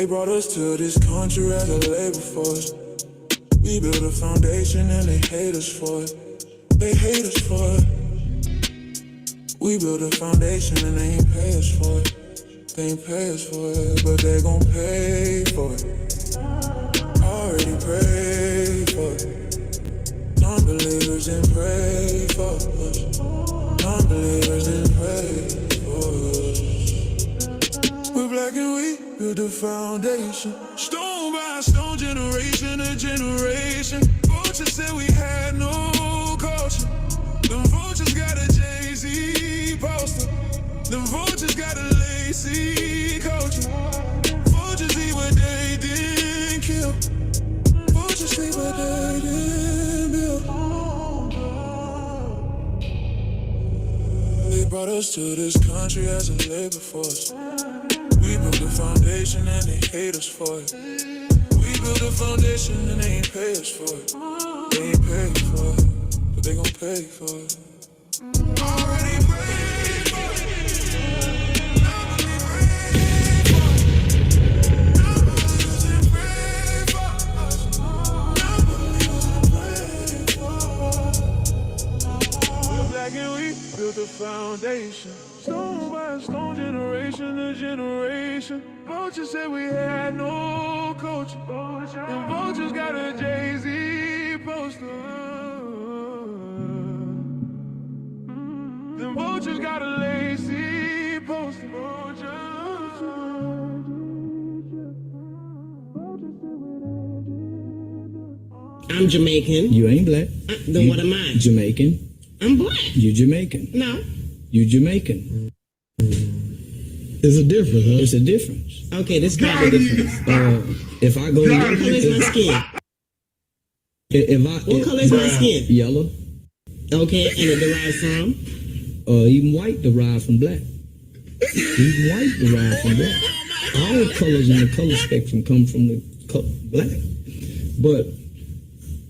They brought us to this country as a labor force. We built a foundation and they hate us for it. They hate us for it. We built a foundation and they ain't pay us for it. They ain't pay us for it, but they gon' pay for it. Already prayed for it. Non-believers didn't pray for us. Non-believers didn't pray for us. We're black and we built a foundation. Stone by stone, generation to generation. Vultures said we had no culture. The vultures got a Jay-Z poster. The vultures got a lacy culture. Vultures eat what they didn't kill. Vultures sleep what they didn't build. They brought us to this country as a labor force. We built a foundation and they hate us for it. We built a foundation and they ain't pay us for it. They ain't paid for it, but they gon' pay for it. Already paid for it. Nobody prayed for it. Nobody doesn't pray for us. Nobody doesn't pray for us. We're black and we built a foundation. Stone by stone, generation to generation. Vultures said we had no culture. And vultures got a Jay-Z poster. Then vultures got a lacy poster. I'm Jamaican. You ain't black. Then what am I? Jamaican. I'm black. You Jamaican. No. You Jamaican. It's a difference, huh? It's a difference. Okay, describe the difference. If I go, What color is my skin? What color is my skin? Yellow. Okay, and it derives from? Even white derived from black. Even white derived from black. All colors in the color spectrum come from the black. But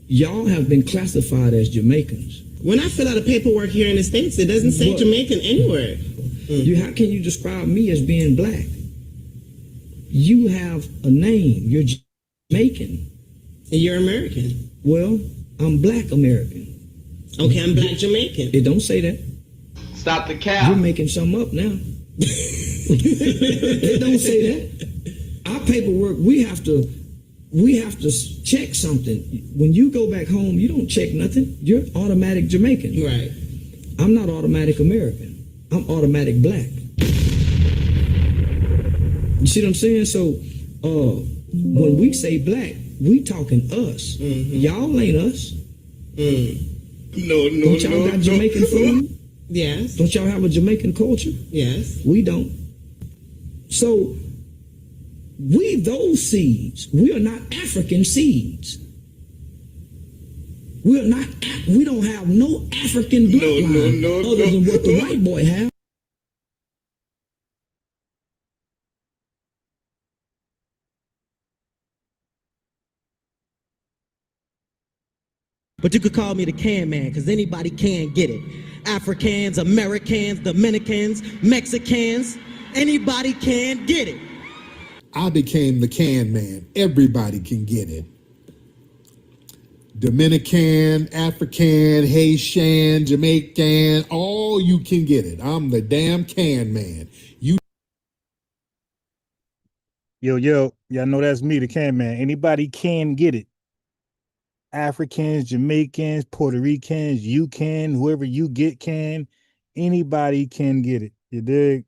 y'all have been classified as Jamaicans. When I fill out the paperwork here in the States, it doesn't say Jamaican anywhere. How can you describe me as being black? You have a name. You're Jamaican. And you're American. Well, I'm black American. Okay, I'm black Jamaican. It don't say that. Stop the cap. You're making something up now. It don't say that. Our paperwork, we have to check something. When you go back home, you don't check nothing. You're automatic Jamaican. Right. I'm not automatic American. I'm automatic black. You see what I'm saying? So when we say black, we talking us. Mm-hmm. Y'all ain't us. No. Don't y'all got Jamaican food? Yes. Don't y'all have a Jamaican culture? Yes. We don't. So we those seeds. We are not African seeds. We are not. We don't have no African bloodline other than what the white boy have. But you could call me the can man, because anybody can get it. Africans, Americans, Dominicans, Mexicans, anybody can get it. I became the can man. Everybody can get it. Dominican, African, Haitian, Jamaican, all you can get it. I'm the damn can man. Yo, y'all know that's me, the can man. Anybody can get it. Africans, Jamaicans, Puerto Ricans, you can, whoever you get can, anybody can get it. You dig?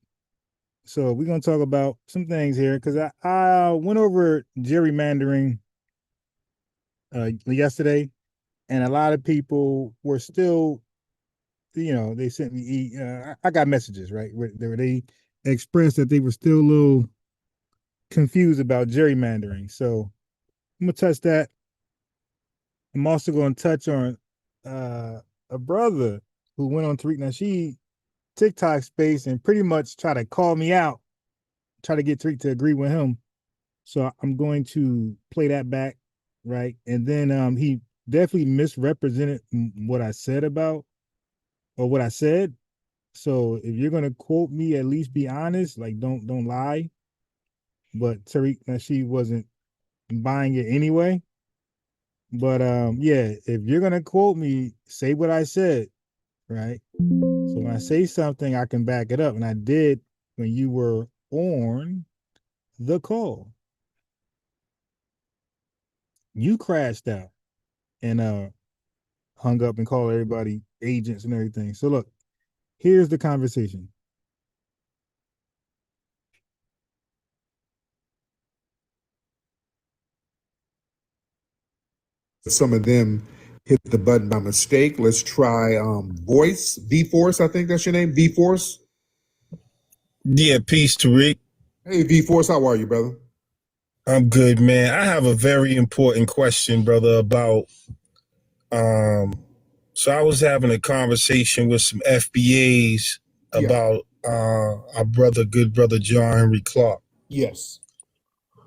So we're going to talk about some things here, because I went over gerrymandering yesterday, and a lot of people were still, they sent me, I got messages, right, where they expressed that they were still a little confused about gerrymandering. So I'm going to touch that. I'm also going to touch on a brother who went on Tariq Nasheed TikTok space and pretty much try to call me out, try to get Tariq to agree with him. So I'm going to play that back, right? And then he definitely misrepresented what I said about, or what I said. So if you're going to quote me, at least be honest, like don't lie. but Tariq, she wasn't buying it anyway. But yeah, if you're gonna quote me, say what I said, right? So when I say something, I can back it up, and I did when you were on the call. You crashed out and hung up and called everybody agents and everything. So look, here's the conversation. Some of them hit the button by mistake. Let's try voice, V-Force, I think that's your name, V-Force. Yeah, peace, Tariq. Hey, V-Force, how are you, brother? I'm good, man. I have a very important question, brother, about so I was having a conversation with some FBAs Yeah. about our brother, good brother John Henry Clark. Yes.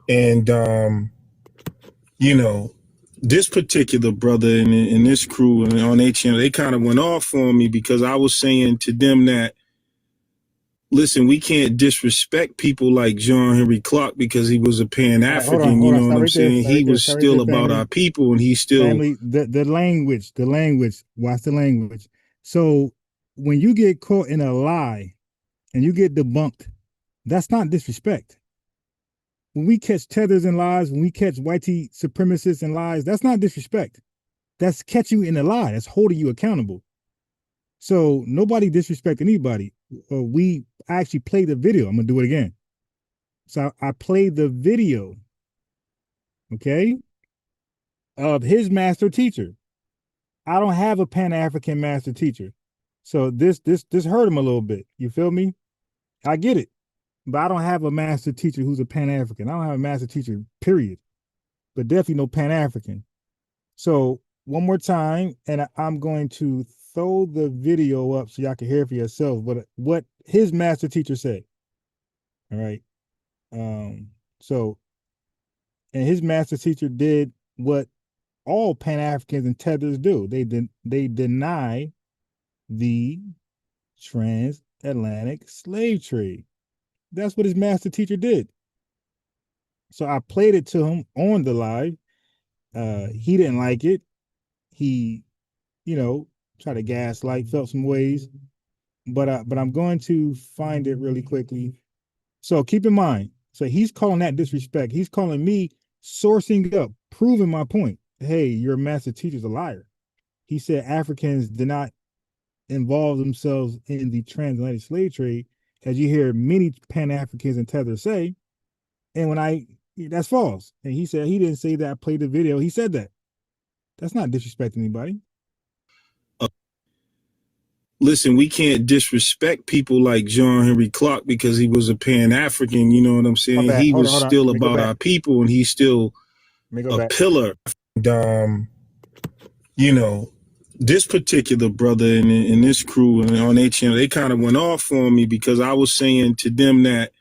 And you know, this particular brother and this crew on their channel, they kind of went off on me because I was saying to them that, listen, we can't disrespect people like John Henry Clark because he was a Pan-African, you know what I'm saying? He was still about our people, and he's still... Family, the language, watch the language. So when you get caught in a lie and you get debunked, that's not disrespect. When we catch Tethers in lies, when we catch white supremacists in lies, that's not disrespect. That's catching you in a lie. That's holding you accountable. So nobody disrespect anybody. We actually played the video. I'm gonna do it again. So I played the video, okay, of his master teacher. I don't have a Pan-African master teacher. So this hurt him a little bit. You feel me? I get it. But I don't have a master teacher who's a Pan-African. I don't have a master teacher, period. But definitely no Pan-African. So one more time, and I'm going to throw the video up so y'all can hear for yourself what his master teacher said. All right. So, and his master teacher did what all Pan-Africans and Tethers do. They deny the transatlantic slave trade. That's what his master teacher did. So I played it to him on the live. He didn't like it. He, tried to gaslight, felt some ways. But I'm going to find it really quickly. So keep in mind, so he's calling that disrespect. He's calling me sourcing up, proving my point. Hey, your master teacher's a liar. He said Africans did not involve themselves in the transatlantic slave trade, as you hear many Pan-Africans and Tethers say. And that's false. And he said he didn't say that. I played the video. He said that. That's not disrespecting anybody. Listen, we can't disrespect people like John Henry Clark because he was a Pan-African, you know what I'm saying? He was still about our people, and he's still a pillar. And, this particular brother and this crew on their channel, they kind of went off on me because I was saying to them that,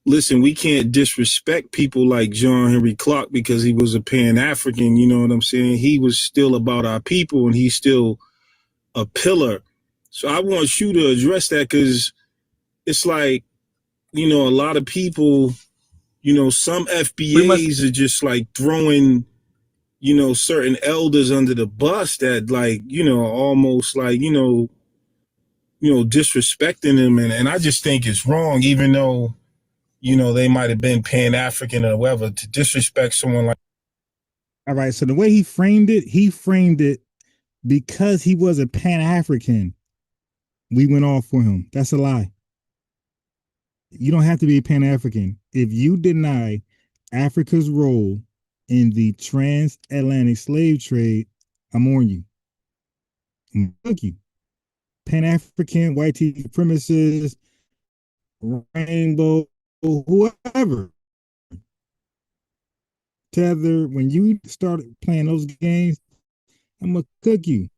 listen, we can't disrespect people like John Henry Clark because he was a Pan-African, you know what I'm saying? He was still about our people, and he's still a pillar. So I want you to address that because it's like, a lot of people, some FBAs are just like throwing, certain elders under the bus that like, almost like, disrespecting them. And I just think it's wrong, even though, they might have been Pan-African or whatever, to disrespect someone like. All right. So the way he framed it because he was a Pan-African. We went off for him. That's a lie. You don't have to be a Pan-African. If you deny Africa's role in the transatlantic slave trade, I'm on you. Thank you. Pan-African, white supremacists, rainbow, whoever. Tether, when you started playing those games, I'm going to cook you.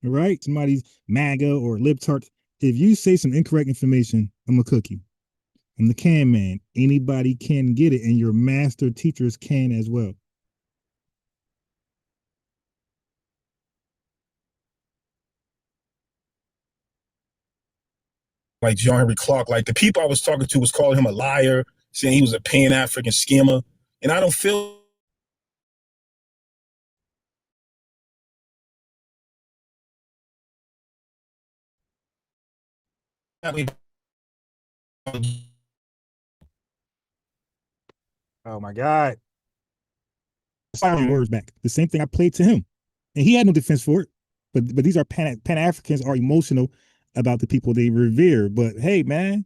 All right? Somebody's MAGA or libtards. If you say some incorrect information, I'm going to cook you. I'm the can man. Anybody can get it, and your master teachers can as well. like John Henry Clark. Like the people I was talking to was calling him a liar, saying he was a Pan-African scammer. And I don't feel that way. Oh my God. Words back. The same thing I played to him. And he had no defense for it. But these are Pan-Africans are emotional about the people they revere. But hey, man,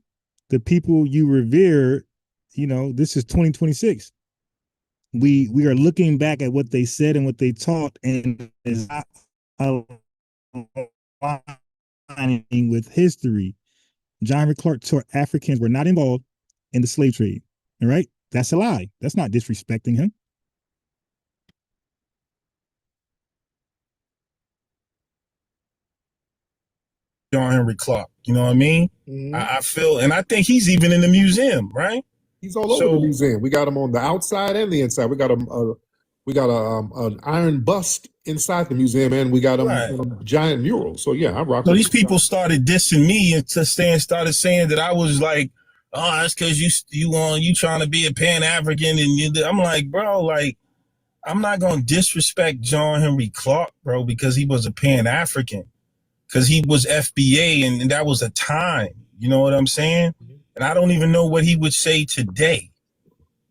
the people you revere, you know, this is 2026. We are looking back at what they said and what they taught, and is not aligning with history. John Henry Clark taught Africans were not involved in the slave trade. All right, that's a lie. That's not disrespecting him. John Henry Clark, you know what I mean? Mhm. I feel, and I think he's even in the museum, right? He's all over the museum. We got him on the outside and the inside. We got an iron bust inside the museum, and we got a giant mural. So yeah, I rock. So these people started dissing me and started saying that I was like, oh, that's because you trying to be a Pan-African, and I'm like, bro, like, I'm not gonna disrespect John Henry Clark, bro, because he was a Pan-African, because he was FBA, and that was a time. You know what I'm saying? And I don't even know what he would say today.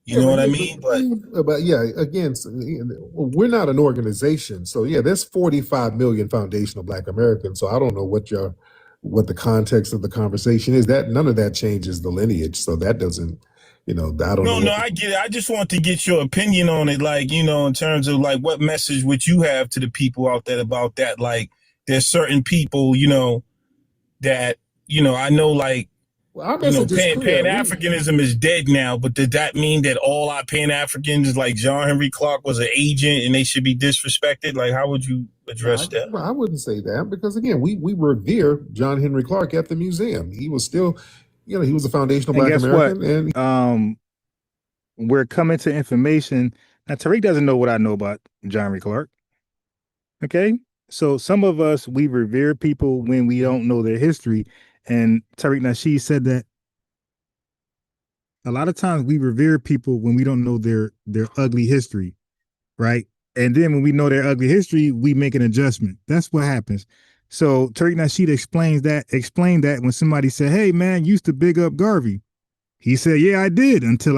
You know what I mean? But yeah, again, we're not an organization. So yeah, there's 45 million foundational Black Americans. So I don't know what the context of the conversation is. That none of that changes the lineage. So that doesn't, you know, I don't know. No, I get it. I just want to get your opinion on it. Like, you know, in terms of like, what message would you have to the people out there about that? Like, there's certain people, you know, that, you know, I know, like, well, you know, Pan-Africanism is dead now, but did that mean that all our Pan-Africans, like John Henry Clark, was an agent and they should be disrespected? Like, how would you address that? I wouldn't say that, because again, we revere John Henry Clark at the museum. He was still, you know, he was a foundational Black American. What? And we're coming to information. Now, Tariq doesn't know what I know about John Henry Clark. Okay. So some of us, we revere people when we don't know their history. And Tariq Nasheed said that a lot of times we revere people when we don't know their ugly history, right? And then when we know their ugly history, we make an adjustment. That's what happens. So Tariq Nasheed explained that when somebody said, hey man, you used to big up Garvey. He said, yeah, I did, until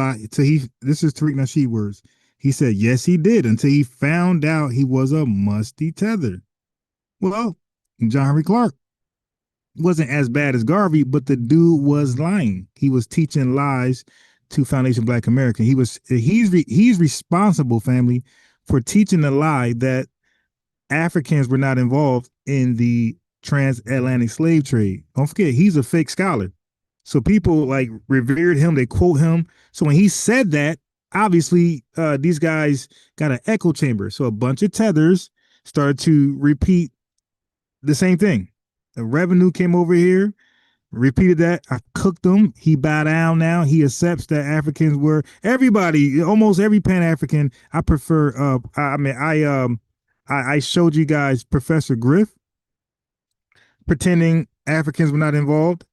this is Tariq Nasheed words. He said, yes, he did, until he found out he was a musty tether. Well, John Henry Clark wasn't as bad as Garvey, but the dude was lying. He was teaching lies to Foundation Black American. He's responsible, family, for teaching the lie that Africans were not involved in the transatlantic slave trade. Don't forget, he's a fake scholar. So people like revered him, they quote him. So when he said that, obviously these guys got an echo chamber. So a bunch of tethers started to repeat the same thing. The revenue came over here, repeated that. I cooked him. He bowed down now. He accepts that Africans were everybody, almost every Pan-African. I prefer, I showed you guys Professor Griff pretending Africans were not involved.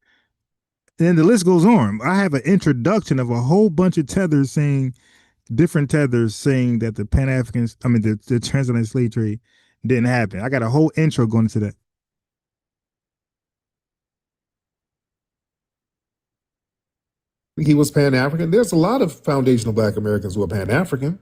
And then the list goes on. I have an introduction of a whole bunch of tethers saying, different tethers saying that the Pan-Africans, the transatlantic slave trade didn't happen. I got a whole intro going into that. He was Pan-African. There's a lot of foundational Black Americans who are Pan-African.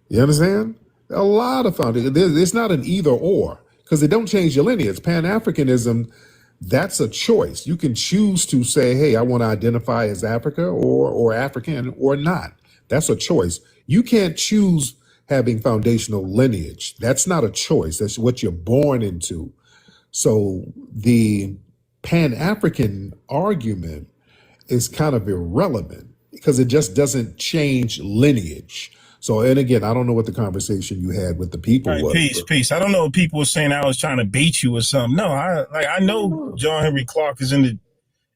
You understand? A lot of foundational. It's not an either or, because it don't change your lineage. Pan-Africanism, that's a choice. You can choose to say, hey, I want to identify as Africa or African or not. That's a choice. You can't choose having foundational lineage. That's not a choice. That's what you're born into. So the Pan-African argument is kind of irrelevant because it just doesn't change lineage. So, and again, I don't know what the conversation you had with the people was. Peace. I don't know if people were saying I was trying to bait you or something. No, I know John Henry Clark is in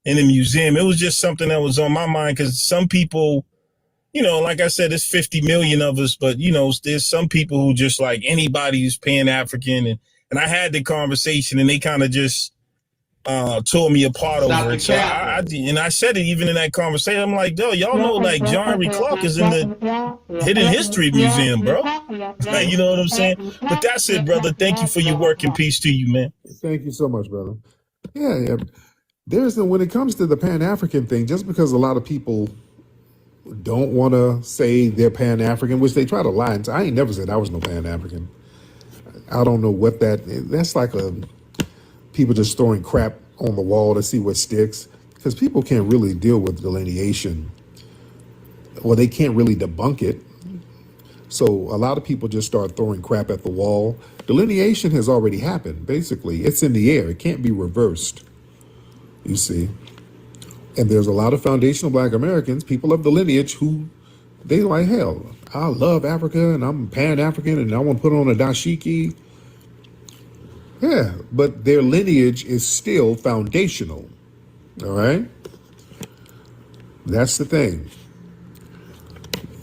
the museum. It was just something that was on my mind, because some people, you know, like I said, there's 50 million of us, but you know, there's some people who just like anybody who's Pan-African, and I had the conversation and they kind of just, tore me apart over it. So I said it even in that conversation. I'm like, yo, y'all know like John Henry Clark is in the Hidden History Museum, bro. Like, you know what I'm saying? But that's it, brother. Thank you for your work and peace to you, man. Thank you so much, brother. Yeah. There's when it comes to the Pan-African thing, just because a lot of people don't want to say they're Pan-African, which they try to lie. I ain't never said I was no Pan-African. I don't know what that's like people just throwing crap on the wall to see what sticks, because people can't really deal with delineation. Well, they can't really debunk it. So a lot of people just start throwing crap at the wall. Delineation has already happened. Basically, it's in the air. It can't be reversed. You see, and there's a lot of foundational Black Americans, people of the lineage, who they like, hell, I love Africa and I'm Pan-African and I want to put on a dashiki. Yeah, but their lineage is still foundational. All right? That's the thing.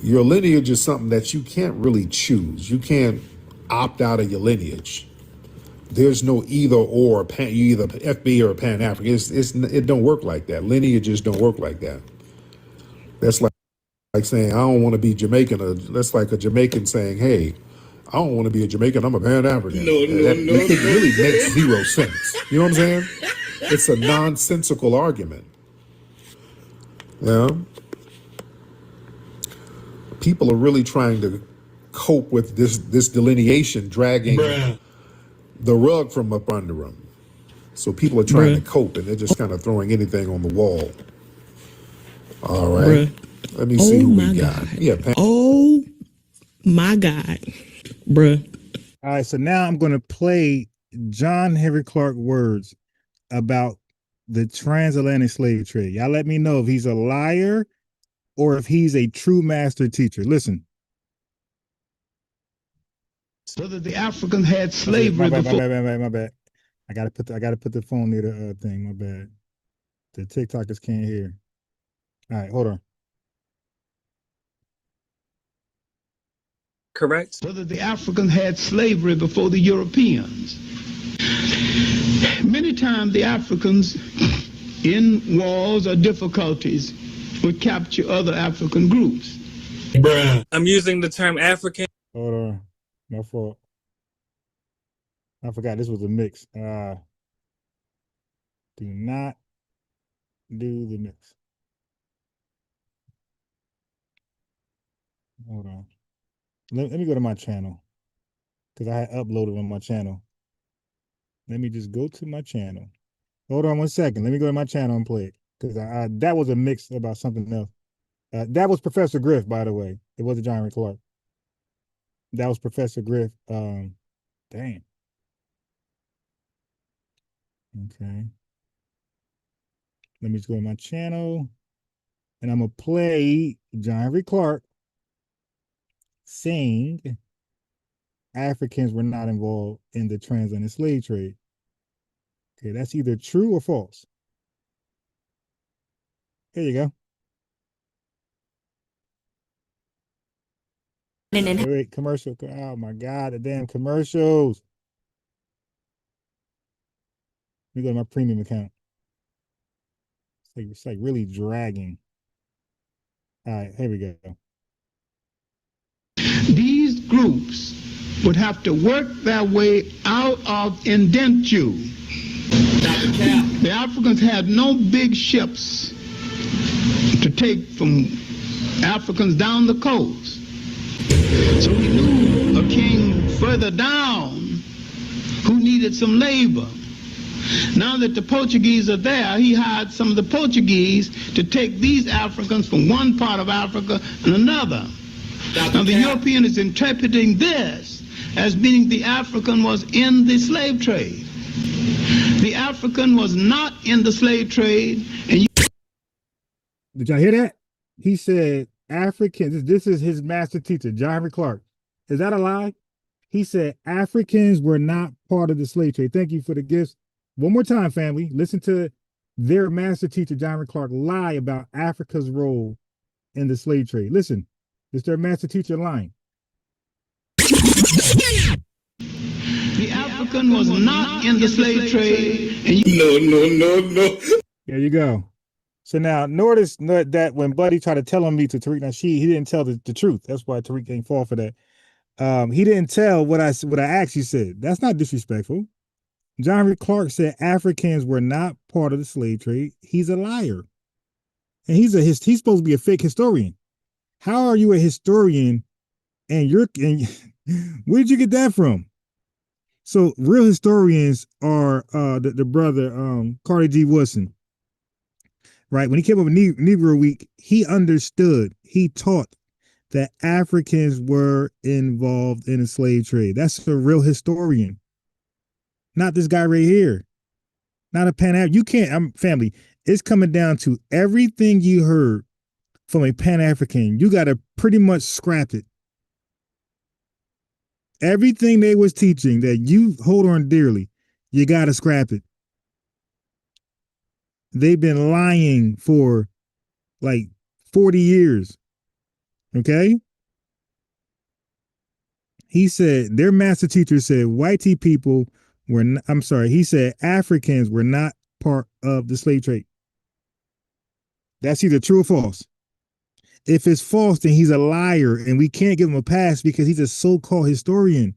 Your lineage is something that you can't really choose. You can't opt out of your lineage. There's no either or, you either FBA or Pan-African. It don't work like that. Lineages don't work like that. That's like saying, I don't want to be Jamaican. That's like a Jamaican saying, hey, I don't want to be a Jamaican, I'm a Pan-African. It really makes zero sense. You know what I'm saying? It's a nonsensical argument. Yeah. People are really trying to cope with this delineation, dragging the rug from up under them. So people are trying to cope, and they're just kind of throwing anything on the wall. All right. Let me see who we got. God. Yeah. Oh my God, bruh. All right, so now I'm going to play John Henry Clark words about the transatlantic slave trade. Y'all let me know if he's a liar or if he's a true master teacher. Listen. So that the Africans had slavery before. My bad. I gotta put the phone near the thing. My bad. The TikTokers can't hear. All right, hold on. Correct. So that the Africans had slavery before the Europeans. Many times the Africans in wars or difficulties would capture other African groups. I'm using the term African. Hold on. My fault. I forgot this was a mix. Do not do the mix. Hold on. Let me go to my channel, because I had uploaded on my channel. Let me just go to my channel. Hold on 1 second. Let me go to my channel and play it, because that was a mix about something else. That was Professor Griff, by the way. It wasn't John Henry Clark. That was Professor Griff. Dang. Okay. Let me just go to my channel, and I'm going to play John Henry Clark saying Africans were not involved in the transatlantic slave trade. Okay, that's either true or false. Here you go. Wait, commercial. Oh my God, the damn commercials. Let me go to my premium account. It's like really dragging. All right, here we go. These groups would have to work their way out of indenture. The Africans had no big ships to take from Africans down the coast. So we knew a king further down who needed some labor. Now that the Portuguese are there, he hired some of the Portuguese to take these Africans from one part of Africa and another. Now the European is interpreting this as meaning the African was in the slave trade. The African was not in the slave trade. And did y'all hear that? He said Africans, this is his master teacher, John Henry Clark. Is that a lie? He said Africans were not part of the slave trade. Thank you for the gifts. One more time, family. Listen to their master teacher, John Henry Clark, lie about Africa's role in the slave trade. Listen, it's their master teacher lying. the African was not in the slave trade. And No. There you go. So now notice that when Buddy tried to tell on me to Tariq Nasheed, he didn't tell the truth. That's why Tariq ain't fall for that. He didn't tell what I actually said. That's not disrespectful. John Henry Clark said Africans were not part of the slave trade. He's a liar. And he's supposed to be a fake historian. How are you a historian and where did you get that from? So real historians are the brother Carter G. Woodson. Right? When he came up with Negro Week, he understood, he taught that Africans were involved in the slave trade. That's a real historian. Not this guy right here. Not a Pan-African. You can't, family, it's coming down to everything you heard from a Pan-African. You got to pretty much scrap it. Everything they was teaching that you hold on dearly, you got to scrap it. They've been lying for like 40 years. Okay? He said, their master teacher said whitey people were, he said Africans were not part of the slave trade. That's either true or false. If it's false, then he's a liar and we can't give him a pass because he's a so-called historian.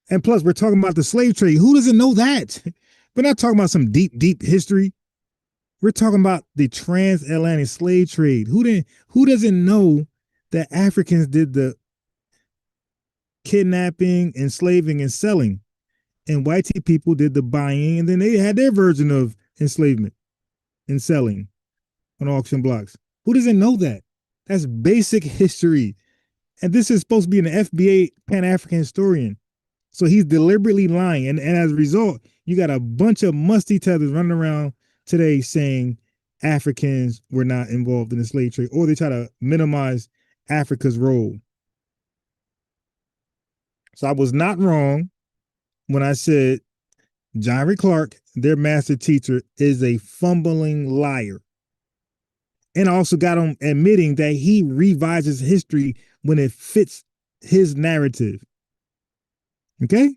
And plus, we're talking about the slave trade. Who doesn't know that? We're not talking about some deep, deep history. We're talking about the transatlantic slave trade. Who doesn't know that Africans did the kidnapping, enslaving, and selling, and white people did the buying, and then they had their version of enslavement and selling on auction blocks? Who doesn't know that? That's basic history. And this is supposed to be an FBA Pan-African historian. So he's deliberately lying. And as a result, you got a bunch of musty tethers running around today saying Africans were not involved in the slave trade, or they try to minimize Africa's role. So I was not wrong when I said John Henry Clark, their master teacher, is a fumbling liar. And I also got him admitting that he revises history when it fits his narrative. Okay?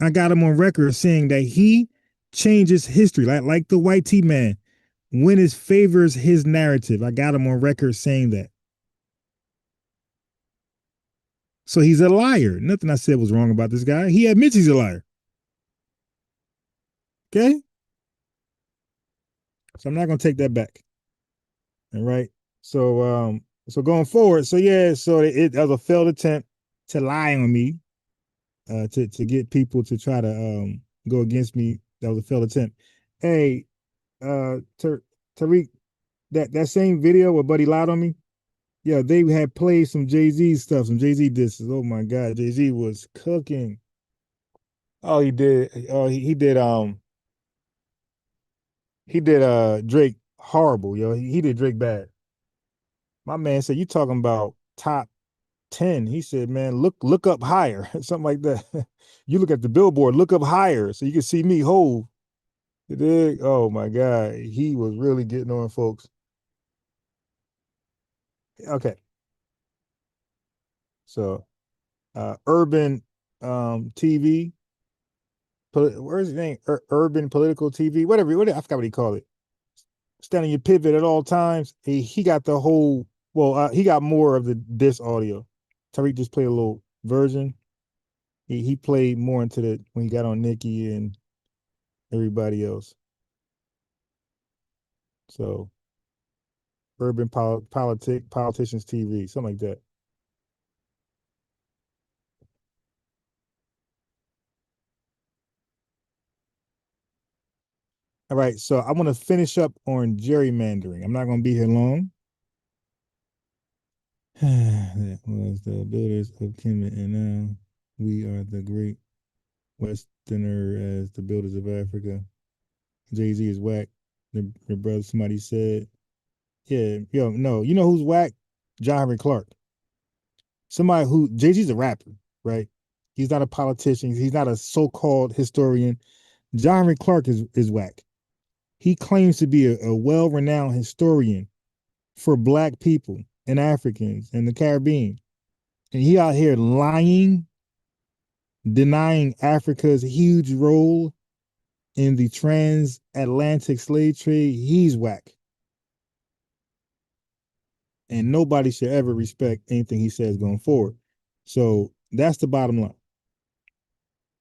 I got him on record saying that he changes history, like the white tea man, when it favors his narrative. I got him on record saying that. So he's a liar. Nothing I said was wrong about this guy. He admits he's a liar. Okay? So I'm not going to take that back. All right. So going forward, so it was a failed attempt to lie on me, to get people to try to go against me. That was a failed attempt. Hey, Tariq, that same video where Buddy lied on me, yeah, they had played some Jay-Z stuff, some Jay-Z disses. Oh my God, Jay-Z was cooking. Oh, he did. Oh, he did. He did Drake horrible, yo. He did Drake bad. My man said, "You talking about top 10?" He said, "Man, look up higher," something like that. You look at the billboard, look up higher, so you can see me Hove. You dig? Oh my God, he was really getting on folks. Okay. So urban TV, where's his name? Urban political TV, whatever, I forgot what he called it. Stand on your pivot at all times. He got the whole, he got more of this audio. Tariq just played a little version. He played more into the when he got on Nikki and everybody else. So urban politicians TV, something like that. All right, so I want to finish up on gerrymandering. I'm not going to be here long. That was the builders of Kemet, and now we are the great Westerner as the builders of Africa. Jay-Z is whack. Their brother, somebody said. Yeah, no. You know who's whack? John Henry Clark. Somebody who, Jay-Z's a rapper, right? He's not a politician. He's not a so-called historian. John Henry Clark is whack. He claims to be a well-renowned historian for Black people and Africans and the Caribbean. And he out here lying denying Africa's huge role in the transatlantic slave trade, he's whack. And nobody should ever respect anything he says going forward. So that's the bottom line.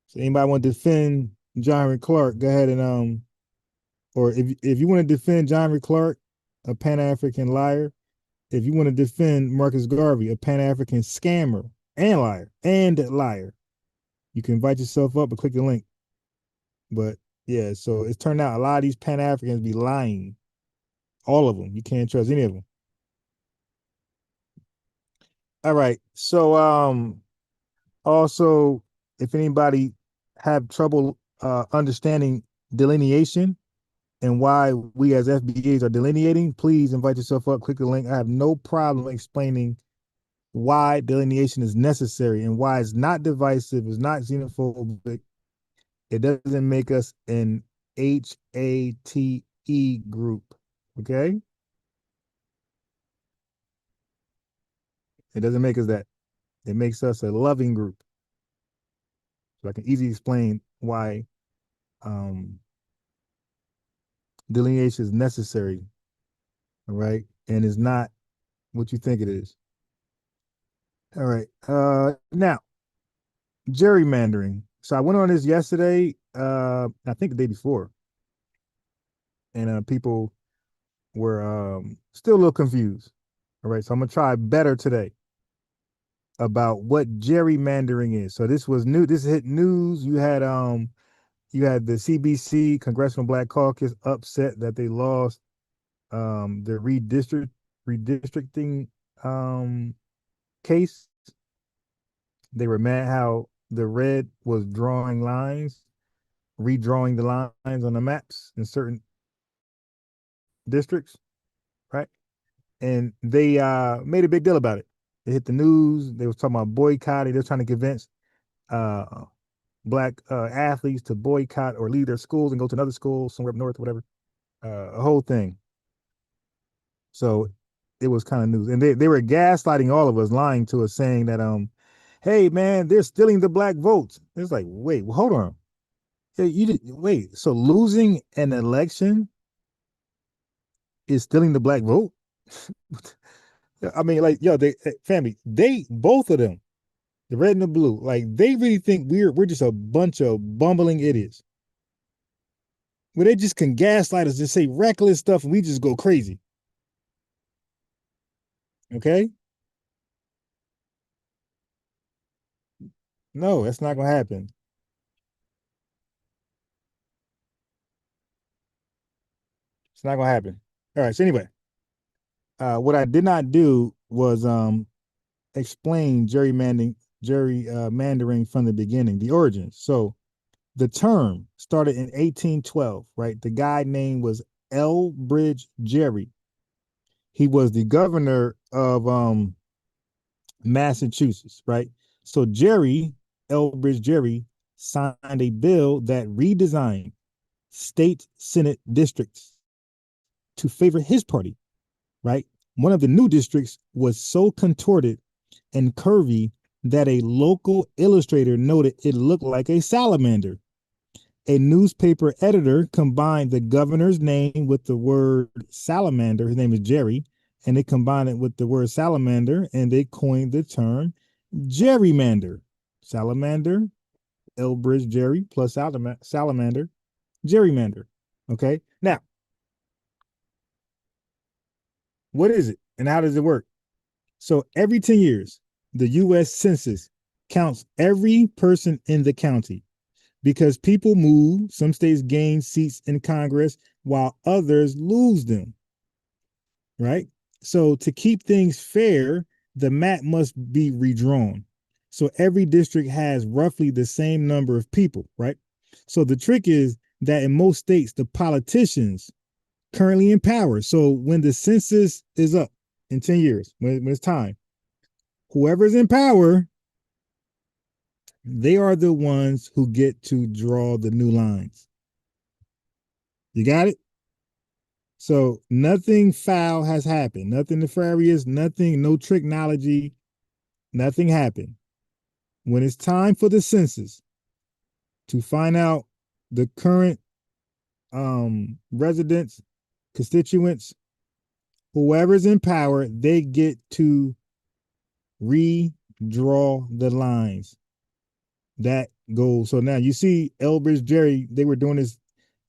So anybody want to defend John Clark, go ahead and or if you want to defend John Clark, a Pan-African liar, if you want to defend Marcus Garvey, a Pan-African scammer and liar, you can invite yourself up and click the link. But yeah, so it's turned out a lot of these Pan-Africans be lying. All of them. You can't trust any of them. All right. So also, if anybody have trouble understanding delineation and why we as FBAs are delineating, please invite yourself up, click the link. I have no problem explaining why delineation is necessary and why it's not divisive, it's not xenophobic. It doesn't make us an HATE group, okay? It doesn't make us that. It makes us a loving group. So I can easily explain why delineation is necessary, all right? And is not what you think it is. All right. Now, gerrymandering. So I went on this yesterday, I think the day before, and people were still a little confused. All right, so I'm gonna try better today about what gerrymandering is. So this was new. This hit news. You had the CBC Congressional Black Caucus upset that they lost the redistricting case. They were mad how the red was drawing lines, redrawing the lines on the maps in certain districts, right? And they made a big deal about it. They hit the news. They was talking about boycotting. They were trying to convince black athletes to boycott or leave their schools and go to another school somewhere up north, whatever. A whole thing. So it was kind of news. And they were gaslighting all of us, lying to us, saying that hey man, they're stealing the black votes. It's like, wait, well, hold on. Wait, so losing an election is stealing the black vote? I mean, like, yo, family, both of them, the red and the blue, like, they really think we're just a bunch of bumbling idiots. Where they just can gaslight us and say reckless stuff and we just go crazy. Okay? No, that's not gonna happen. It's not gonna happen. All right, so anyway, what I did not do was explain gerrymandering from the beginning, the origins. So the term started in 1812, right? The guy name was Elbridge Gerry. He was the governor of Massachusetts, right? So Elbridge Gerry, signed a bill that redesigned state Senate districts to favor his party, right? One of the new districts was so contorted and curvy that a local illustrator noted it looked like a salamander. A newspaper editor combined the governor's name with the word salamander. His name is Gerry, and they combined it with the word salamander, and they coined the term gerrymander. Salamander, Elbridge Gerry plus salamander, gerrymander. Okay, now, what is it and how does it work? So every 10 years, the U.S. Census counts every person in the county because people move. Some states gain seats in Congress while others lose them, right? So to keep things fair, the map must be redrawn. So every district has roughly the same number of people, right? So the trick is that in most states, the politicians currently in power. So when the census is up in 10 years, when it's time, whoever's in power, they are the ones who get to draw the new lines. You got it? So nothing foul has happened. Nothing nefarious, nothing, no technology, nothing happened. when it's time for the census to find out the current residents, constituents, whoever's in power, they get to redraw the lines. That goes. So now you see Elbridge Gerry, they were doing this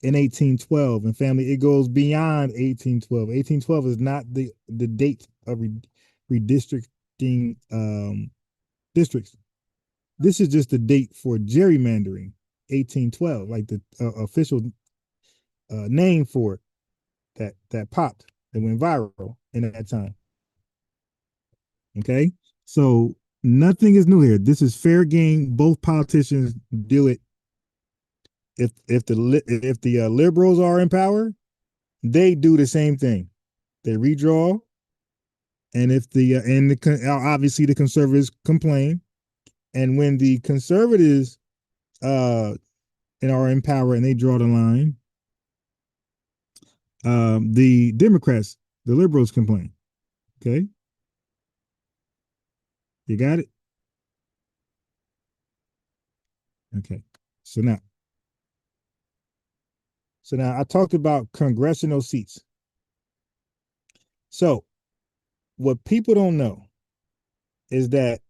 in 1812, and family, it goes beyond 1812. 1812 is not the date of redistricting districts. This is just the date for gerrymandering, 1812, like the official name for it that popped, that went viral in that time. Okay, so nothing is new here. This is fair game. Both politicians do it. If the liberals are in power, they do the same thing. They redraw, and if obviously the conservatives complain, and when the conservatives are in power and they draw the line, the Democrats, the liberals complain. Okay, you got it. Okay, so now I talked about congressional seats. So what people don't know is that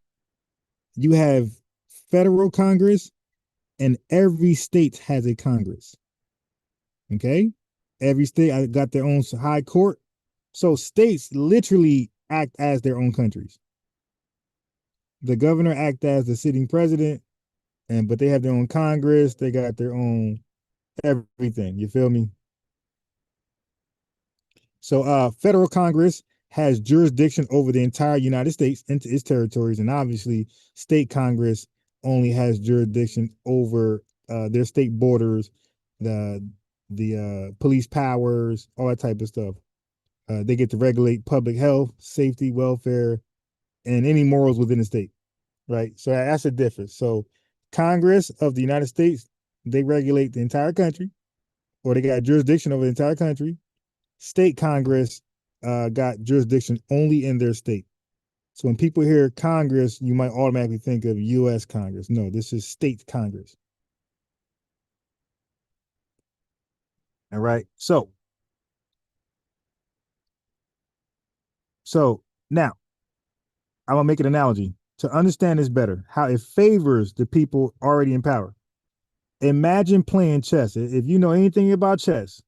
you have federal Congress and every state has a Congress. Okay? Every state got their own high court. So states literally act as their own countries. The governor acts as the sitting president, but they have their own Congress, they got their own everything. You feel me? So federal Congress has jurisdiction over the entire United States and its territories, and obviously state Congress only has jurisdiction over their state borders, the police powers, all that type of stuff. They get to regulate public health, safety, welfare, and any morals within the state, right? So that's the difference. So Congress of the United States, they regulate the entire country, or they got jurisdiction over the entire country. State Congress got jurisdiction only in their state. So when people hear Congress, you might automatically think of U.S. Congress. No, this is state Congress. All right. So now I'm gonna make an analogy to understand this better, how it favors the people already in power. Imagine playing chess. If you know anything about chess,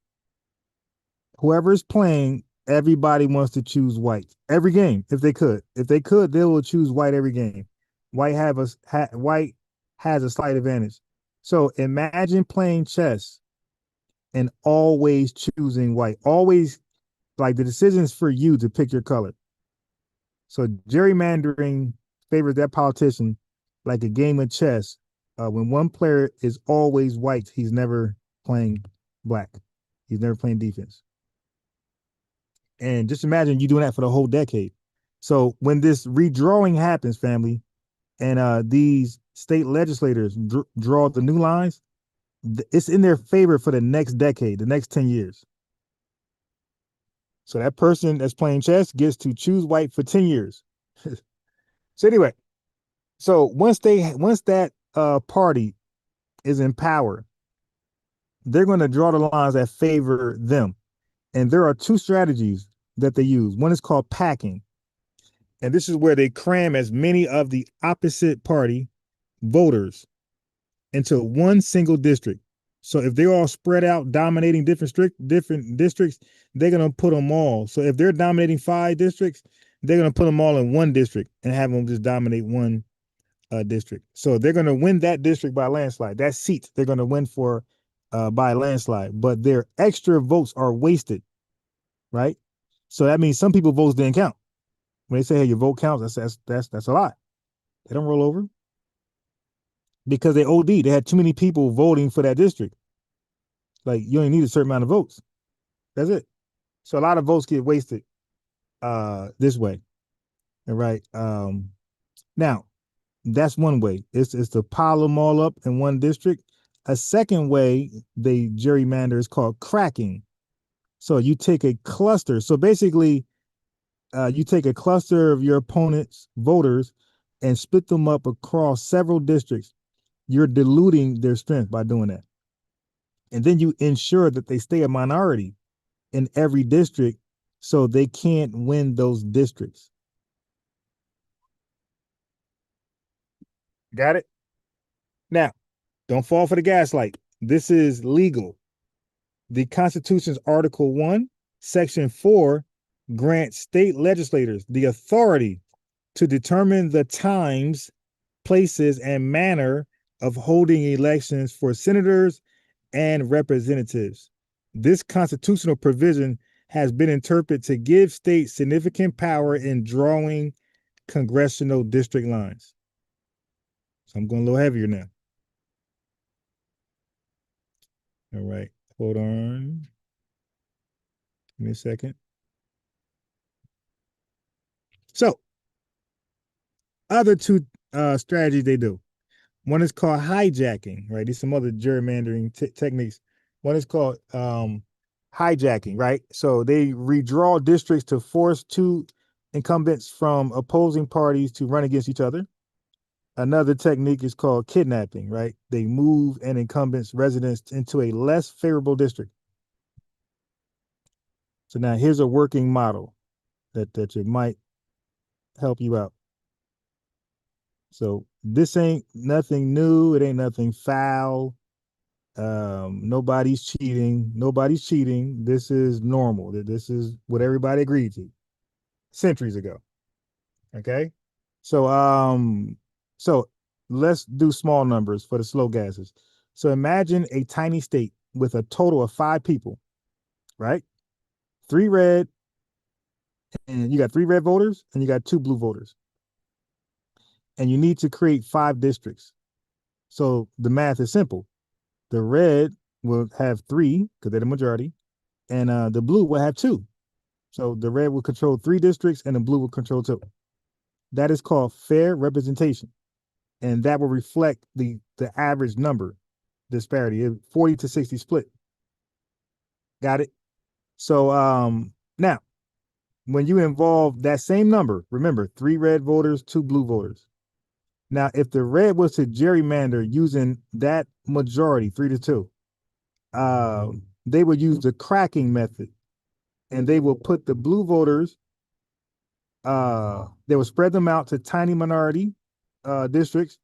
whoever's playing, everybody wants to choose white every game. If they could, they will choose white every game. White has a slight advantage. So imagine playing chess and always choosing white. Always, like, the decision is for you to pick your color. So gerrymandering favors that politician like a game of chess. When one player is always white, he's never playing black. He's never playing defense. And just imagine you doing that for the whole decade. So when this redrawing happens, family, and these state legislators draw the new lines, it's in their favor for the next decade, the next 10 years. So that person that's playing chess gets to choose white for 10 years. So anyway, so once that party is in power, they're going to draw the lines that favor them. And there are two strategies that they use. One is called packing. And this is where they cram as many of the opposite party voters into one single district. So if they're all spread out, dominating different districts, they're going to put them all. So if they're dominating 5 districts, they're going to put them all in one district and have them just dominate one district. So they're going to win that district by landslide. That seat they're going to win for by landslide, but their extra votes are wasted, right? So that means some people's votes didn't count. When they say, hey, your vote counts, that's a lot. They don't roll over because they OD. They had too many people voting for that district. Like, you only need a certain amount of votes. That's it. So a lot of votes get wasted this way. All right. Now, that's one way. It's to pile them all up in one district. A second way they gerrymander is called cracking. So you take a cluster. So basically, you take a cluster of your opponent's voters and split them up across several districts, you're diluting their strength by doing that. And then you ensure that they stay a minority in every district so they can't win those districts. Got it? Now, don't fall for the gaslight. This is legal. The Constitution's Article 1, Section 4 grants state legislators the authority to determine the times, places, and manner of holding elections for senators and representatives. This constitutional provision has been interpreted to give states significant power in drawing congressional district lines. So I'm going a little heavier now. All right, hold on. Give me a second. So, other two strategies they do. One is called hijacking, right? There's some other gerrymandering techniques. One is called hijacking, right? So they redraw districts to force two incumbents from opposing parties to run against each other. Another technique is called kidnapping, right? They move an incumbent's residence into a less favorable district. So now here's a working model that you might help you out. So this ain't nothing new. It ain't nothing foul. Nobody's cheating. Nobody's cheating. This is normal. This is what everybody agreed to centuries ago. Okay. So let's do small numbers for the slow gases. So imagine a tiny state with a total of 5 people, right? 3 red, and you got 3 red voters and you got 2 blue voters. And you need to create 5 districts. So the math is simple. The red will have 3 because they're the majority, and the blue will have 2. So the red will control 3 districts and the blue will control 2. That is called fair representation. And that will reflect the average number disparity, 40 to 60 split. Got it? So now, when you involve that same number, remember 3 red voters, 2 blue voters. Now, if the red was to gerrymander using that majority, 3 to 2, they would use the cracking method, and they will put the blue voters, they will spread them out to tiny minority districts,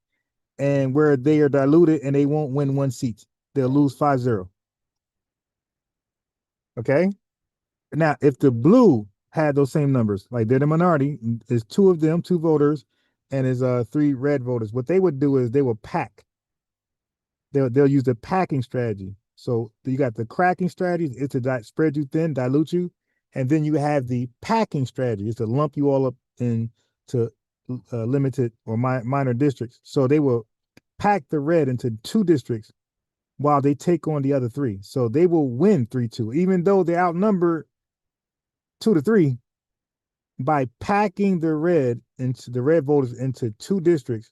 and where they are diluted and they won't win 1 seat. They'll lose 5-0. Okay? Now, if the blue had those same numbers, like they're the minority, there's 2 of them, 2 voters, and there's 3 red voters. What they would do is they will pack. They'll use the packing strategy. So you got the cracking strategy, it's to spread you thin, dilute you, and then you have the packing strategy, it's to lump you all up into limited or minor districts. So they will pack the red into 2 districts while they take on the other 3. So they will win 3-2, even though they outnumber 2-3. By packing the red voters into 2 districts,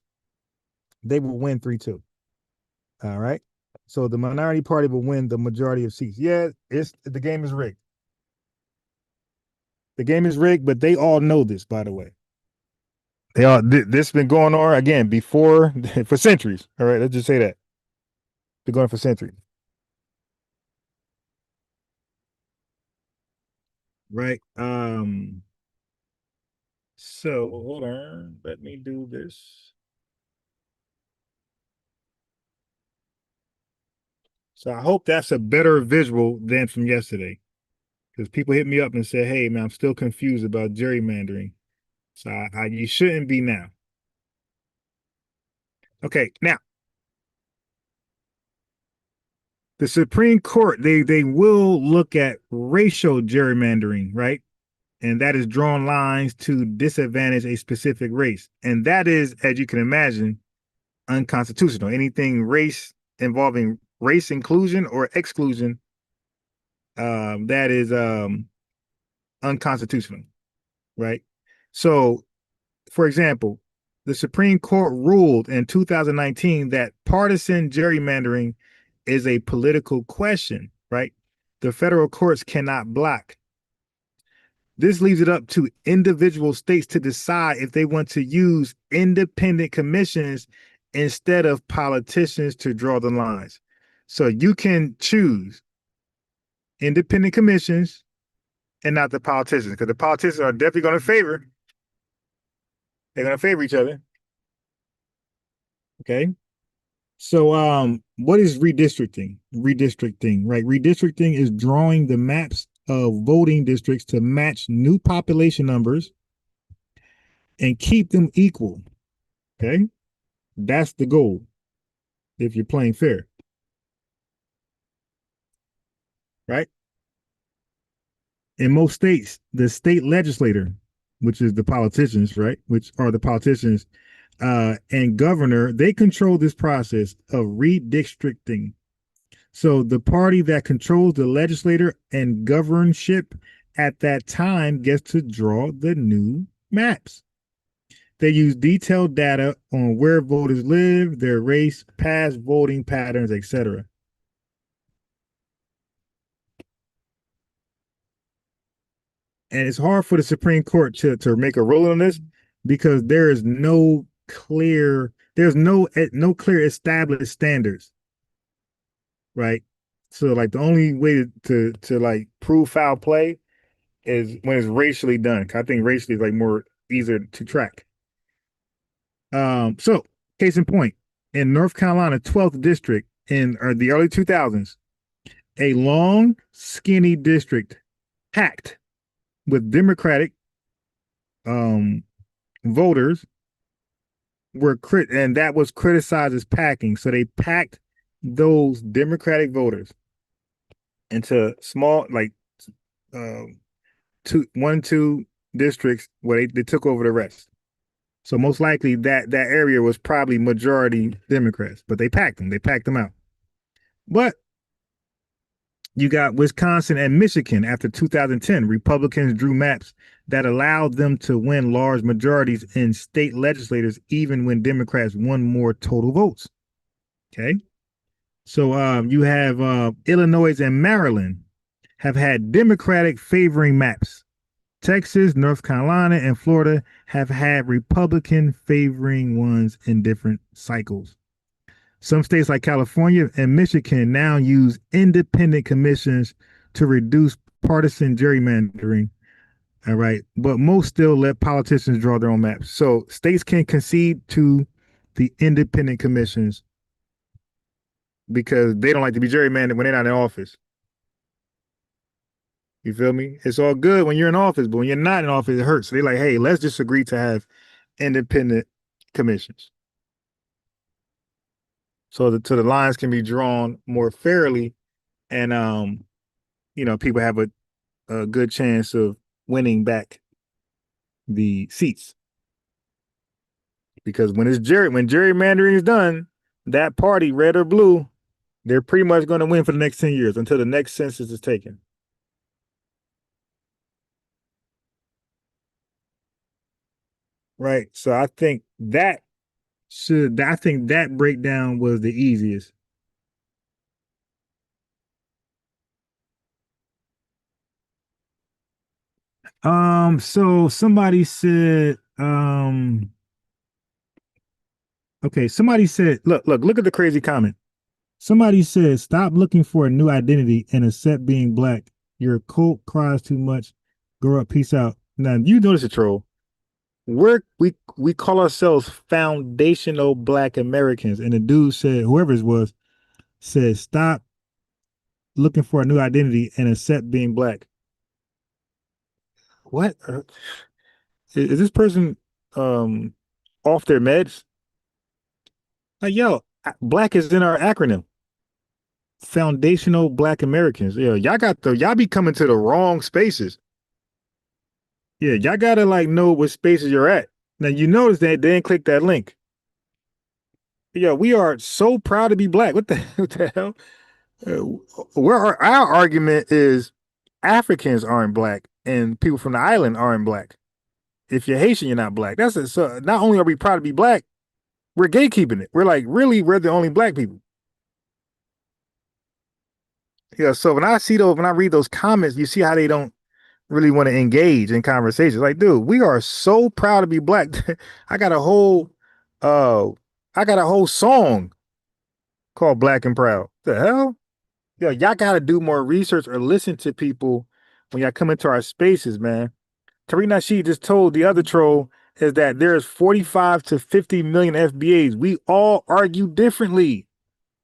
they will win 3-2. All right. So the minority party will win the majority of seats. Yeah, the game is rigged. The game is rigged, but they all know this, by the way. This has been going on again before for centuries. All right, let's just say that. Been going for centuries. Right. So hold on. Let me do this. So I hope that's a better visual than from yesterday. Because people hit me up and said, hey man, I'm still confused about gerrymandering. So you shouldn't be now. Okay, now the Supreme Court, they will look at racial gerrymandering, right? And that is drawing lines to disadvantage a specific race. And that is, as you can imagine, unconstitutional. Anything race involving race inclusion or exclusion, that is unconstitutional, right? So, for example, the Supreme Court ruled in 2019 that partisan gerrymandering is a political question, right? The federal courts cannot block This leaves it up to individual states to decide if they want to use independent commissions instead of politicians to draw the lines. So you can choose independent commissions and not the politicians, because the politicians are definitely going to favor. They're going to favor each other. Okay. So what is redistricting? Redistricting, right? Redistricting is drawing the maps of voting districts to match new population numbers and keep them equal. Okay. That's the goal if you're playing fair. Right? In most states, the state legislator, which is the politicians, right? Which are the politicians, and governor, they control this process of redistricting. So the party that controls the legislator and governorship at that time gets to draw the new maps. They use detailed data on where voters live, their race, past voting patterns, etc. And it's hard for the Supreme Court to make a ruling on this because there's no clear established standards, right? So like the only way to like prove foul play is when it's racially done. I think racially is like more easier to track. So case in point, in North Carolina 12th district in the early 2000s, a long skinny district packed with Democratic voters and that was criticized as packing. So they packed those Democratic voters into small, like two districts where they took over the rest. So most likely that area was probably majority Democrats, but they packed them out. But you got Wisconsin and Michigan after 2010. Republicans drew maps that allowed them to win large majorities in state legislators, even when Democrats won more total votes. Okay. So you have Illinois and Maryland have had Democratic favoring maps. Texas, North Carolina, and Florida have had Republican favoring ones in different cycles. Some states like California and Michigan now use independent commissions to reduce partisan gerrymandering. All right. But most still let politicians draw their own maps. So states can concede to the independent commissions because they don't like to be gerrymandered when they're not in office. You feel me? It's all good when you're in office, but when you're not in office, it hurts. So they're like, hey, let's just agree to have independent commissions. So the lines can be drawn more fairly, and people have a good chance of winning back the seats. Because when gerrymandering is done, that party, red or blue, they're pretty much going to win for the next 10 years until the next census is taken. Right. So I think that breakdown was the easiest. So somebody said, somebody said, look at the crazy comment. Somebody said, stop looking for a new identity and accept being black. Your cult cries too much. Grow up, peace out. Now you notice a troll. We call ourselves foundational Black Americans, and the dude said, whoever it was, said, stop looking for a new identity and accept being black. What is this person off their meds? Like, yo, black is in our acronym. Foundational Black Americans. Yeah, y'all be coming to the wrong spaces. Yeah, y'all gotta like know what spaces you're at. Now you notice that they didn't click that link. Yeah, we are so proud to be black. What the hell? Where our argument is Africans aren't black and people from the island aren't black. If you're Haitian, you're not black. That's it. So not only are we proud to be black, we're gatekeeping it. We're like, really, we're the only black people. Yeah. So when I read those comments, you see how they don't really want to engage in conversations. Like, dude, we are so proud to be black. I got a whole uh I got a whole song called Black and Proud. The hell? Yo, y'all gotta do more research or listen to people when y'all come into our spaces, man. Tariq Nasheed just told the other troll is that there's 45 to 50 million FBAs. We all argue differently.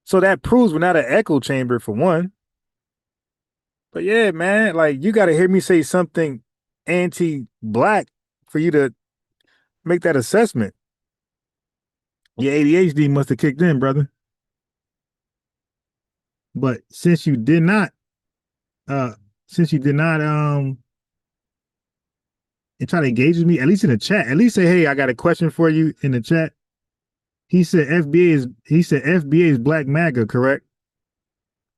So that proves we're not an echo chamber for one. But yeah, man, like you gotta hear me say something anti-black for you to make that assessment. Your ADHD must have kicked in, brother. But since you did not uh and try to engage with me, at least in the chat, at least say, hey, I got a question for you in the chat. He said FBA is black MAGA, correct?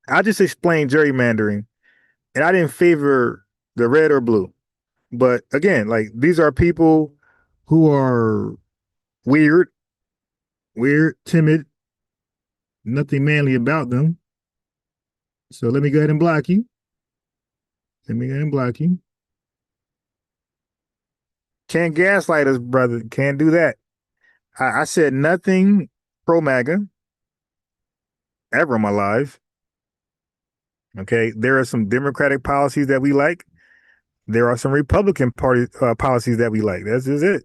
I just explained gerrymandering, and I didn't favor the red or blue. But again, like these are people who are weird, timid, nothing manly about them. So let me go ahead and block you. Can't gaslight us, brother. Can't do that. I said nothing pro MAGA ever in my life. Okay, there are some Democratic policies that we like. There are some Republican party policies that we like. That's just it.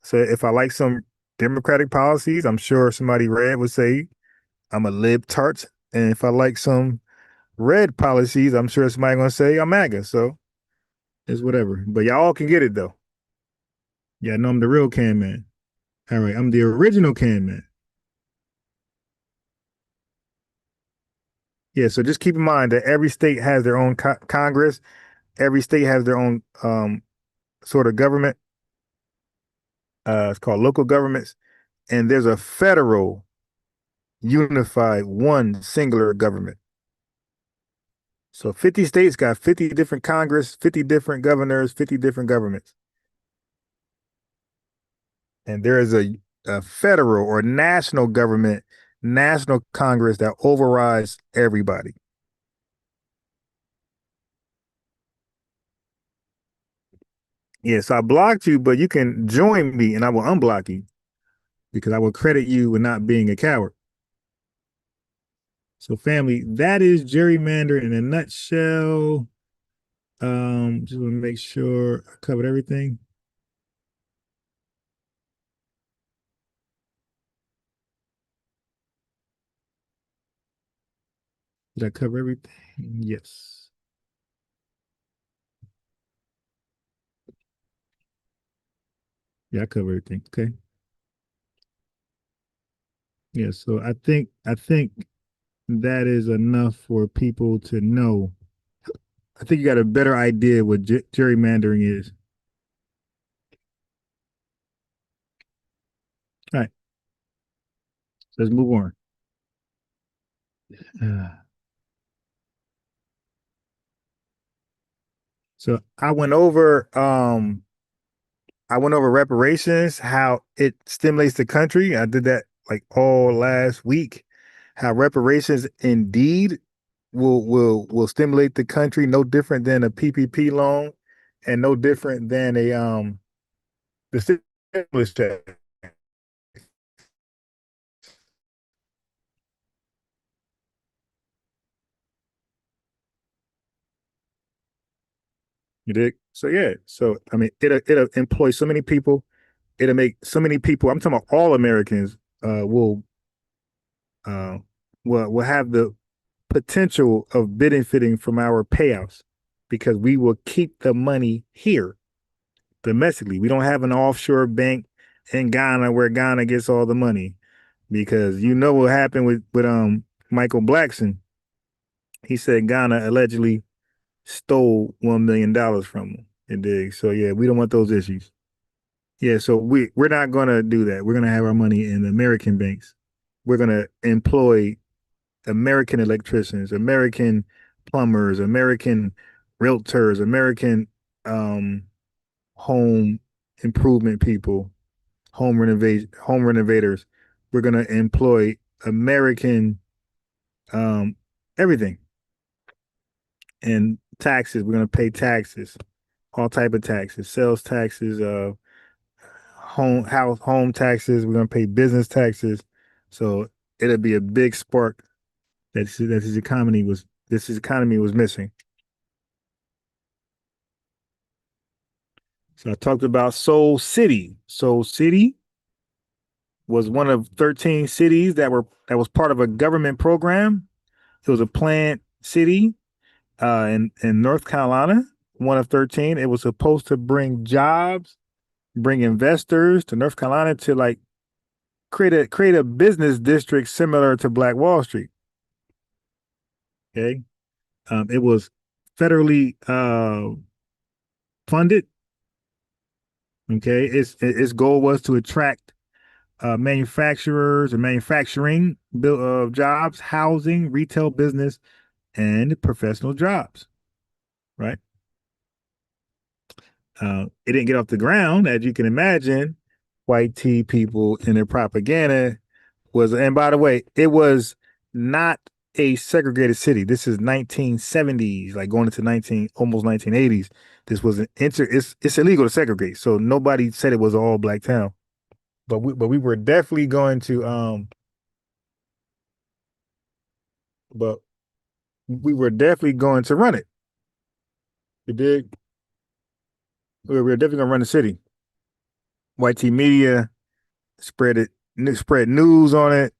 So if I like some Democratic policies, I'm sure somebody red would say I'm a libtard. And if I like some red policies, I'm sure somebody gonna say I'm MAGA. So it's whatever. But y'all all can get it though. Yeah, I know I'm the real Can Man. All right, I'm the original Can Man. Yeah, so just keep in mind that every state has their own Congress. Every state has their own sort of government. It's called local governments. And there's a federal, unified, one singular government. So 50 states got 50 different Congress, 50 different governors, 50 different governments. And there is a federal or national government, national Congress that overrides everybody. Yes, I blocked you, but you can join me and I will unblock you because I will credit you with not being a coward. So family, that is gerrymander in a nutshell. Just want to make sure I covered everything. Did I cover everything? Yes. Yeah, I covered everything. Okay. Yeah, so I think that is enough for people to know. I think you got a better idea what gerrymandering is. All right. Let's move on. So I went over reparations, how it stimulates the country. I did that like all last week. How reparations indeed will stimulate the country, no different than a PPP loan, and no different than the stimulus check. You dig? So yeah. So I mean, it'll employ so many people. It'll make so many people. I'm talking about all Americans. Uh, will have the potential of benefiting from our payouts because we will keep the money here domestically. We don't have an offshore bank in Ghana where Ghana gets all the money because you know what happened with Michael Blackson. He said Ghana allegedly stole $1 million from him. And dig. So yeah, we don't want those issues. Yeah, so we're not gonna do that. We're gonna have our money in the American banks. We're gonna employ American electricians, American plumbers, American realtors, American home improvement people, home renovators. We're gonna employ American everything. And taxes, we're gonna pay taxes. all type of taxes, sales taxes, home taxes. We're gonna pay business taxes. So it'll be a big spark that his economy was missing. So I talked about Soul City. Soul City was one of 13 cities that was part of a government program. It was a planned city in North Carolina, one of 13. It was supposed to bring jobs, bring investors to North Carolina to like create a business district similar to Black Wall Street. Okay. It was federally funded. Okay. Its goal was to attract manufacturers and manufacturing jobs, housing, retail business, and professional jobs. Right. It didn't get off the ground, as you can imagine. White tea people in their propaganda and by the way, it was not a segregated city. This is 1970s, like going into almost 1980s. This was it's illegal to segregate. So nobody said it was an all black town. But we were definitely going to but we were definitely going to run it. You dig? We were definitely gonna run the city. White tea media spread news on it,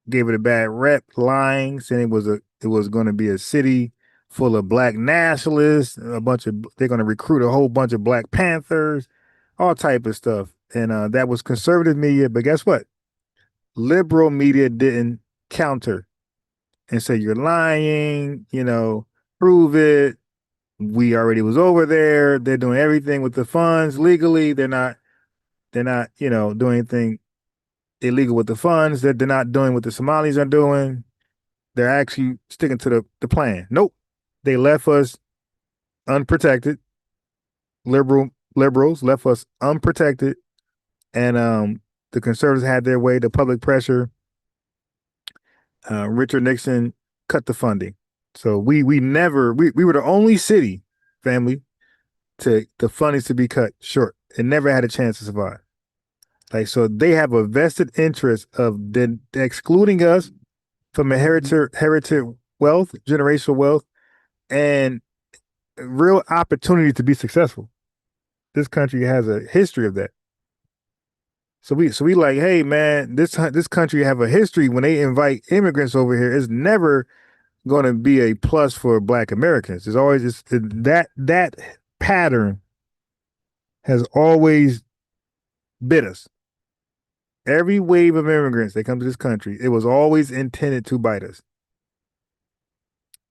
gave it a bad rep, lying, saying it was going to be a city full of black nationalists, they're going to recruit a whole bunch of Black Panthers, all type of stuff. And that was conservative media, but guess what? Liberal media didn't counter and say you're lying, prove it. We already was over there. They're doing everything with the funds legally. They're not, doing anything illegal with the funds. They're not doing what the Somalis are doing. They're actually sticking to the plan. Nope. They left us unprotected. Liberals left us unprotected. And the conservatives had their way, the public pressure. Richard Nixon cut the funding. So we were the only city, family, to the funding to be cut short. It never had a chance to survive. Like, so they have a vested interest of excluding us from a heritage wealth, generational wealth, and real opportunity to be successful. This country has a history of that. So we like, hey man, this country have a history. When they invite immigrants over here, it's never going to be a plus for Black Americans. It's always that pattern has always bit us. Every wave of immigrants that come to this country, it was always intended to bite us.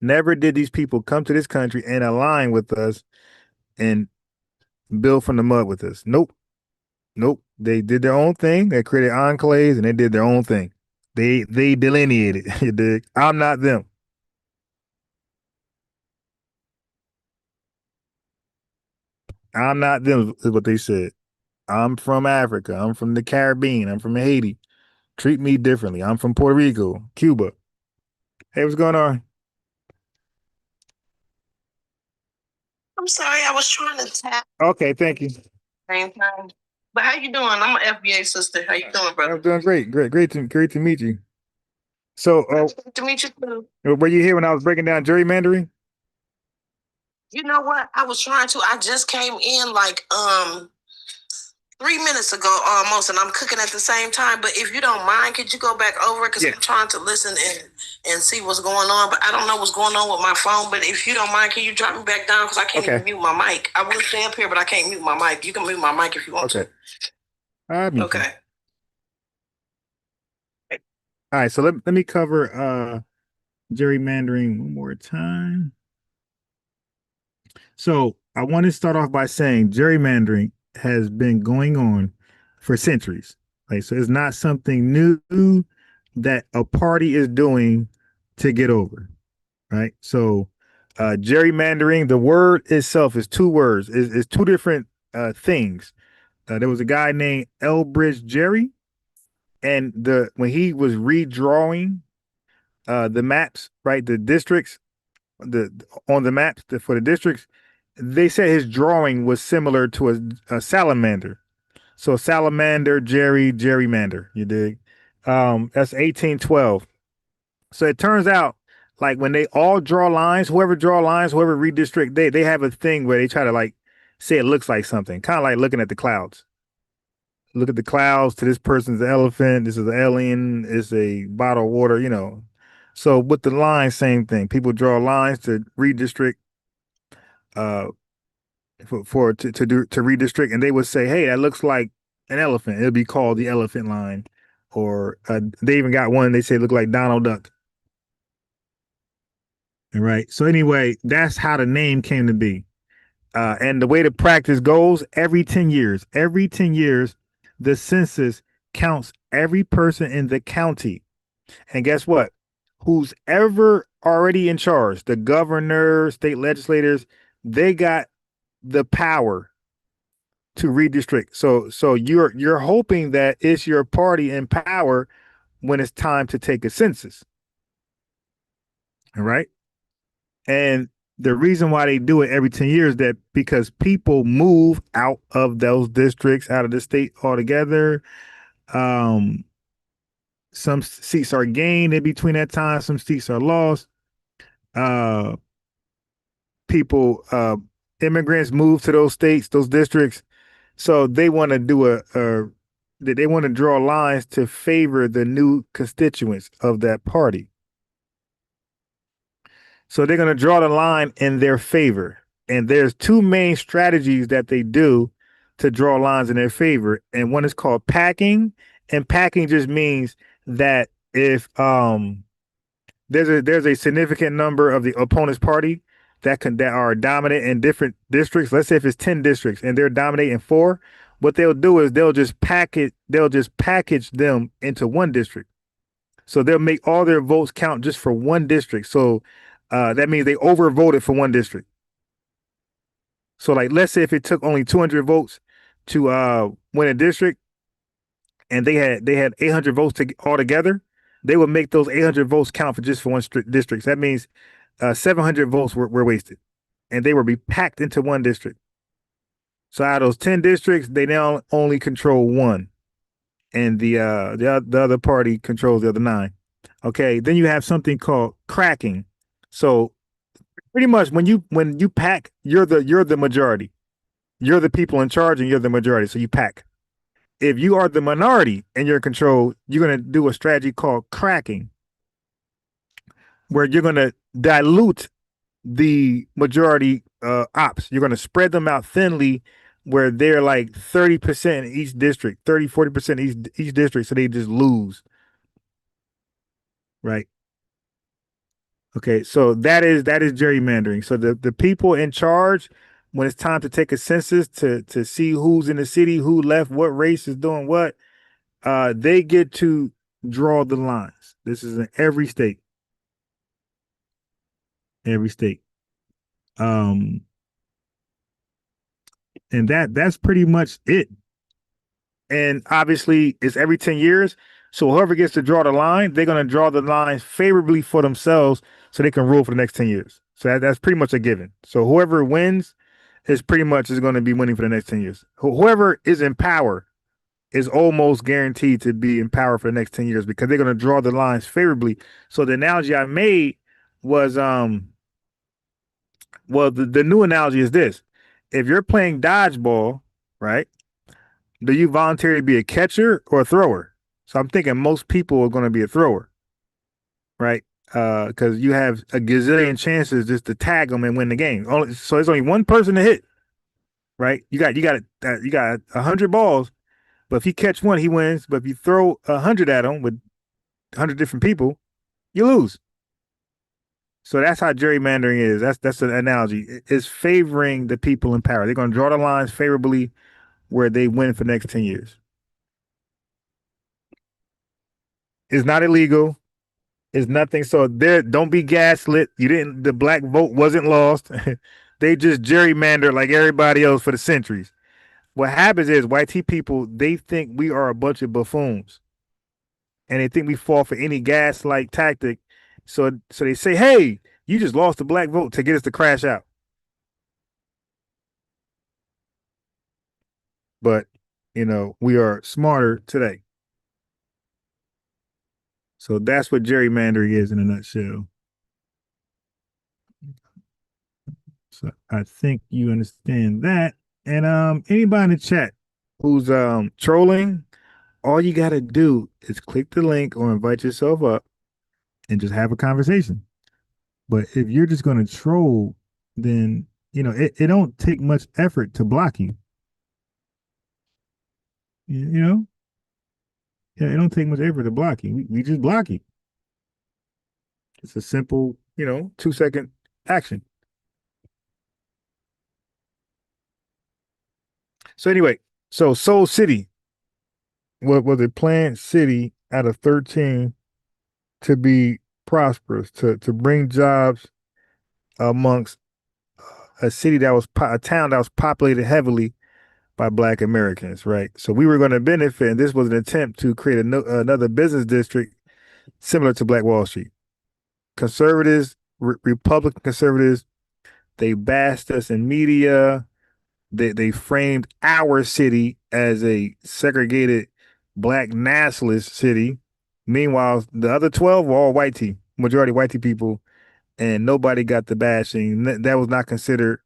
Never did these people come to this country and align with us and build from the mud with us. Nope. They did their own thing. They created enclaves and they did their own thing. They delineated. You dig? I'm not them. I'm not them is what they said. I'm from Africa. I'm from the Caribbean. I'm from Haiti. Treat me differently. I'm from Puerto Rico, Cuba. Hey, what's going on? I'm sorry, I was trying to tap. Okay, thank you. Same time. But how you doing? I'm an FBA sister. How you doing, brother? I'm doing great. Great to meet you. So, Nice to meet you too. were you here when I was breaking down gerrymandering? You know what? I was trying to. I just came in like 3 minutes ago almost, and I'm cooking at the same time. But if you don't mind, could you go back over it? Because I'm trying to listen and see what's going on. But I don't know what's going on with my phone. But if you don't mind, can you drop me back down? Because I can't even mute my mic. I will stay up here, but I can't mute my mic. You can mute my mic if you want to. Okay. All right, so let me cover gerrymandering one more time. So I want to start off by saying gerrymandering has been going on for centuries. Right? So it's not something new that a party is doing to get over. Right. So gerrymandering, the word itself is two words, is two different things. There was a guy named Elbridge Gerry, and when he was redrawing the maps, right, the districts, on the maps for the districts, they said his drawing was similar to a salamander. So salamander, gerrymander, you dig? That's 1812. So it turns out, like when they all draw lines, whoever redistrict, they have a thing where they try to like say it looks like something, kind of like looking at the clouds. Look at the clouds. To this person's an elephant. This is an alien. It's a bottle of water. You know. So with the lines, same thing. People draw lines to redistrict, uh, to redistrict, and they would say, "Hey, that looks like an elephant." It'll be called the elephant line, or they even got one. They say look like Donald Duck. All right. So anyway, that's how the name came to be. And the way the practice goes, every 10 years, the census counts every person in the county. And guess what? Who's ever already in charge, the governor, state legislators, they got the power to redistrict. So you're hoping that it's your party in power when it's time to take a census. All right. And the reason why they do it every 10 years that because people move out of those districts, out of the state altogether. Some seats are gained in between that time, some seats are lost. People, immigrants move to those states, those districts. So they want to do they want to draw lines to favor the new constituents of that party. So they're going to draw the line in their favor. And there's two main strategies that they do to draw lines in their favor. And one is called packing. And packing just means that if there's a significant number of the opponent's party that are dominant in different districts. Let's say if it's 10 districts and they're dominating 4, what they'll do is they'll just package them into one district. So they'll make all their votes count just for one district. So that means they overvoted for one district. So like, let's say if it took only 200 votes to win a district and they had 800 votes all together, they would make those 800 votes count for one district. So that means 700 votes were wasted and they would be packed into one district. So out of those 10 districts, they now only control one. And the other party controls the other 9. Okay, then you have something called cracking. So pretty much when you pack, you're the majority. You're the people in charge and you're the majority. So you pack. If you are the minority and you're in control, you're going to do a strategy called cracking, where you're going to dilute the majority ops. You're going to spread them out thinly where they're like 30% in each district, 40% in each district. So they just lose. Right. Okay, so that is gerrymandering. So the people in charge, when it's time to take a census to see who's in the city, who left, what race is doing what, they get to draw the lines. This is in every state. Every state. And that's pretty much it. And obviously it's every 10 years. So whoever gets to draw the line, they're going to draw the line favorably for themselves so they can rule for the next 10 years. So that's pretty much a given. So whoever wins is going to be winning for the next 10 years. Whoever is in power is almost guaranteed to be in power for the next 10 years because they're going to draw the lines favorably. So the analogy I made was, the new analogy is this. If you're playing dodgeball, right, do you voluntarily be a catcher or a thrower? So I'm thinking most people are going to be a thrower, right? Because you have a gazillion chances just to tag them and win the game. So there's only one person to hit, right? You got 100 balls, but if you catch one, he wins. But if you throw 100 at him with 100 different people, you lose. So that's how gerrymandering is. That's an analogy. It's favoring the people in power. They're going to draw the lines favorably where they win for the next 10 years. It's not illegal. It's nothing. So don't be gaslit. The black vote wasn't lost. They just gerrymandered like everybody else for the centuries. What happens is white people, they think we are a bunch of buffoons. And they think we fall for any gaslight tactic. So they say, hey, you just lost the black vote to get us to crash out. but we are smarter today. So that's what gerrymandering is in a nutshell. So I think you understand that. And anybody in the chat who's trolling, all you gotta do is click the link or invite yourself up and just have a conversation. But if you're just gonna troll, then it don't take much effort to block you. Yeah, it don't take much effort to block you. We just block you. It's a simple, 2-second action. So anyway, so Soul City was a planned city out of 13 to be prosperous, to bring jobs amongst a city that was a town that was populated heavily by Black Americans, right? So we were going to benefit, and this was an attempt to create another business district similar to Black Wall Street. Conservatives, Republican conservatives, they bashed us in media. They framed our city as a segregated Black nationalist city. Meanwhile, the other 12 were all majority white people, and nobody got the bashing. That was not considered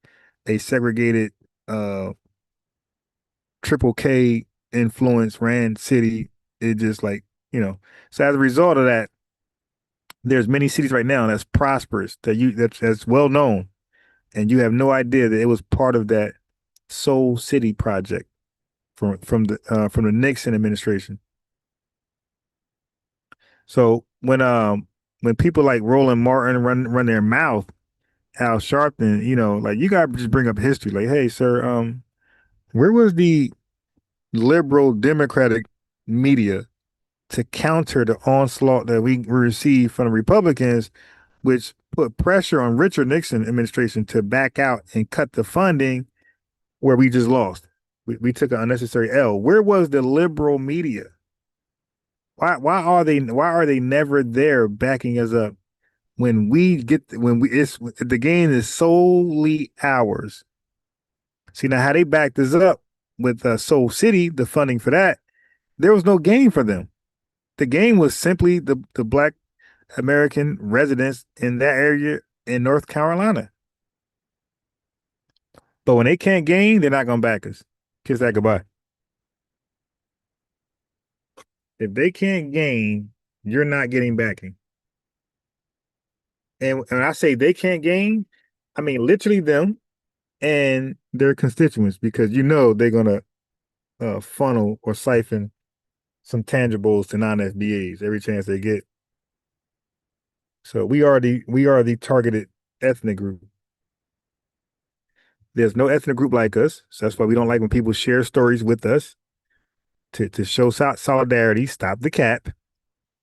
a segregated triple K influence ran city. It just so as a result of that, there's many cities right now that's prosperous, that's well known, and you have no idea that it was part of that Soul City project from the Nixon administration. So when people like Roland Martin run their mouth, Al Sharpton, you gotta just bring up history. Like, hey, sir, where was the liberal Democratic media to counter the onslaught that we received from the Republicans, which put pressure on Richard Nixon administration to back out and cut the funding where we just lost. We took an unnecessary L. Where was the liberal media? Why are they never there backing us up when the game is solely ours? See, now how they backed us up with Soul City, the funding for that, there was no game for them. The game was simply the Black American residents in that area in North Carolina. But when they can't gain, they're not going to back us. Kiss that goodbye. If they can't gain, you're not getting backing. And when I say they can't gain, I mean literally them and their constituents, because they're going to funnel or siphon some tangibles to non-FBAs every chance they get. So we are the targeted ethnic group. There's no ethnic group like us, so that's why we don't like when people share stories with us to show solidarity. Stop the cap.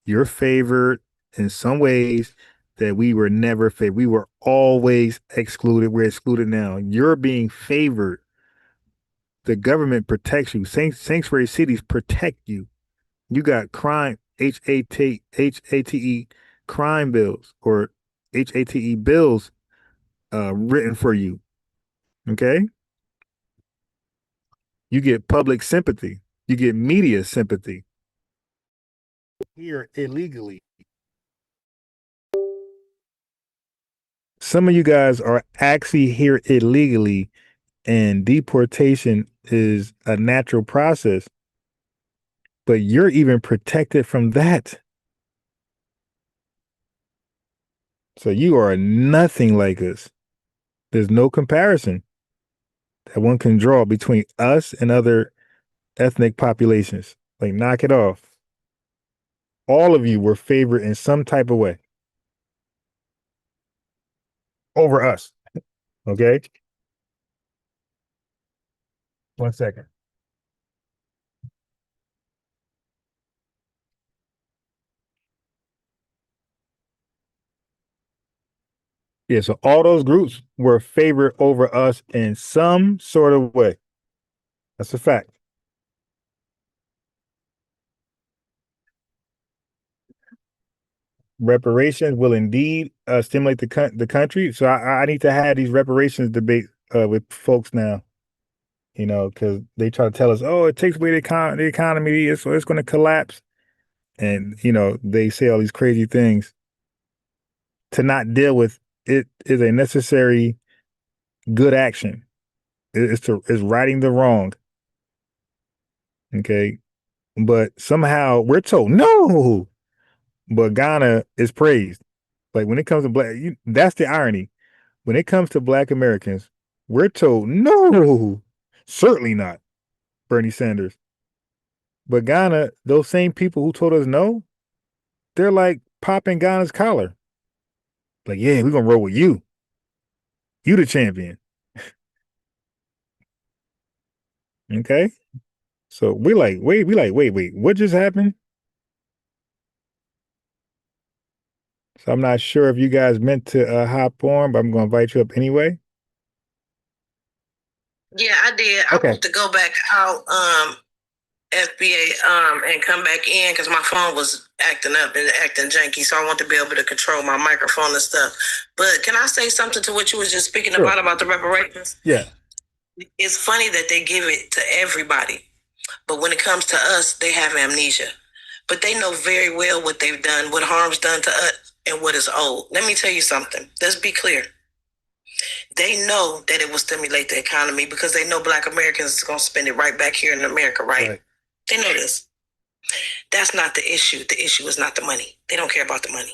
You're favored in some ways that we were never favored. We were always excluded. We're excluded now. You're being favored. The government protects you. Sanctuary cities protect you. You got crime, HATE crime bills or HATE bills written for you. Okay? You get public sympathy. You get media sympathy. Here illegally. Some of you guys are actually here illegally, and deportation is a natural process. But you're even protected from that. So you are nothing like us. There's no comparison that one can draw between us and other ethnic populations. Like, knock it off. All of you were favored in some type of way over us. Okay? 1 second. Yeah, so all those groups were favored over us in some sort of way. That's a fact. Reparations will indeed stimulate the country. So I need to have these reparations debate with folks now. you know, because they try to tell us, oh, it takes away the economy, so it's going to collapse. And, you know, they say all these crazy things. To not deal with it is a necessary good action. It's righting the wrong. Okay. But somehow we're told no, but Ghana is praised. Like when it comes to that's the irony. When it comes to Black Americans, we're told no, certainly not Bernie Sanders. But Ghana, those same people who told us no, they're like popping Ghana's collar. Like, yeah, we're going to roll with you. You the champion. Okay. So we like, wait, what just happened? So I'm not sure if you guys meant to hop on, but I'm going to invite you up anyway. Yeah, I did. Okay. I want to go back out FBA and come back in because my phone was acting up and acting janky, so I want to be able to control my microphone and stuff. But can I say something to what you was just speaking Sure. about the reparations? Yeah. It's funny that they give it to everybody, but when it comes to us, they have amnesia. But they know very well what they've done, what harm's done to us, and what is owed. Let me tell you something. Let's be clear. They know that it will stimulate the economy because they know Black Americans are going to spend it right back here in America, right? They know this. That's not the issue. The issue is not the money. They don't care about the money.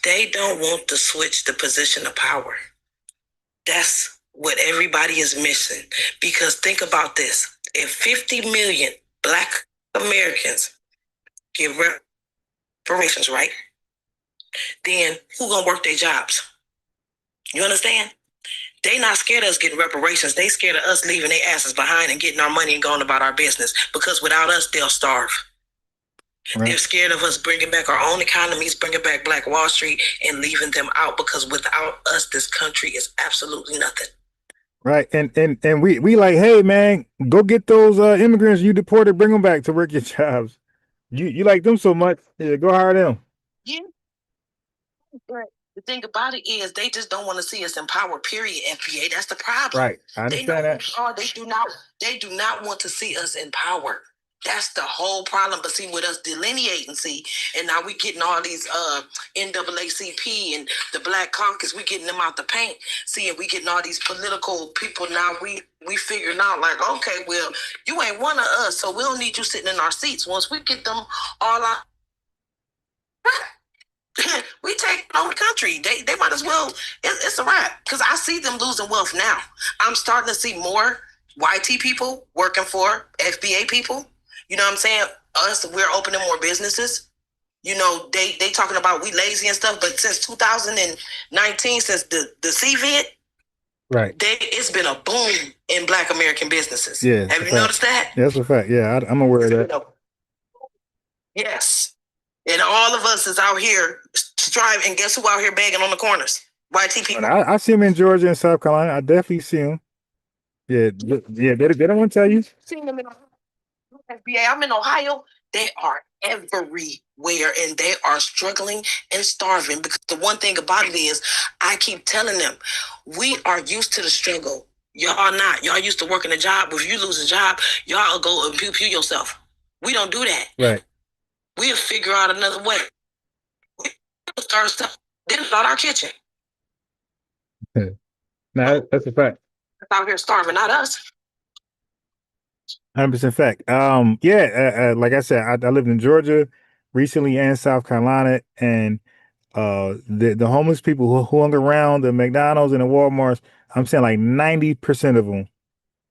They don't want to switch the position of power. That's what everybody is missing. Because think about this. If 50 million Black Americans get reparations, right? Then who gonna work their jobs? You understand? They not scared of us getting reparations. They scared of us leaving their asses behind and getting our money and going about our business. Because without us, they'll starve. Right. They're scared of us bringing back our own economies, bringing back Black Wall Street, and leaving them out. Because without us, this country is absolutely nothing. Right, and we like, hey man, go get those immigrants you deported, bring them back to work your jobs. You like them so much, yeah, go hire them. Yeah. But the thing about it is, they just don't want to see us in power. Period. FBA. That's the problem. Right, I understand that. They do not want to see us in power. That's the whole problem. But see, with us delineating, and now we getting all these NAACP and the Black Caucus, we getting them out the paint. See, and we getting all these political people now. We figuring out like, okay, well, you ain't one of us, so we don't need you sitting in our seats. Once we get them all out, we take over the country. They might as well. It's a wrap because I see them losing wealth now. I'm starting to see more YT people working for FBA people. You know what I'm saying? Us, we're opening more businesses. You know, they talking about we lazy and stuff, but since 2019, since the CVID, right, it's been a boom in Black American businesses. Yeah, have you noticed that? Yeah, that's a fact. Yeah, I'm aware of that. Yes, and all of us is out here striving. And guess who out here begging on the corners? YT people. I see them in Georgia and South Carolina. I definitely see them. Yeah, they don't want to tell you. Seen them in FBA. I'm in Ohio. They are everywhere and they are struggling and starving because the one thing about it is I keep telling them we are used to the struggle. Y'all are not. Y'all used to working a job. If you lose a job, y'all will go and pew yourself. We don't do that. Right. We'll figure out another way. We start stuff. Then start our kitchen. No, that's a fact. Out here starving, not us. 100% fact. Like I said, I lived in Georgia recently and South Carolina, and the homeless people who hung around the McDonald's and the Walmarts, I'm saying like 90% of them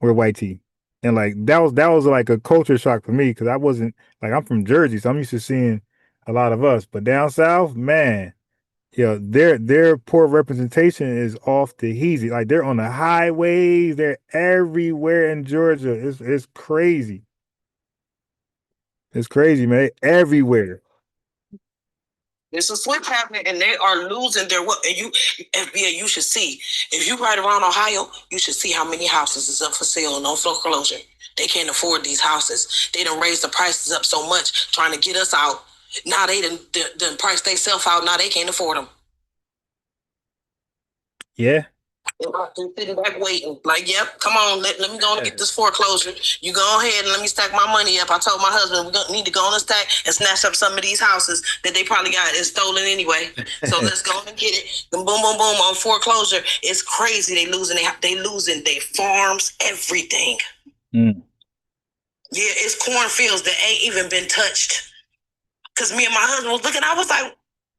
were white tea. And like that was like a culture shock for me because I wasn't like, I'm from Jersey, so I'm used to seeing a lot of us. But down south, man, their poor representation is off the heezy. Like they're on the highways, they're everywhere in Georgia. It's crazy. It's crazy, man. Everywhere. There's a switch happening, and they are losing their what? And you, FBA, you should see. If you ride around Ohio, you should see how many houses is up for sale and on foreclosure. They can't afford these houses. They done raised the prices up so much, trying to get us out. Now they done price themselves out. Now they can't afford them. Yeah. And I've been sitting back waiting. Like, yep, come on, let me go and get this foreclosure. You go ahead and let me stack my money up. I told my husband we need to go and stack and snatch up some of these houses that they probably got is stolen anyway. So let's go and get it. Boom, boom, boom, boom on foreclosure. It's crazy. They losing their farms, everything. Mm. Yeah, it's cornfields that ain't even been touched. Cause me and my husband was looking, I was like,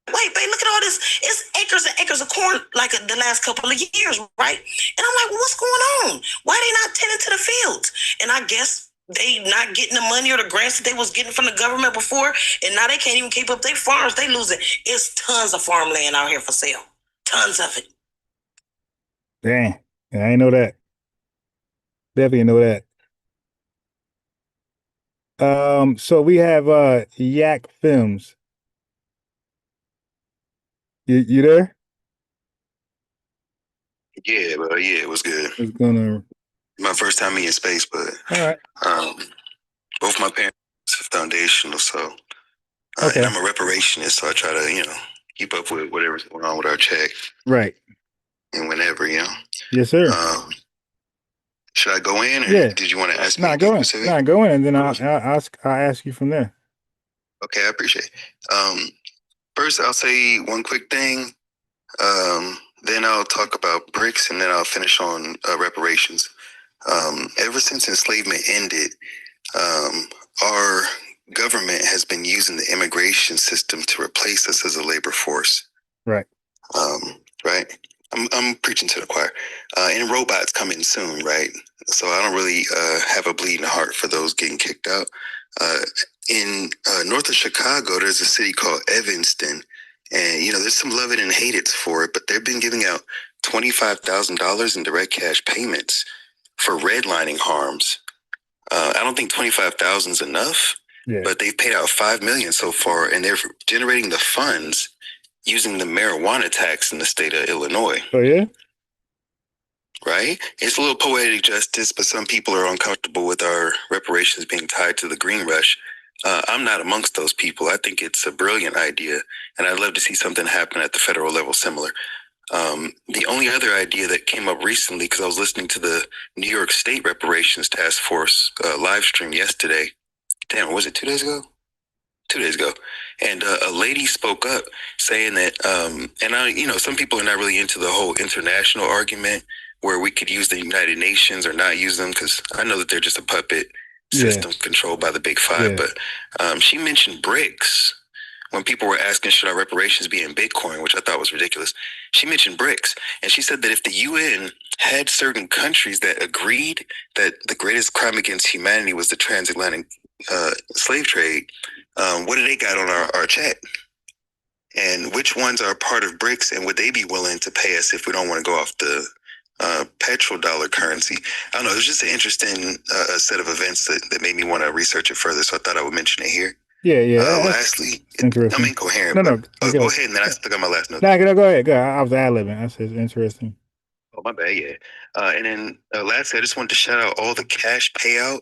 wait, babe, look at all this. It's acres and acres of corn like the last couple of years, right? And I'm like, well, what's going on? Why they not tending to the fields? And I guess they not getting the money or the grants that they was getting from the government before, and now they can't even keep up their farms. They losing. It's tons of farmland out here for sale. Tons of it. Dang. I ain't know that. Definitely know that. So we have Yak Films. You there? Yeah, bro. Yeah, it was good. It's gonna. My first time in space, but All right. both my parents are foundational, so Okay. and I'm a reparationist, so I try to keep up with whatever's going on with our check, Right. and whenever Yes, sir. Should I go in, or did you want to ask me? Nah, go in. Nah, go in, and then I'll ask you from there. Okay, I appreciate it. First, I'll say one quick thing. Then I'll talk about BRICS, and then I'll finish on reparations. Ever since enslavement ended, our government has been using the immigration system to replace us as a labor force. Right. Right. I'm preaching to the choir. And robots coming soon, right? So I don't really have a bleeding heart for those getting kicked out. In north of Chicago, there's a city called Evanston. And, there's some love it and hate it for it, but they've been giving out $25,000 in direct cash payments for redlining harms. I don't think $25,000 is enough, but they've paid out $5 million so far, and they're generating the funds using the marijuana tax in the state of Illinois. Oh, yeah? Right? It's a little poetic justice, but some people are uncomfortable with our reparations being tied to the green rush. I'm not amongst those people. I think it's a brilliant idea, and I'd love to see something happen at the federal level similar. The only other idea that came up recently, because I was listening to the New York State Reparations Task Force live stream yesterday. Damn, was it 2 days ago? 2 days ago. And a lady spoke up saying that, some people are not really into the whole international argument where we could use the United Nations or not use them, because I know that they're just a puppet system controlled by the Big Five. But she mentioned BRICS when people were asking, should our reparations be in Bitcoin, which I thought was ridiculous. She mentioned BRICS, and she said that if the UN had certain countries that agreed that the greatest crime against humanity was the transatlantic slave trade, what do they got on our check? And which ones are part of BRICS, and would they be willing to pay us if we don't want to go off the petrodollar currency? I don't know. It was just an interesting set of events that made me want to research it further, so I thought I would mention it here. Yeah. Lastly, I'm incoherent. No. Go ahead, and then I still got my last note. No, go ahead. Go. I was ad-libbing. I said interesting. Oh, my bad, yeah. And then lastly, I just wanted to shout out all the cash payout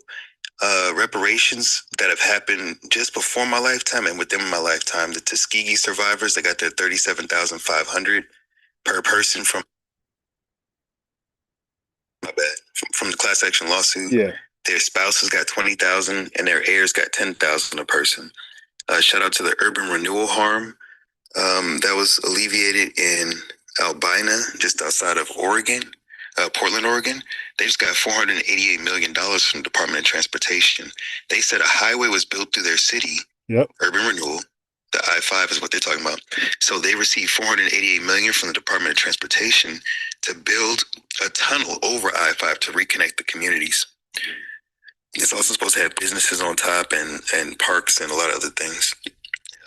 reparations that have happened just before my lifetime and within my lifetime. The Tuskegee survivors, they got their $37,500 per person from the class action lawsuit. Yeah. Their spouses got $20,000 and their heirs got $10,000 a person. Shout out to the urban renewal harm that was alleviated in Albina, just outside of Oregon, Portland, Oregon. They just got $488 million from the Department of Transportation. They said a highway was built through their city. Yep. Urban renewal. The I-5 is what they're talking about. So they received $488 million from the Department of Transportation to build a tunnel over I-5 to reconnect the communities. It's also supposed to have businesses on top and parks and a lot of other things.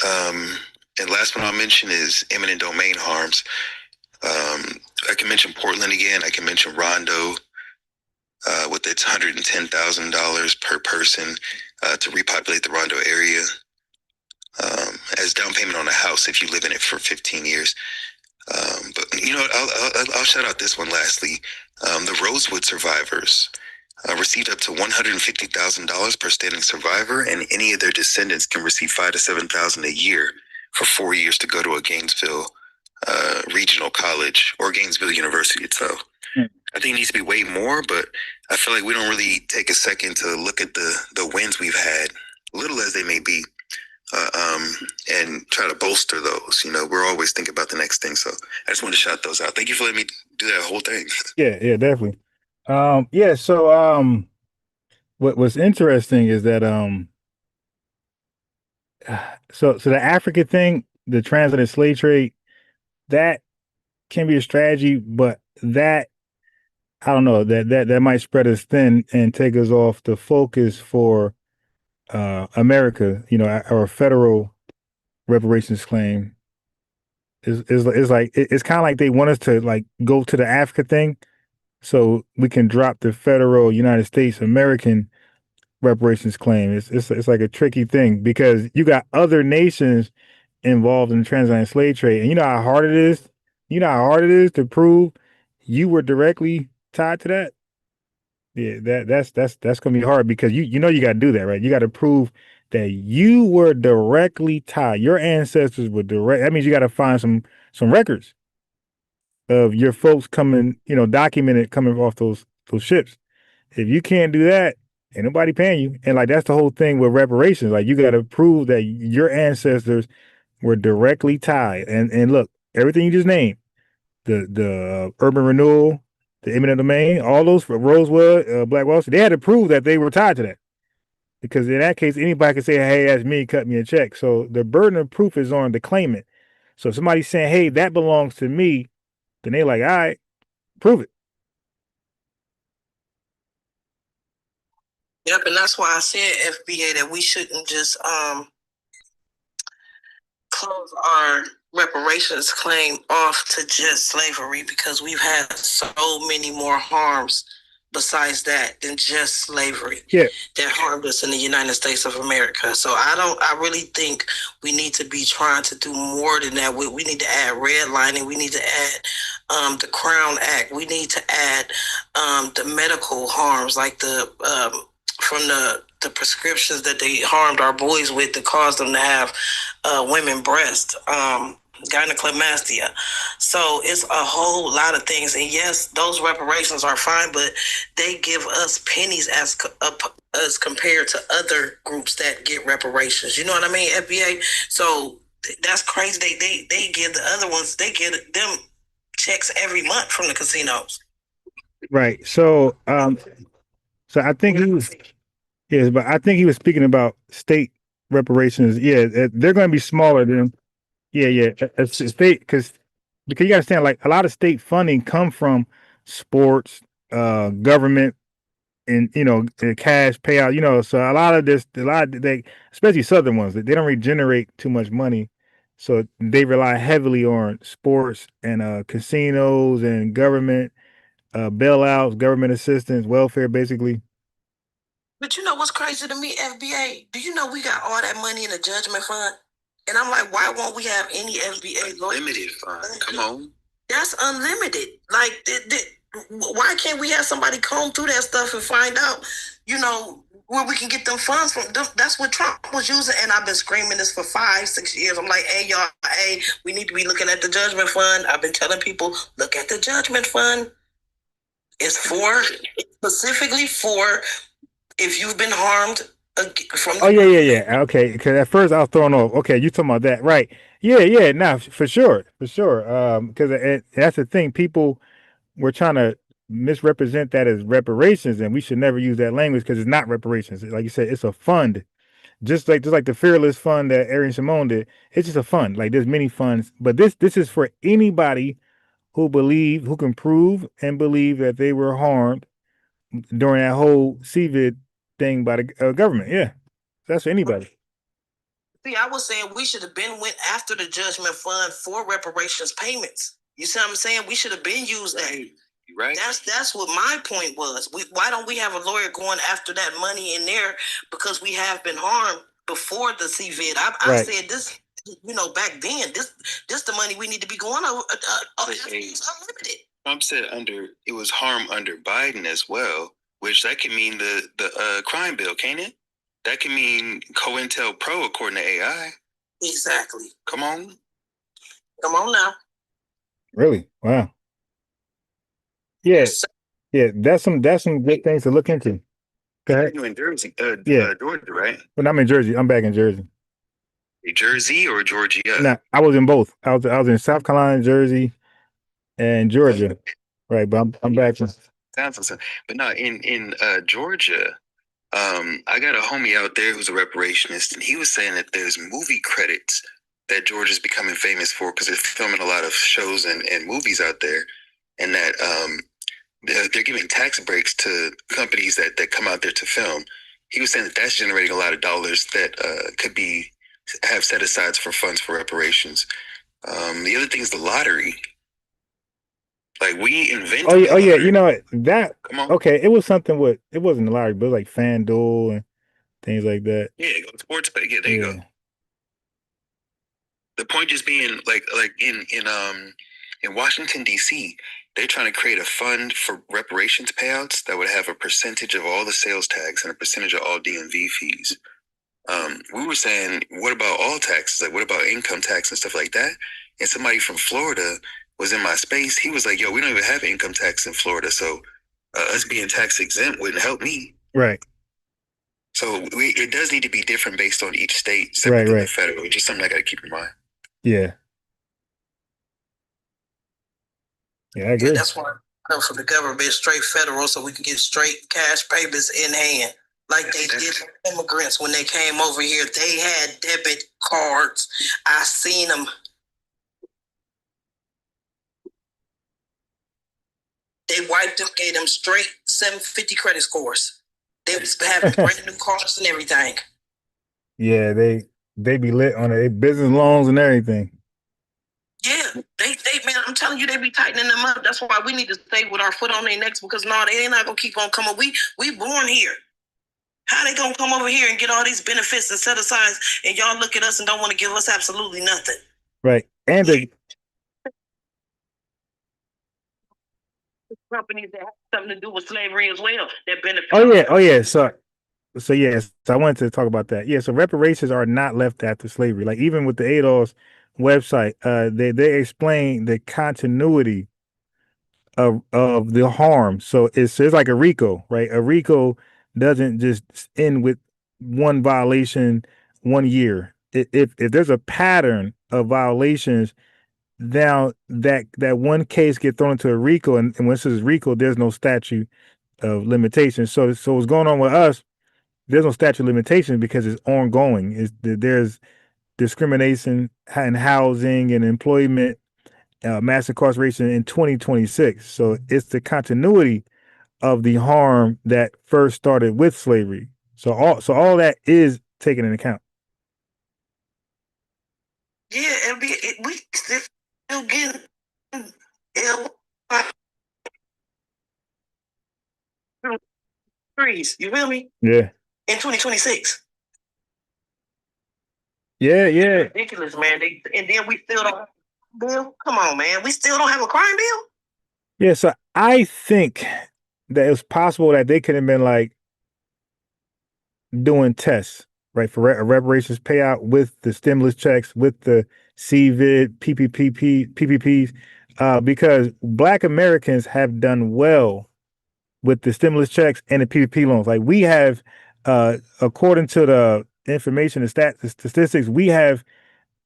And last one I'll mention is eminent domain harms. I can mention Portland again. I can mention Rondo with its $110,000 per person to repopulate the Rondo area as down payment on a house if you live in it for 15 years. But I'll shout out this one lastly. The Rosewood survivors received up to $150,000 per standing survivor, and any of their descendants can receive $5,000 to $7,000 a year for 4 years to go to a Gainesville regional college or Gainesville University itself. I think it needs to be way more, but I feel like we don't really take a second to look at the wins we've had, little as they may be, and try to bolster those. You know, we're always thinking about the next thing. So I just wanted to shout those out. Thank you for letting me do that whole thing. Yeah, definitely. Yeah, so what's interesting is that so the African thing, the transatlantic slave trade, that can be a strategy, but that I don't know, that might spread us thin and take us off the focus for America, you know, our federal reparations claim is like it's kind of like they want us to like go to the Africa thing so we can drop the federal United States American reparations claim. It's like a tricky thing because you got other nations involved in the transatlantic slave trade, and you know how hard it is. You know how hard it is to prove you were directly tied to that. Yeah, that's gonna be hard because you know you got to do that, right? You got to prove that you were directly tied. Your ancestors were direct. That means you got to find some records of your folks coming, you know, documented coming off those ships. If you can't do that, ain't nobody paying you. And like that's the whole thing with reparations. Like you got to prove that your ancestors were directly tied. And look, everything you just named, the urban renewal, the eminent domain, all those for Rosewood, Black Wall Street, they had to prove that they were tied to that. Because in that case, anybody could say, hey, that's me, cut me a check. So the burden of proof is on the claimant. So if somebody's saying, hey, that belongs to me, then they like, all right, prove it. Yep, and that's why I said FBA that we shouldn't just close our reparations claim off to just slavery because we've had so many more harms besides that than just slavery that harmed us in the United States of America. So I really think we need to be trying to do more than that. We need to add redlining. We need to add the Crown Act. We need to add the medical harms like from the prescriptions that they harmed our boys with that caused them to have women breast, gynecomastia. So it's a whole lot of things. And yes, those reparations are fine, but they give us pennies as compared to other groups that get reparations. You know what I mean, FBA? So that's crazy. They give the other ones, they give them checks every month from the casinos. Right. So I think he was but I think he was speaking about state reparations. Yeah, they're going to be smaller than state because you understand like a lot of state funding come from sports, government, and you know cash payout. You know, so a lot of they especially southern ones they don't regenerate too much money, so they rely heavily on sports and casinos and government bailouts, government assistance, welfare, basically. But you know what's crazy to me, FBA? Do you know we got all that money in the judgment fund? And I'm like, why won't we have any FBA limited fund? Come on, that's unlimited. Like, why can't we have somebody comb through that stuff and find out, you know, where we can get them funds from? That's what Trump was using, and I've been screaming this for 5-6 years. I'm like, hey y'all, hey, we need to be looking at the judgment fund. I've been telling people, look at the judgment fund. It's specifically for if you've been harmed from. Oh yeah. Okay, because at first I was thrown off. Okay, you talking about that, right? Yeah. Now for sure. Because that's the thing. People were trying to misrepresent that as reparations, and we should never use that language because it's not reparations. Like you said, it's a fund, just like the Fearless Fund that Arian Simone did. It's just a fund. Like there's many funds, but this is for anybody who can prove and believe that they were harmed during that whole CVID thing by the government. Yeah, that's for anybody. See, I was saying we should have been went after the judgment fund for reparations payments. You see what I'm saying? We should have been used that. Right. That's what my point was. Why don't we have a lawyer going after that money in there? Because we have been harmed before the CVID. I said this, you know, back then. This the money we need to be going over. It's unlimited. Trump said it was harm under Biden as well, which that can mean the crime bill, can't it? That can mean COINTELPRO according to AI. Exactly. Come on now. Really? Wow. Yeah. Yeah, that's some good things to look into. Go ahead. You in Jersey, Georgia, right? When I'm in Jersey, I'm back in Jersey. Jersey or Georgia? Now, I was in both. I was in South Carolina, Jersey, and Georgia. Right, but I'm back in. Sounds awesome. But no, in Georgia, I got a homie out there who's a reparationist, and he was saying that there's movie credits that Georgia's becoming famous for because they're filming a lot of shows and movies out there, and that they're giving tax breaks to companies that come out there to film. He was saying that that's generating a lot of dollars that could have set asides for funds for reparations. The other thing is the lottery. Like we invented. Oh yeah, you know that. Come on. Okay, it was something with it wasn't a lottery, but it was like FanDuel and things like that. Yeah, sports bet. Yeah, there you go. The point just being like in Washington D.C., they're trying to create a fund for reparations payouts that would have a percentage of all the sales tax and a percentage of all DMV fees. We were saying, what about all taxes? Like, what about income tax and stuff like that? And somebody from Florida was in my space. He was like, yo, we don't even have income tax in Florida. So us being tax exempt wouldn't help me. Right. So it does need to be different based on each state, separate than the federal, which is something I got to keep in mind. Yeah. Yeah, I agree. Yeah, that's why I come from the government straight federal so we can get straight cash papers in hand. Like they did for immigrants when they came over here. They had debit cards. I seen them. They wiped them, gave them straight 750 credit scores. They was having brand new cars and everything. Yeah, they be lit on it. Business loans and everything. Yeah, they man, I'm telling you, they be tightening them up. That's why we need to stay with our foot on their necks because no, they ain't not gonna keep on coming. We born here. How they gonna come over here and get all these benefits and set aside, and y'all look at us and don't want to give us absolutely nothing? Right, and the companies that have something to do with slavery as well that benefit. Oh yeah. So yes, I wanted to talk about that. Yeah, so reparations are not left after slavery. Like even with the ADOS website, they explain the continuity of the harm. So it's like a RICO, right? A RICO doesn't just end with one violation 1 year. If there's a pattern of violations, now that one case get thrown into a RICO, and when this is RICO, there's no statute of limitations. So what's going on with us? There's no statute of limitations because it's ongoing. There's discrimination in housing and employment, mass incarceration in 2026. So it's the continuity of the harm that first started with slavery. So all that is taken into account. Yeah, we still getting trees. You feel me? Yeah. In 2026. Yeah. Ridiculous, man. And then we still don't have a bill. Come on, man. We still don't have a crime bill. Yeah. So I think that it's possible that they could have been like doing tests, right, for a reparations payout with the stimulus checks, with the CVID, PPPs, because Black Americans have done well with the stimulus checks and the PPP loans. Like we have, according to the information, the statistics, we have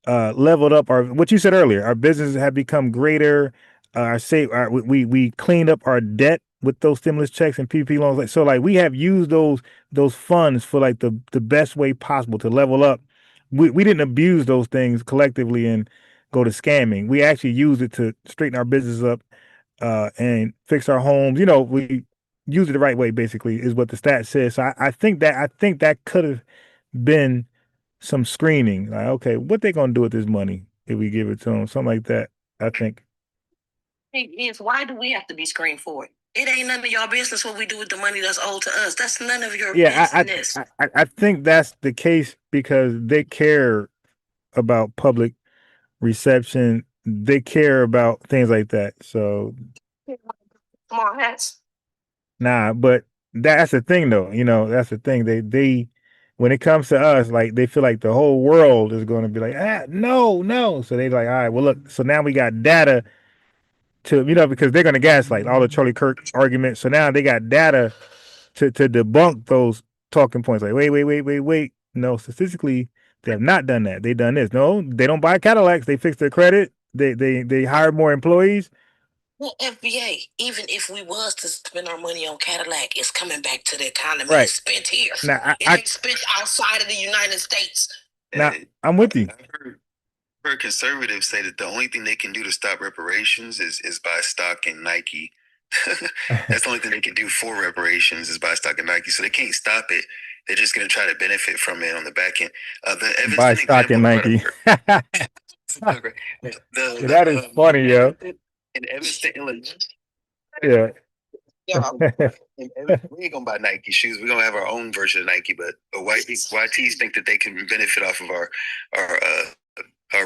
leveled up what you said earlier. Our businesses have become greater. We cleaned up our debt with those stimulus checks and PPP loans. So like we have used those funds for like the best way possible to level up. We didn't abuse those things collectively and go to scamming. We actually used it to straighten our business up and fix our homes. You know, we used it the right way, basically, is what the stat says. So I think that could have been some screening. Like, okay, what they gonna do with this money if we give it to them? Something like that, I think. Is why do we have to be screened for it? It ain't none of y'all business what we do with the money that's owed to us. That's none of your business. I think that's the case because they care about public reception. They care about things like that. So small hats. Nah, but that's the thing though. You know, that's the thing. They when it comes to us, like they feel like the whole world is going to be like, no. So they like, all right, well look, so now we got data to, because they're going to gaslight all the Charlie Kirk arguments. So now they got data to debunk those talking points. Like, wait. No, statistically, they have not done that. They done this. No, they don't buy Cadillacs. They fix their credit. They hire more employees. Well, FBA, even if we was to spend our money on Cadillac, it's coming back to the economy. Right. It's spent here. Now, it ain't spent outside of the United States. Now, I'm with you. I've heard conservatives say that the only thing they can do to stop reparations is buy stock in Nike. That's the only thing they can do for reparations is buy stock in Nike. So they can't stop it. They're just going to try to benefit from it on the back end. The Evanston Buy stock in Nike. That is funny, yo. In Evanston, Illinois. Yeah. We ain't gonna buy Nike shoes. We're gonna have our own version of Nike, but YTs think that they can benefit off of our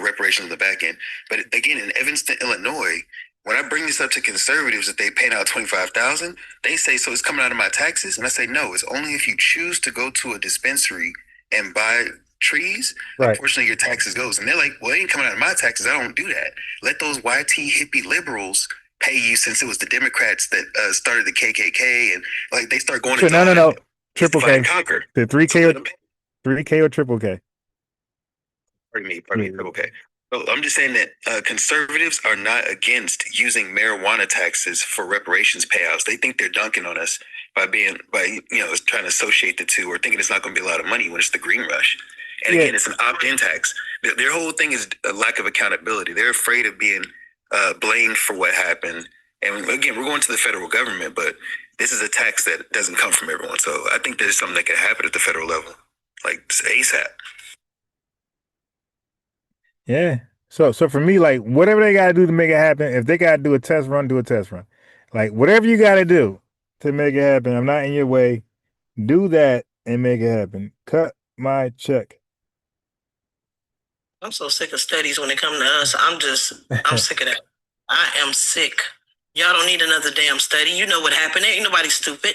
reparations on the back end. But again, in Evanston, Illinois, when I bring this up to conservatives that they paying out $25,000, they say, so it's coming out of my taxes? And I say, no, it's only if you choose to go to a dispensary and buy trees, right, a portion of your taxes goes. And they're like, well, it ain't coming out of my taxes. I don't do that. Let those YT hippie liberals pay you, since it was the Democrats that started the KKK, and like they start going to no, triple K, conquer. The 3K or triple K. Pardon me, triple K. So I'm just saying that conservatives are not against using marijuana taxes for reparations payouts. They think they're dunking on us by trying to associate the two, or thinking it's not going to be a lot of money when it's the green rush. And again, it's an opt-in tax. Their whole thing is a lack of accountability. They're afraid of being blamed for what happened. And again, we're going to the federal government, but this is a tax that doesn't come from everyone. So I think there's something that could happen at the federal level, like ASAP. Yeah. So for me, like, whatever they got to do to make it happen, if they got to do a test run, do a test run. Like, whatever you got to do to make it happen, I'm not in your way. Do that and make it happen. Cut my check. I'm so sick of studies when it comes to us. I'm sick of that. I am sick. Y'all don't need another damn study. You know what happened. Ain't nobody stupid.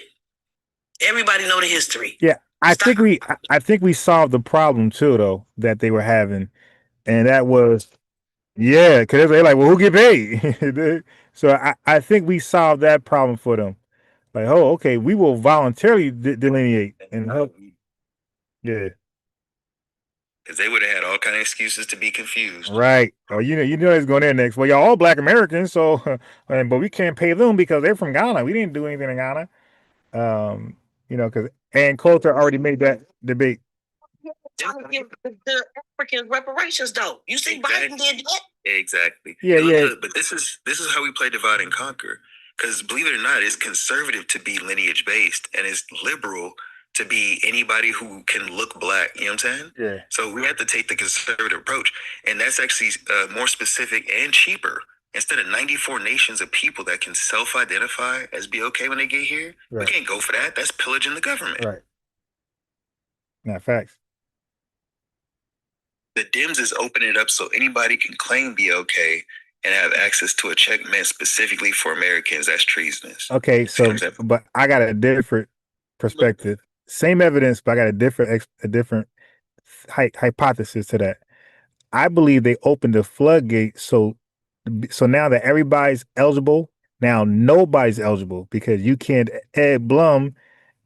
Everybody know the history. Yeah, I think we solved the problem too, though, that they were having, and that was, because they're like, well, who get paid? So I think we solved that problem for them. Like, oh, okay, we will voluntarily delineate and help. Yeah. Because they would have had all kind of excuses to be confused. Right. Oh, you know it's going there next. Well, y'all all Black Americans, so but we can't pay them because they're from Ghana. We didn't do anything in Ghana. Because Ann Coulter already made that debate. Trying to give the Africans reparations, though. You see, Biden did that. Exactly. Yeah. But this is how we play divide and conquer. Because believe it or not, it's conservative to be lineage based, and it's liberal to be anybody who can look Black. You know what I'm saying? Yeah. So we have to take the conservative approach, and that's actually more specific and cheaper. Instead of 94 nations of people that can self-identify as be okay when they get here, we can't go for that. That's pillaging the government. Right. Nah, facts. The Dems is opening it up so anybody can claim be okay and have access to a check meant specifically for Americans. That's treasonous. Okay, so but I got a different perspective. Same evidence, but I got a different hypothesis to that. I believe they opened the floodgate so now that everybody's eligible, now nobody's eligible, because you can't. Ed Blum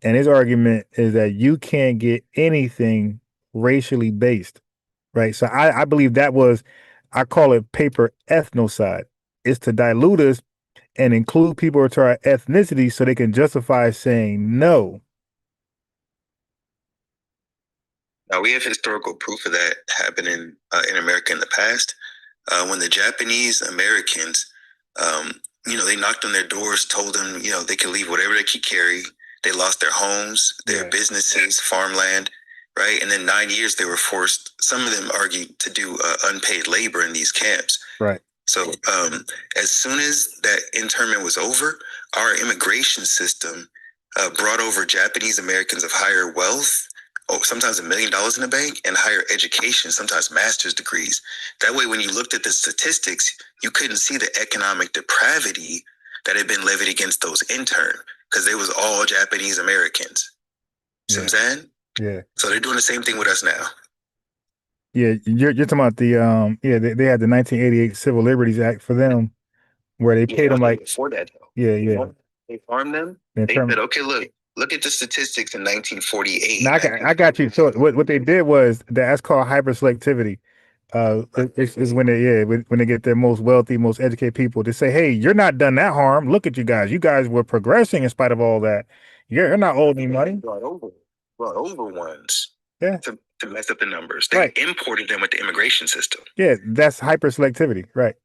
and his argument is that you can't get anything racially based, right? So I believe that was, I call it paper ethnocide. It's to dilute us and include people to our ethnicity so they can justify saying no. Now, we have historical proof of that happening in America in the past. When the Japanese Americans, they knocked on their doors, told them, they could leave whatever they could carry. They lost their homes, their businesses, farmland, right? And then 9 years they were forced, some of them argued, to do unpaid labor in these camps. Right. So as soon as that internment was over, our immigration system brought over Japanese Americans of higher wealth, sometimes $1 million in the bank, and higher education, sometimes master's degrees. That way, when you looked at the statistics, you couldn't see the economic depravity that had been levied against those interns, because they was all Japanese Americans. See what I'm saying? Yeah. So they're doing the same thing with us now. Yeah, you're talking about the they had the 1988 Civil Liberties Act for them, where they paid them like before that. yeah. They farmed them. They said, okay, look at the statistics in 1948. Now I got you. So what they did was that's called hyperselectivity. It's when when they get their most wealthy, most educated people to say, hey, you're not done that harm. Look at you guys. You guys were progressing in spite of all that. You're not owed any money. Brought over ones. Yeah. To mess up the numbers. They imported them with the immigration system. Yeah, that's hyperselectivity, right?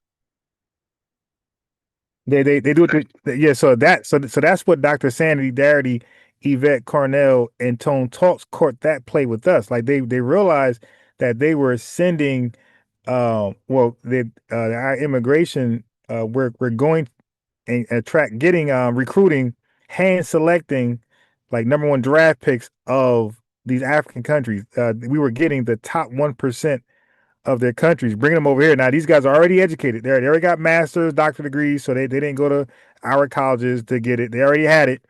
They do it. So that's what Dr. Sandy Darity, Yvette Carnell, and Tone Talks court that play with us. Like they realized that they were sending, our immigration, we're going and recruiting, hand selecting, like #1 draft picks of these African countries. We were getting the top 1% of their countries, bringing them over here. Now these guys are already educated. They already got master's, doctorate degrees, so they didn't go to our colleges to get it. They already had it,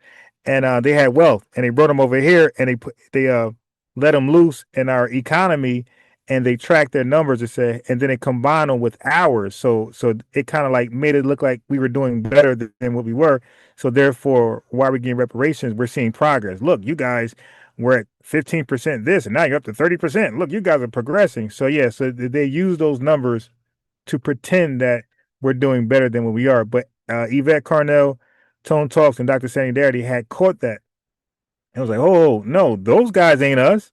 and they had wealth, and they brought them over here, and they let them loose in our economy, and they tracked their numbers and then they combined them with ours. So it kind of like made it look like we were doing better than what we were. So therefore, while we're getting reparations, we're seeing progress. Look, you guys were at 15% this, and now you're up to 30%. Look, you guys are progressing. So so they use those numbers to pretend that we're doing better than what we are. But Yvette Carnell, Tone Talks, and Dr. Sandy Darity had caught that. And was like, oh, no, those guys ain't us.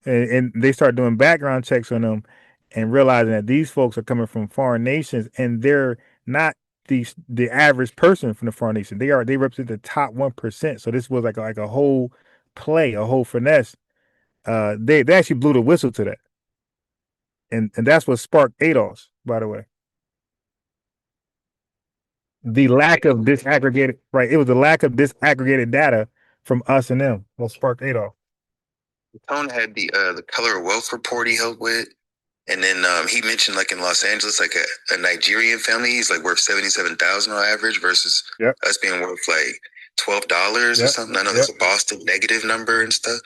And they start doing background checks on them and realizing that these folks are coming from foreign nations, and they're not the average person from the foreign nation. They represent the top 1%. So this was like a whole play, a whole finesse. They actually blew the whistle to that. And that's what sparked ADOS, by the way. The lack of disaggregated, right? It was the lack of disaggregated data from us and them what sparked ADOS. Tone had the Color of Wealth report he helped with. And then he mentioned like in Los Angeles, like a Nigerian family, he's like worth $77,000 on average versus us being worth like $12 or something. I know that's a Boston negative number and stuff.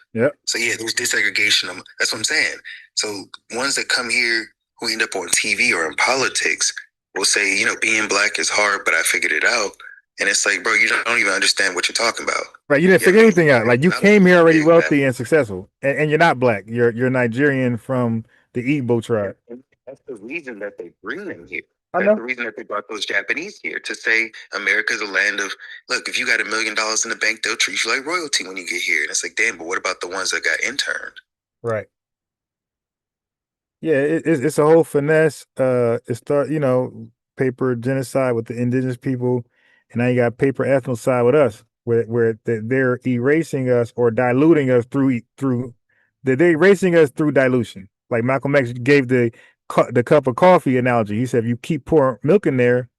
So there's disaggregation. That's what I'm saying. So ones that come here who end up on TV or in politics will say, being black is hard, but I figured it out. And it's like, bro, you don't even understand what you're talking about. Right, you didn't figure anything out. Like you came here already wealthy and successful, and you're not black. You're Nigerian from the Igbo tribe. And that's the reason that they bring them here. That's the reason that they brought those Japanese here, to say America's a land of, look, if you got $1 million in the bank, they'll treat you like royalty when you get here. And it's like, damn, but what about the ones that got interned? Right. Yeah, it's a whole finesse. Paper genocide with the indigenous people, and now you got paper ethnocide with us, where they're erasing us or diluting us through they're erasing us through dilution. Like Malcolm X gave the cup of coffee analogy. He said, if you keep pouring milk in there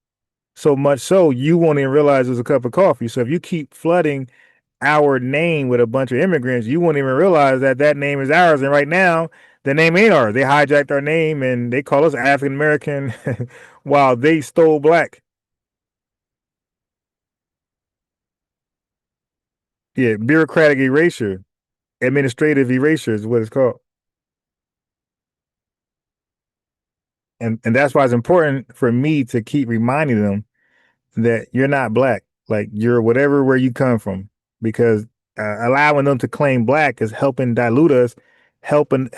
so much so, you won't even realize there's a cup of coffee. So if you keep flooding our name with a bunch of immigrants, you won't even realize that name is ours. And right now, the name ain't ours. They hijacked our name and they call us African American while they stole black. Yeah, bureaucratic erasure, administrative erasure is what it's called. And that's why it's important for me to keep reminding them that you're not black. Like you're where you come from, because allowing them to claim black is helping dilute us, helping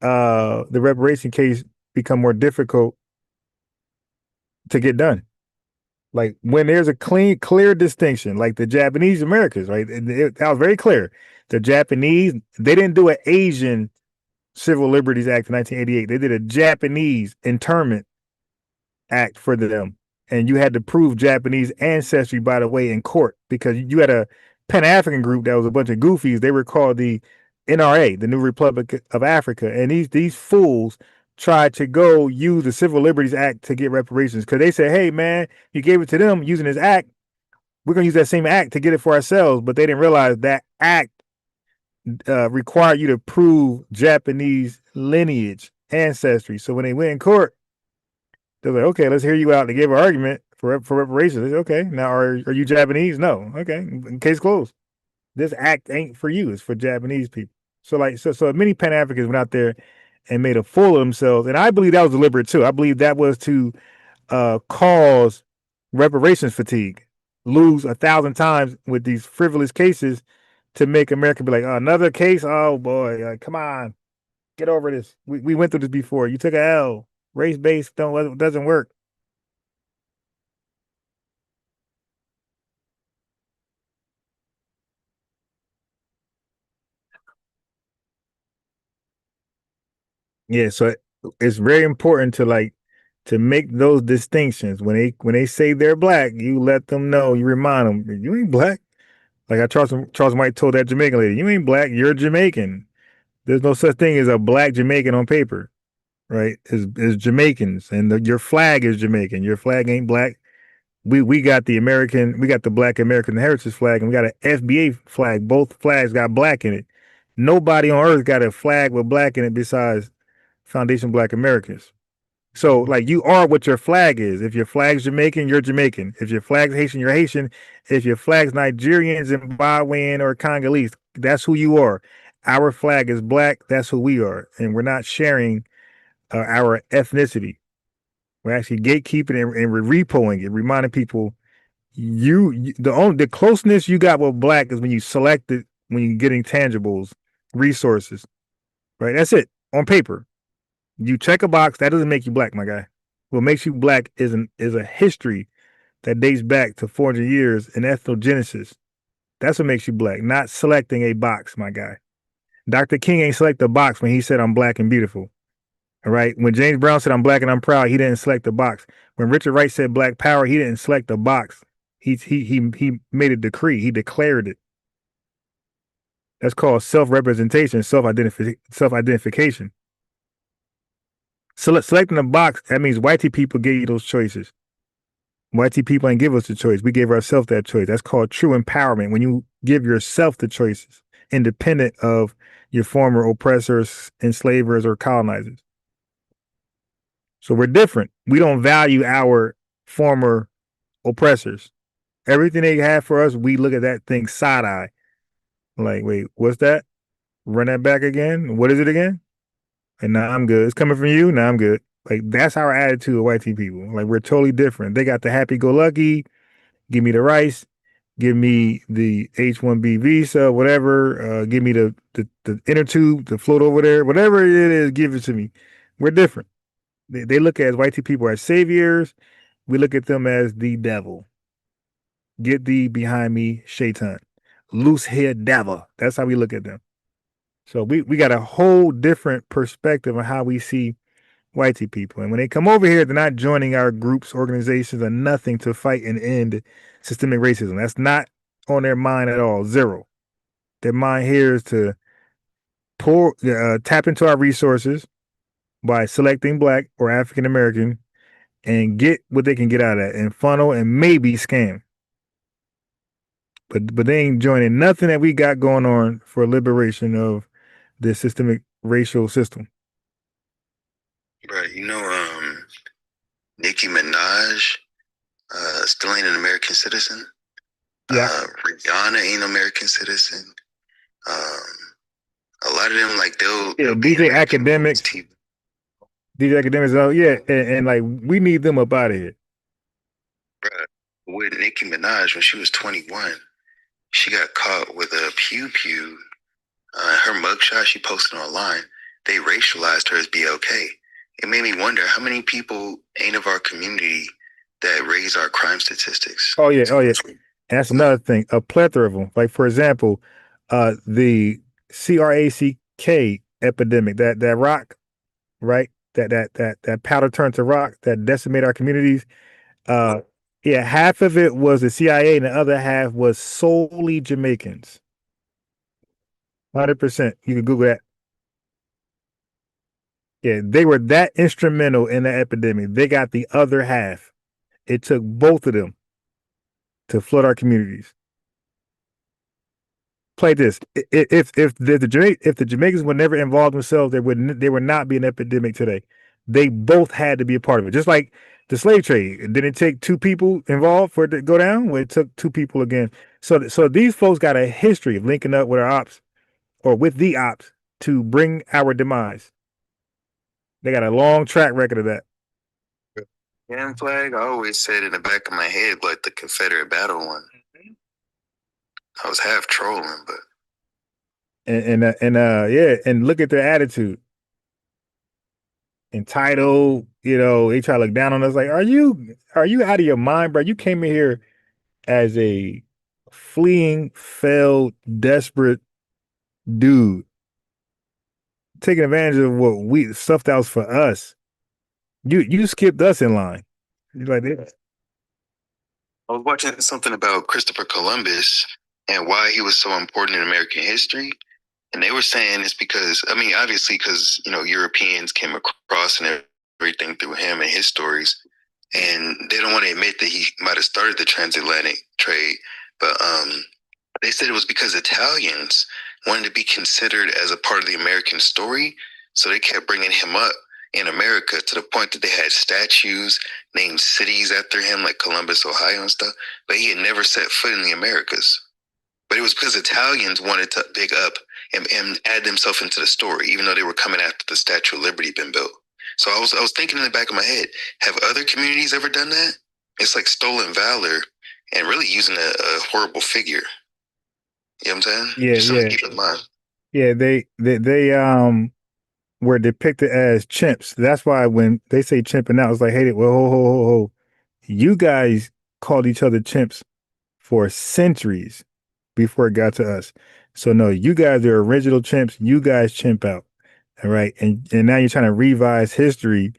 the reparation case become more difficult to get done. Like when there's a clear distinction, like the Japanese Americans, right? That was very clear. The Japanese, they didn't do an Asian Civil Liberties Act in 1988. They did a Japanese internment act for them. And you had to prove Japanese ancestry, by the way, in court, because you had a Pan-African group that was a bunch of goofies. They were called the NRA, the New Republic of Africa. And these fools tried to go use the Civil Liberties Act to get reparations, because they said, hey, man, you gave it to them using this act. We're going to use that same act to get it for ourselves. But they didn't realize that act required you to prove Japanese lineage, ancestry. So when they went in court, they're like, okay, let's hear you out to give an argument for reparations. Said, okay, now are you Japanese? No. Okay, case closed. This act ain't for you. It's for Japanese people. So many Pan-Africans went out there and made a fool of themselves. And I believe that was deliberate too. I believe that was to cause reparations fatigue, lose 1,000 times with these frivolous cases to make America be like, oh, another case? Oh boy, come on, get over this. We went through this before. You took a L. Race-based doesn't work. Yeah, so it's very important to make those distinctions. When they say they're black, you let them know, you remind them, you ain't black. Like Charles White told that Jamaican lady, you ain't black, you're Jamaican. There's no such thing as a black Jamaican on paper, right? Is Jamaicans, and your flag is Jamaican. Your flag ain't black. We got the Black American Heritage flag, and we got an FBA flag. Both flags got black in it. Nobody on earth got a flag with black in it besides Foundation Black Americans. So, like, you are what your flag is. If your flag's Jamaican, you're Jamaican. If your flag's Haitian, you're Haitian. If your flag's Nigerian, Zimbabwean, or Congolese, that's who you are. Our flag is black. That's who we are. And we're not sharing our ethnicity. We're actually gatekeeping and we're repoing it, reminding people the closeness you got with black is when you select it, when you're getting tangibles, resources, right? That's it on paper. You check a box, that doesn't make you black, my guy. What makes you black is a history that dates back to 400 years in ethnogenesis. That's what makes you black, not selecting a box, my guy. Dr. King ain't select a box when he said I'm black and beautiful. All right. When James Brown said I'm black and I'm proud, he didn't select the box. When Richard Wright said black power, he didn't select the box. He made a decree. He declared it. That's called self-representation, self-identification. Selecting a box, that means white people gave you those choices. White people ain't give us the choice. We gave ourselves that choice. That's called true empowerment. When you give yourself the choices, independent of your former oppressors, enslavers, or colonizers. So we're different. We don't value our former oppressors. Everything they have for us, we look at that thing side eye. Like, wait, what's that? Run that back again? What is it again? And nah, I'm good. It's coming from you? Nah, I'm good. Like, that's our attitude of white people. Like, we're totally different. They got the happy-go-lucky, give me the rice, give me the H-1B visa, whatever, give me the inner tube to float over there, whatever it is, give it to me. We're different. They look at white people as saviors. We look at them as the devil. Get thee behind me, Shaitan. Loose head devil. That's how we look at them. So we got a whole different perspective on how we see white people. And when they come over here, they're not joining our groups, organizations, or nothing to fight and end systemic racism. That's not on their mind at all. Zero. Their mind here is to tap into our resources by selecting black or African American and get what they can get out of that and funnel and maybe scam. But they ain't joining nothing that we got going on for liberation of the systemic racial system. Right. Nicki Minaj still ain't an American citizen. Yeah. Rihanna ain't an American citizen. A lot of them, like, they'll DJ Academics. DJ Academics, oh yeah, and like, we need them up out of here. Bruh, with Nicki Minaj, when she was 21, she got caught with a pew. Her mugshot she posted online, they racialized her as BLK. It made me wonder how many people ain't of our community that raise our crime statistics. Oh yeah. And that's another thing. A plethora of them. Like, for example, the CRACK epidemic, that rock, right? That powder turned to rock that decimated our communities. Yeah, half of it was the CIA and the other half was solely Jamaicans. 100%. You can Google that. Yeah, they were that instrumental in the epidemic. They got the other half. It took both of them to flood our communities. Play this. If the Jamaicans would never involve themselves, there would not be an epidemic today. They both had to be a part of it. Just like the slave trade. Didn't it take two people involved for it to go down? Well, it took two people again. So these folks got a history of linking up with our ops or with the ops to bring our demise. They got a long track record of that. Yan flag, I always said in the back of my head like the Confederate battle one. I was half trolling, but yeah, and look at their attitude. Entitled, they try to look down on us like, are you out of your mind, bro? You came in here as a fleeing, failed, desperate dude, taking advantage of stuff that was for us. You skipped us in line. You're like this. I was watching something about Christopher Columbus and why he was so important in American history. And they were saying it's because, obviously because, Europeans came across and everything through him and his stories. And they don't want to admit that he might have started the transatlantic trade. But they said it was because Italians wanted to be considered as a part of the American story. So they kept bringing him up in America to the point that they had statues named cities after him, like Columbus, Ohio and stuff. But he had never set foot in the Americas. But it was because Italians wanted to big up and add themselves into the story, even though they were coming after the Statue of Liberty been built. So I was thinking in the back of my head, have other communities ever done that? It's like stolen valor and really using a horrible figure. You know what I'm saying? Yeah, Just something to keep in mind. Yeah, they were depicted as chimps. That's why when they say chimping out, it's like, hey, well, ho. You guys called each other chimps for centuries before it got to us. So no, you guys are original chimps. You guys chimp out. All right. And now you're trying to revise history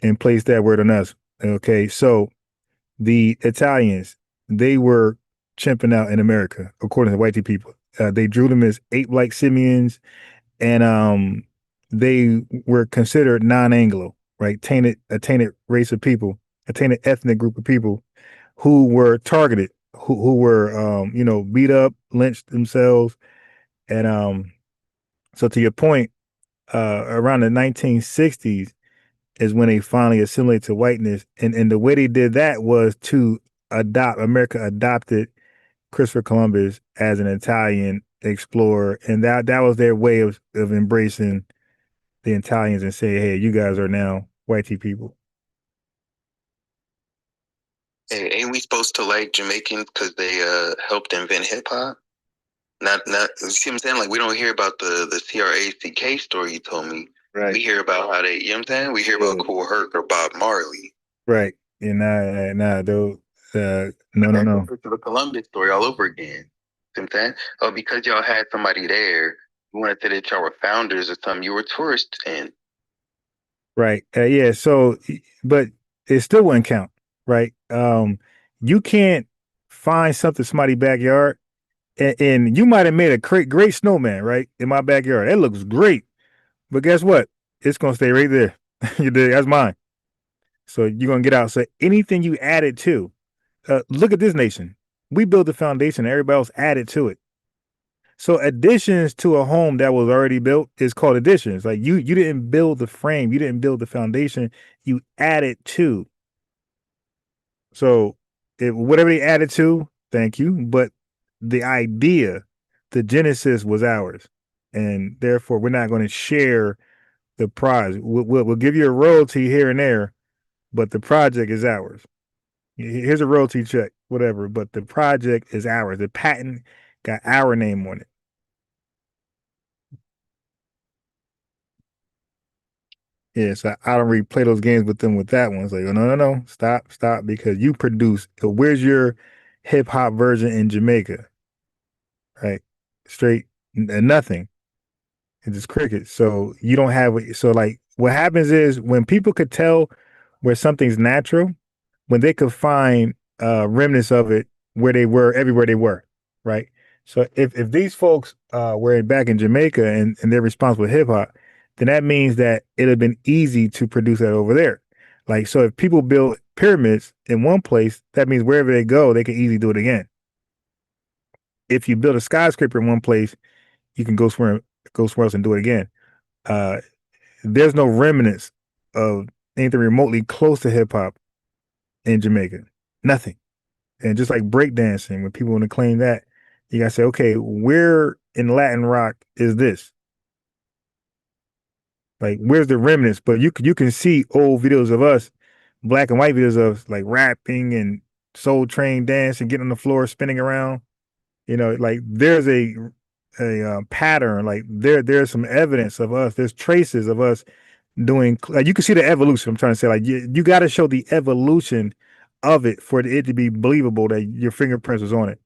and place that word on us. Okay. So the Italians, they were chimping out in America, according to white people. They drew them as ape-like simians, and they were considered non-Anglo, right? A tainted race of people, a tainted ethnic group of people who were targeted, who were beat up, lynched themselves. And so to your point, around the 1960s is when they finally assimilated to whiteness. And the way they did that was to America adopted Christopher Columbus as an Italian explorer. And that was their way of embracing the Italians and say, hey, you guys are now whitey people. Hey, ain't we supposed to like Jamaicans because they helped invent hip hop? Not you see what I'm saying? Like we don't hear about the CRACK story you told me. Right. We hear about how they, you know what I'm saying? We hear about Cool Herc or Bob Marley. Right. And though no. The Columbus story all over again. You know what I'm saying? Oh, because y'all had somebody there, you wanted to say that y'all were founders or something, you were tourists in. Right. Yeah. So, but it still wouldn't count. Right. You can't find something in somebody's backyard, and you might have made a great snowman, right, in my backyard. It looks great, but guess what? It's gonna stay right there. You dig? That's mine. So you're gonna get out. So anything you added to, look at this nation. We built the foundation. Everybody else added to it. So additions to a home that was already built is called additions. Like you didn't build the frame, you didn't build the foundation, you added to. So whatever they added to, thank you. But the idea, the genesis was ours. And therefore we're not going to share the prize. We'll give you a royalty here and there, but the project is ours. Here's a royalty check, whatever, but the project is ours. The patent got our name on it. Yeah, so I don't really play those games with them with that one. It's like, oh, no, stop, because you produce. So where's your hip hop version in Jamaica? Right, straight nothing. It's just crickets. So you don't have. So like, what happens is when people could tell where something's natural, when they could find remnants of it where they were, everywhere they were, right? So if these folks were back in Jamaica and they're responsible for hip hop, then that means that it'd have been easy to produce that over there. Like, so if people build pyramids in one place, that means wherever they go, they can easily do it again. If you build a skyscraper in one place, you can go somewhere else and do it again. There's no remnants of anything remotely close to hip hop in Jamaica. Nothing. And just like breakdancing, when people want to claim that, you gotta say, okay, where in Latin rock is this? Like, where's the remnants? But you can see old videos of us black and white videos of like rapping and Soul Train dance and getting on the floor, spinning around. You know, like there's a pattern. Like there's some evidence of us. There's traces of us doing. Like you can see the evolution. I'm trying to say, like you got to show the evolution of it for it to be believable that your fingerprints was on it.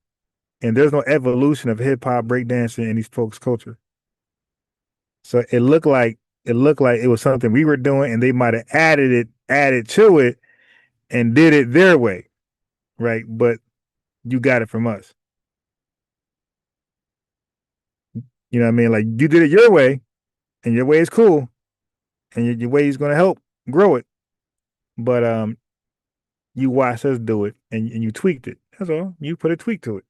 And there's no evolution of hip hop, breakdancing in these folks' culture. So it looked like it was something we were doing, and they might have added to it, and did it their way, right? But you got it from us. You know what I mean? Like you did it your way, and your way is cool, and your way is going to help grow it. But you watched us do it, and you tweaked it. That's all. You put a tweak to it.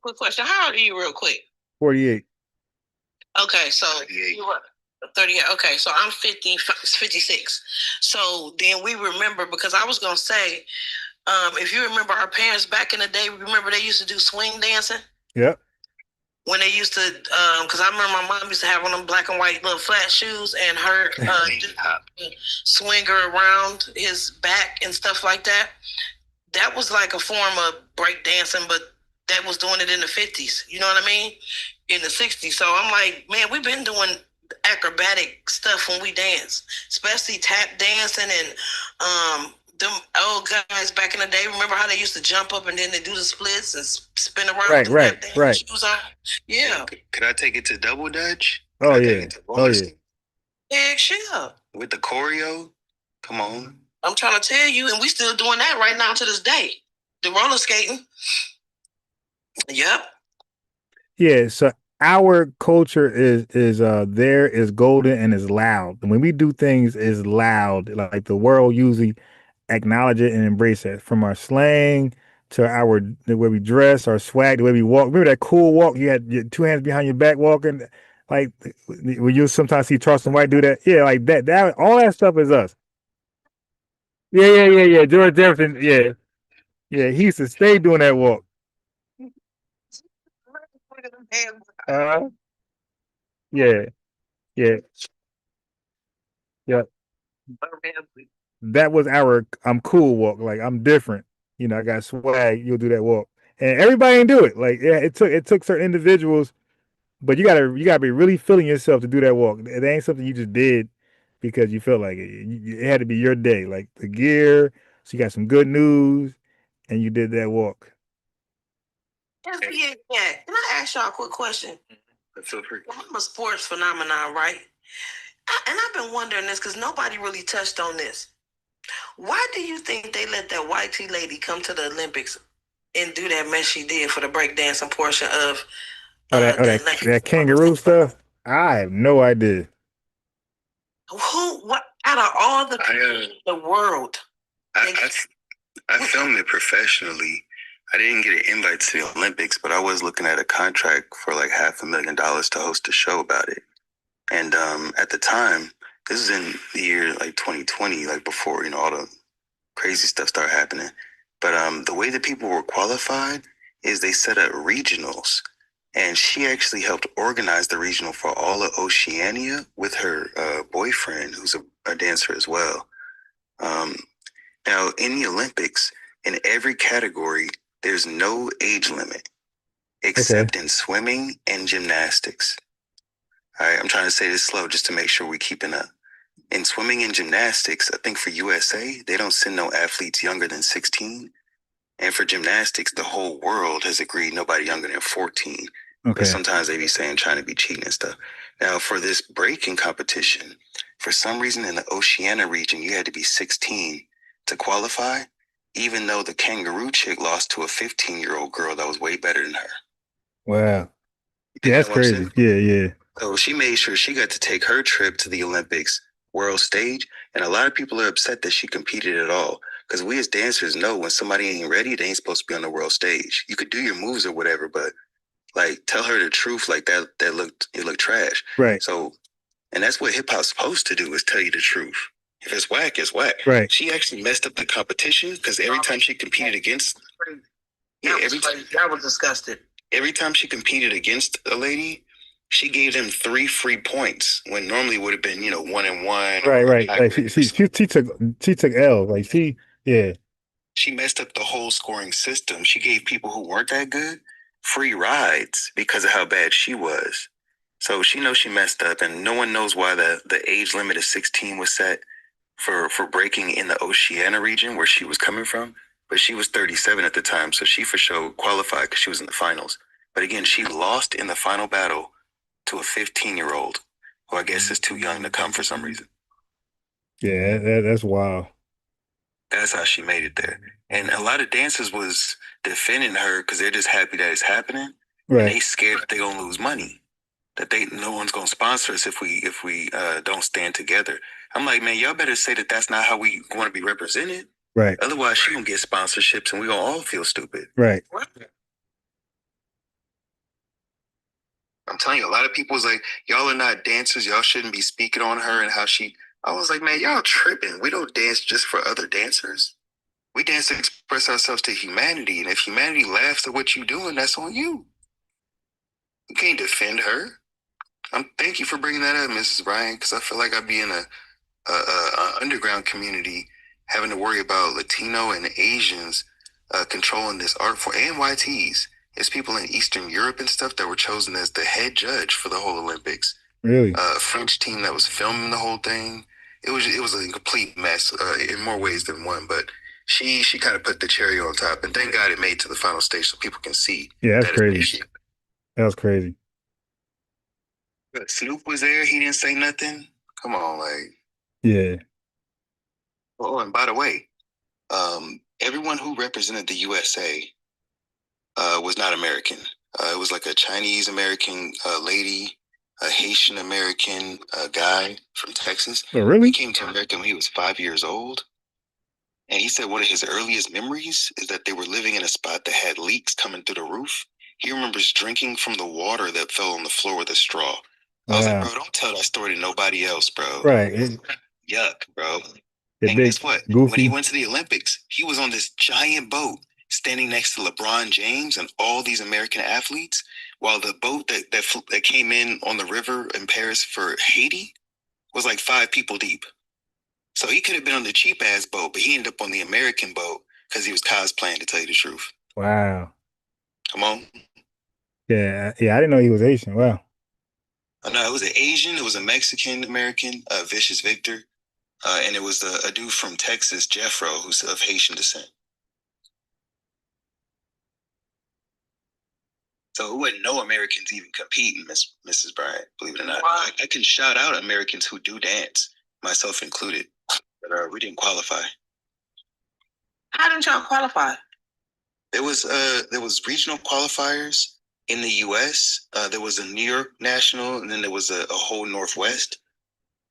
Quick question. How old are you real quick? 48. Okay, so you were 38. Okay, so I'm 56. So then we remember, because I was going to say, if you remember our parents back in the day, remember they used to do swing dancing? Yep. When they used to, because I remember my mom used to have one of them black and white little flat shoes, and her swing her around his back and stuff like that. That was like a form of break dancing, but that was doing it in the 50s. You know what I mean? In the 60s. So I'm like, man, we've been doing acrobatic stuff when we dance, especially tap dancing and them old guys back in the day. Remember how they used to jump up and then they do the splits and spin around? Right. Shoes on? Yeah. Could I take it to double dutch? Oh yeah. Yeah, sure. With the choreo? Come on. I'm trying to tell you, and we still doing that right now to this day. The roller skating. Yep. Yeah, so our culture is golden and is loud. And when we do things, is loud. Like the world usually acknowledge it and embrace it. From our slang to the way we dress, our swag, the way we walk. Remember that cool walk? You had your two hands behind your back walking. Like when you sometimes see Charleston White do that. Yeah, like that all that stuff is us. Yeah. George Jefferson, yeah. Yeah, he used to stay doing that walk. Yeah. That was our I'm cool walk. Like I'm different. You know, I got swag. You'll do that walk, and everybody didn't do it. Like yeah, it took certain individuals, but you gotta be really feeling yourself to do that walk. It ain't something you just did because you felt like it. It had to be your day. Like the gear. So you got some good news, and you did that walk. FBA, yeah. Can I ask y'all a quick question? Feel free. I'm a sports phenomenon, right? And I've been wondering this because nobody really touched on this. Why do you think they let that white tea lady come to the Olympics and do that mess she did for the breakdancing portion of that kangaroo stuff? I have no idea. What out of all the people in the world? I filmed it professionally. I didn't get an invite to the Olympics, but I was looking at a contract for like $500,000 to host a show about it. And at the time, this is in the year like 2020, like before, you know, all the crazy stuff started happening. But the way that people were qualified is they set up regionals. And she actually helped organize the regional for all of Oceania with her boyfriend, who's a dancer as well. Now, in the Olympics, in every category, there's no age limit except in swimming and gymnastics. All right, I'm trying to say this slow just to make sure we're keeping up. In swimming and gymnastics, I think for USA, they don't send no athletes younger than 16. And for gymnastics, the whole world has agreed nobody younger than 14. But sometimes they be saying trying to be cheating and stuff. Now, for this breaking competition, for some reason in the Oceania region, you had to be 16 to qualify, even though the kangaroo chick lost to a 15-year-old girl that was way better than her. Wow. Yeah, that's crazy. Yeah. So she made sure she got to take her trip to the Olympics world stage. And a lot of people are upset that she competed at all. Because we as dancers know when somebody ain't ready, they ain't supposed to be on the world stage. You could do your moves or whatever, but like tell her the truth like it looked trash. Right. So, and that's what hip hop's supposed to do, is tell you the truth. If it's whack, it's whack. Right. She actually messed up the competition because every time she competed against, I was disgusted. Every time she competed against a lady, She gave them 3 free points when normally it would have been, 1 and 1. Right. Like she took L. Like yeah. She messed up the whole scoring system. She gave people who weren't that good free rides because of how bad she was. So she knows she messed up, and no one knows why the age limit of 16 was set for breaking in the Oceania region where she was coming from. But she was 37 at the time, so she for sure qualified because she was in the finals. But again, she lost in the final battle to a 15-year-old who I guess is too young to come for some reason. Yeah, that's wild. That's how she made it there. And a lot of dancers was defending her because they're just happy that it's happening. Right. And they scared that they're gonna lose money. That no one's gonna sponsor us if we don't stand together. I'm like, man, y'all better say that that's not how we want to be represented. Right. Otherwise, she gonna get sponsorships and we gonna all feel stupid. Right. I'm telling you, a lot of people was like, y'all are not dancers. Y'all shouldn't be speaking on her and how she. I was like, man, y'all tripping. We don't dance just for other dancers. We dance to express ourselves to humanity. And if humanity laughs at what you're doing, that's on you. You can't defend her. Thank you for bringing that up, Mrs. Bryan, because I feel like I'd be in a underground community having to worry about Latino and Asians controlling this art form, and YTs. It's people in Eastern Europe and stuff that were chosen as the head judge for the whole Olympics. Really? A French team that was filming the whole thing. It was a complete mess in more ways than one, but she kind of put the cherry on top, and thank God it made to the final stage so people can see. Yeah, that's crazy. That was crazy. But Snoop was there. He didn't say nothing. Come on, like. Yeah. Oh, and by the way, everyone who represented the USA was not American. It was like a Chinese American lady, a Haitian American guy from Texas. Oh, really? He came to America when he was 5 years old. And he said one of his earliest memories is that they were living in a spot that had leaks coming through the roof. He remembers drinking from the water that fell on the floor with a straw. I was like, bro, don't tell that story to nobody else, bro. Right. Yuck, bro. And guess what? Goofy. When he went to the Olympics, he was on this giant boat standing next to LeBron James and all these American athletes, while the boat that came in on the river in Paris for Haiti was like 5 people deep. So he could have been on the cheap ass boat, but he ended up on the American boat because he was cosplaying, to tell you the truth. Wow. Come on. Yeah, I didn't know he was Asian. Wow. No, it was an Asian, it was a Mexican American, Vicious Victor, and it was a dude from Texas, Jeffro, who's of Haitian descent. So it wasn't no Americans even competing, Mrs. Bryant, believe it or not. Wow. I can shout out Americans who do dance, myself included, but we didn't qualify. How didn't y'all qualify? There was regional qualifiers in the U.S. There was a New York national, and then there was a whole Northwest.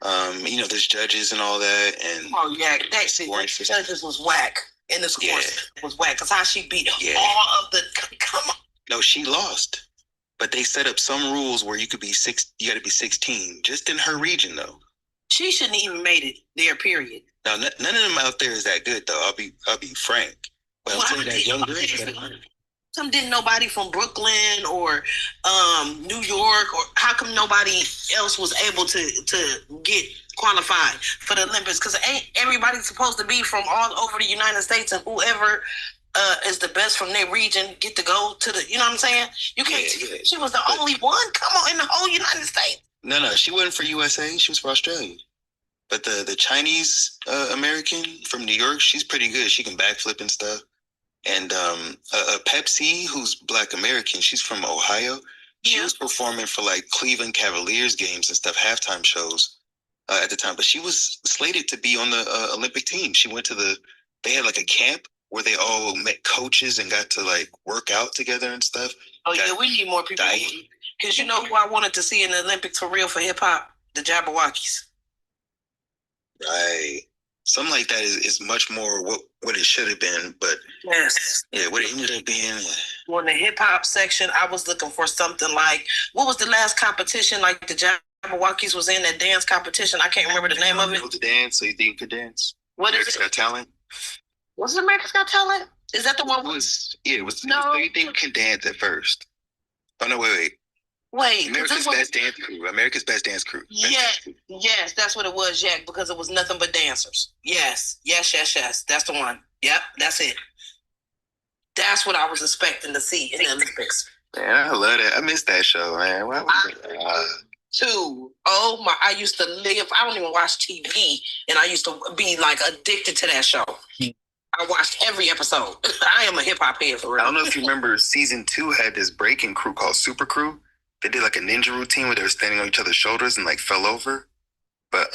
There's judges and all that. And oh yeah, the judges was whack, and the scores was whack because how she beat all of the. Come on. No, she lost, but they set up some rules where you could be you got to be 16, just in her region though. She shouldn't even made it there. Period. Now, none of them out there is that good though. I'll be frank. But I'm telling you that young girl. Some didn't nobody from Brooklyn or New York, or how come nobody else was able to get qualified for the Olympics? Because ain't everybody supposed to be from all over the United States, and whoever is the best from their region get to go to the, you know what I'm saying? You can't. Yeah. She was the only one. Come on, in the whole United States. No, she wasn't for USA. She was for Australia. But the Chinese American from New York, she's pretty good. She can backflip and stuff. And Pepsi, who's Black American, she's from Ohio. She was performing for like Cleveland Cavaliers games and stuff, halftime shows at the time. But she was slated to be on the Olympic team. She went to they had like a camp where they all met coaches and got to like work out together and stuff. Oh yeah, we need more people. Because you know who I wanted to see in the Olympics for real for hip hop? The Jabberwockies. Right. Something like that is much more what it should have been, but yes, what it ended up being. Well, in the hip hop section, I was looking for something like, what was the last competition like the Jabberwockies was in, that dance competition? I can't remember the name of it. The dance, so you think you could dance? What America's Got Talent? Was it America's Got Talent? Is that the one? It was. No. So you think you can dance at first? Oh no, wait. Wait, America's Best Dance Crew. America's Best Dance Crew. Yes, that's what it was, Jack, because it was nothing but dancers. Yes. That's the one. Yep, that's it. That's what I was expecting to see in the Olympics. Man, I love that. I miss that show, man. Why was Too. Oh my! I used to live. I don't even watch TV, and I used to be like addicted to that show. I watched every episode. I am a hip hop head for real. I don't know if you remember, season 2 had this breaking crew called Super Crew. They did like a ninja routine where they were standing on each other's shoulders and like fell over. But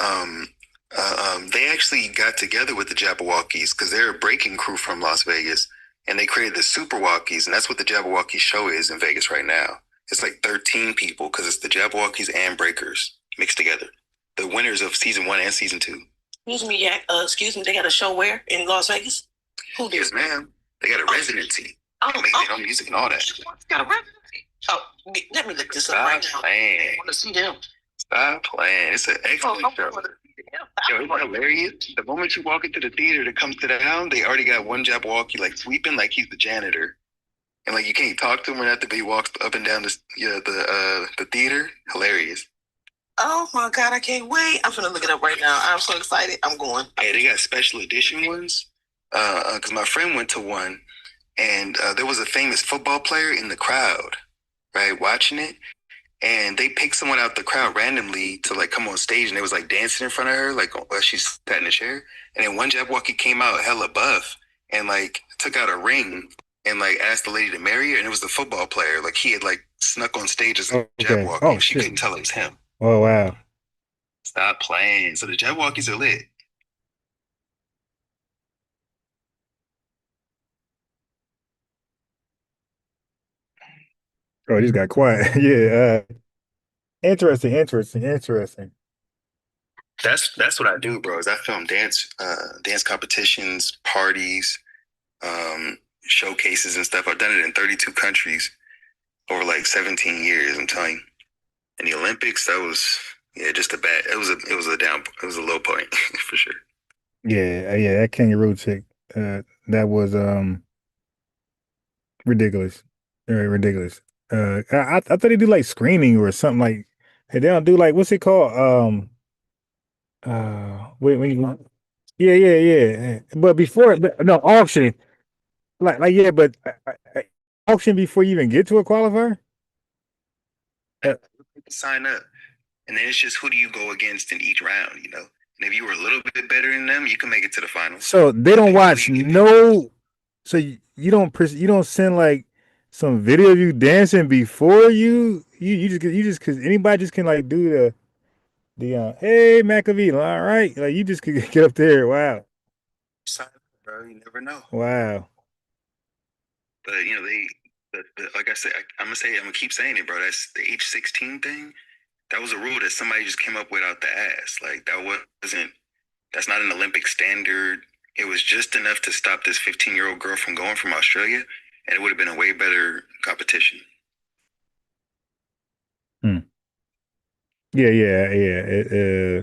they actually got together with the Jabberwockies because they're a breaking crew from Las Vegas, and they created the Superwockies, and that's what the Jabberwocky show is in Vegas right now. It's like 13 people because it's the Jabberwockies and Breakers mixed together. The winners of season 1 and season 2. Excuse me, Jack. Excuse me. They got a show where in Las Vegas? Who did? Yes, ma'am. They got a residency. They make their own music and all that. Got a residency. Oh, let me look this up right now. I want to see them. Stop playing. It's an excellent show. Yo, it's hilarious. The moment you walk into the theater that comes to the hound, they already got one Jabberwocky like sweeping like he's the janitor. And like you can't talk to him or nothing, but he walks up and down the theater. Hilarious. Oh my God, I can't wait. I'm gonna look it up right now. I'm so excited. I'm going. Yeah, they got special edition ones. Because my friend went to one, and there was a famous football player in the crowd, right, watching it. And they picked someone out the crowd randomly to like come on stage, and they was like dancing in front of her, like while she sat in a chair. And then one Jabberwocky came out hella buff and like took out a ring and like asked the lady to marry her, and it was the football player. Like he had like snuck on stage as a Jabberwocky. Oh, she couldn't tell it was him. Oh wow! Stop playing. So the Jabberwockies are lit. Oh, he just got quiet. Yeah. Interesting. That's what I do, bro. Is I film dance competitions, parties, showcases and stuff. I've done it in 32 countries over like 17 years. I'm telling you. And the Olympics, that was just a bad. It was a low point for sure. Yeah. That kangaroo chick, that was ridiculous. Very ridiculous. I thought they do like screening or something like. They don't do like what's it called? When you, yeah. But before, no auction, like yeah, but auction before you even get to a qualifier. Sign up, and then it's just who do you go against in each round, you know? And if you were a little bit better than them, you can make it to the finals. So they don't watch no. So you don't send like some video of you dancing before you just because anybody just can like do the hey McAvee, all right, like you just could get up there. Wow. Sign up, bro. You never know. Wow. But you know like I said, I'm gonna keep saying it, bro. That's the age 16 thing. That was a rule that somebody just came up with out the ass. Like that's not an Olympic standard. It was just enough to stop this 15-year-old girl from going from Australia, and it would have been a way better competition. Yeah.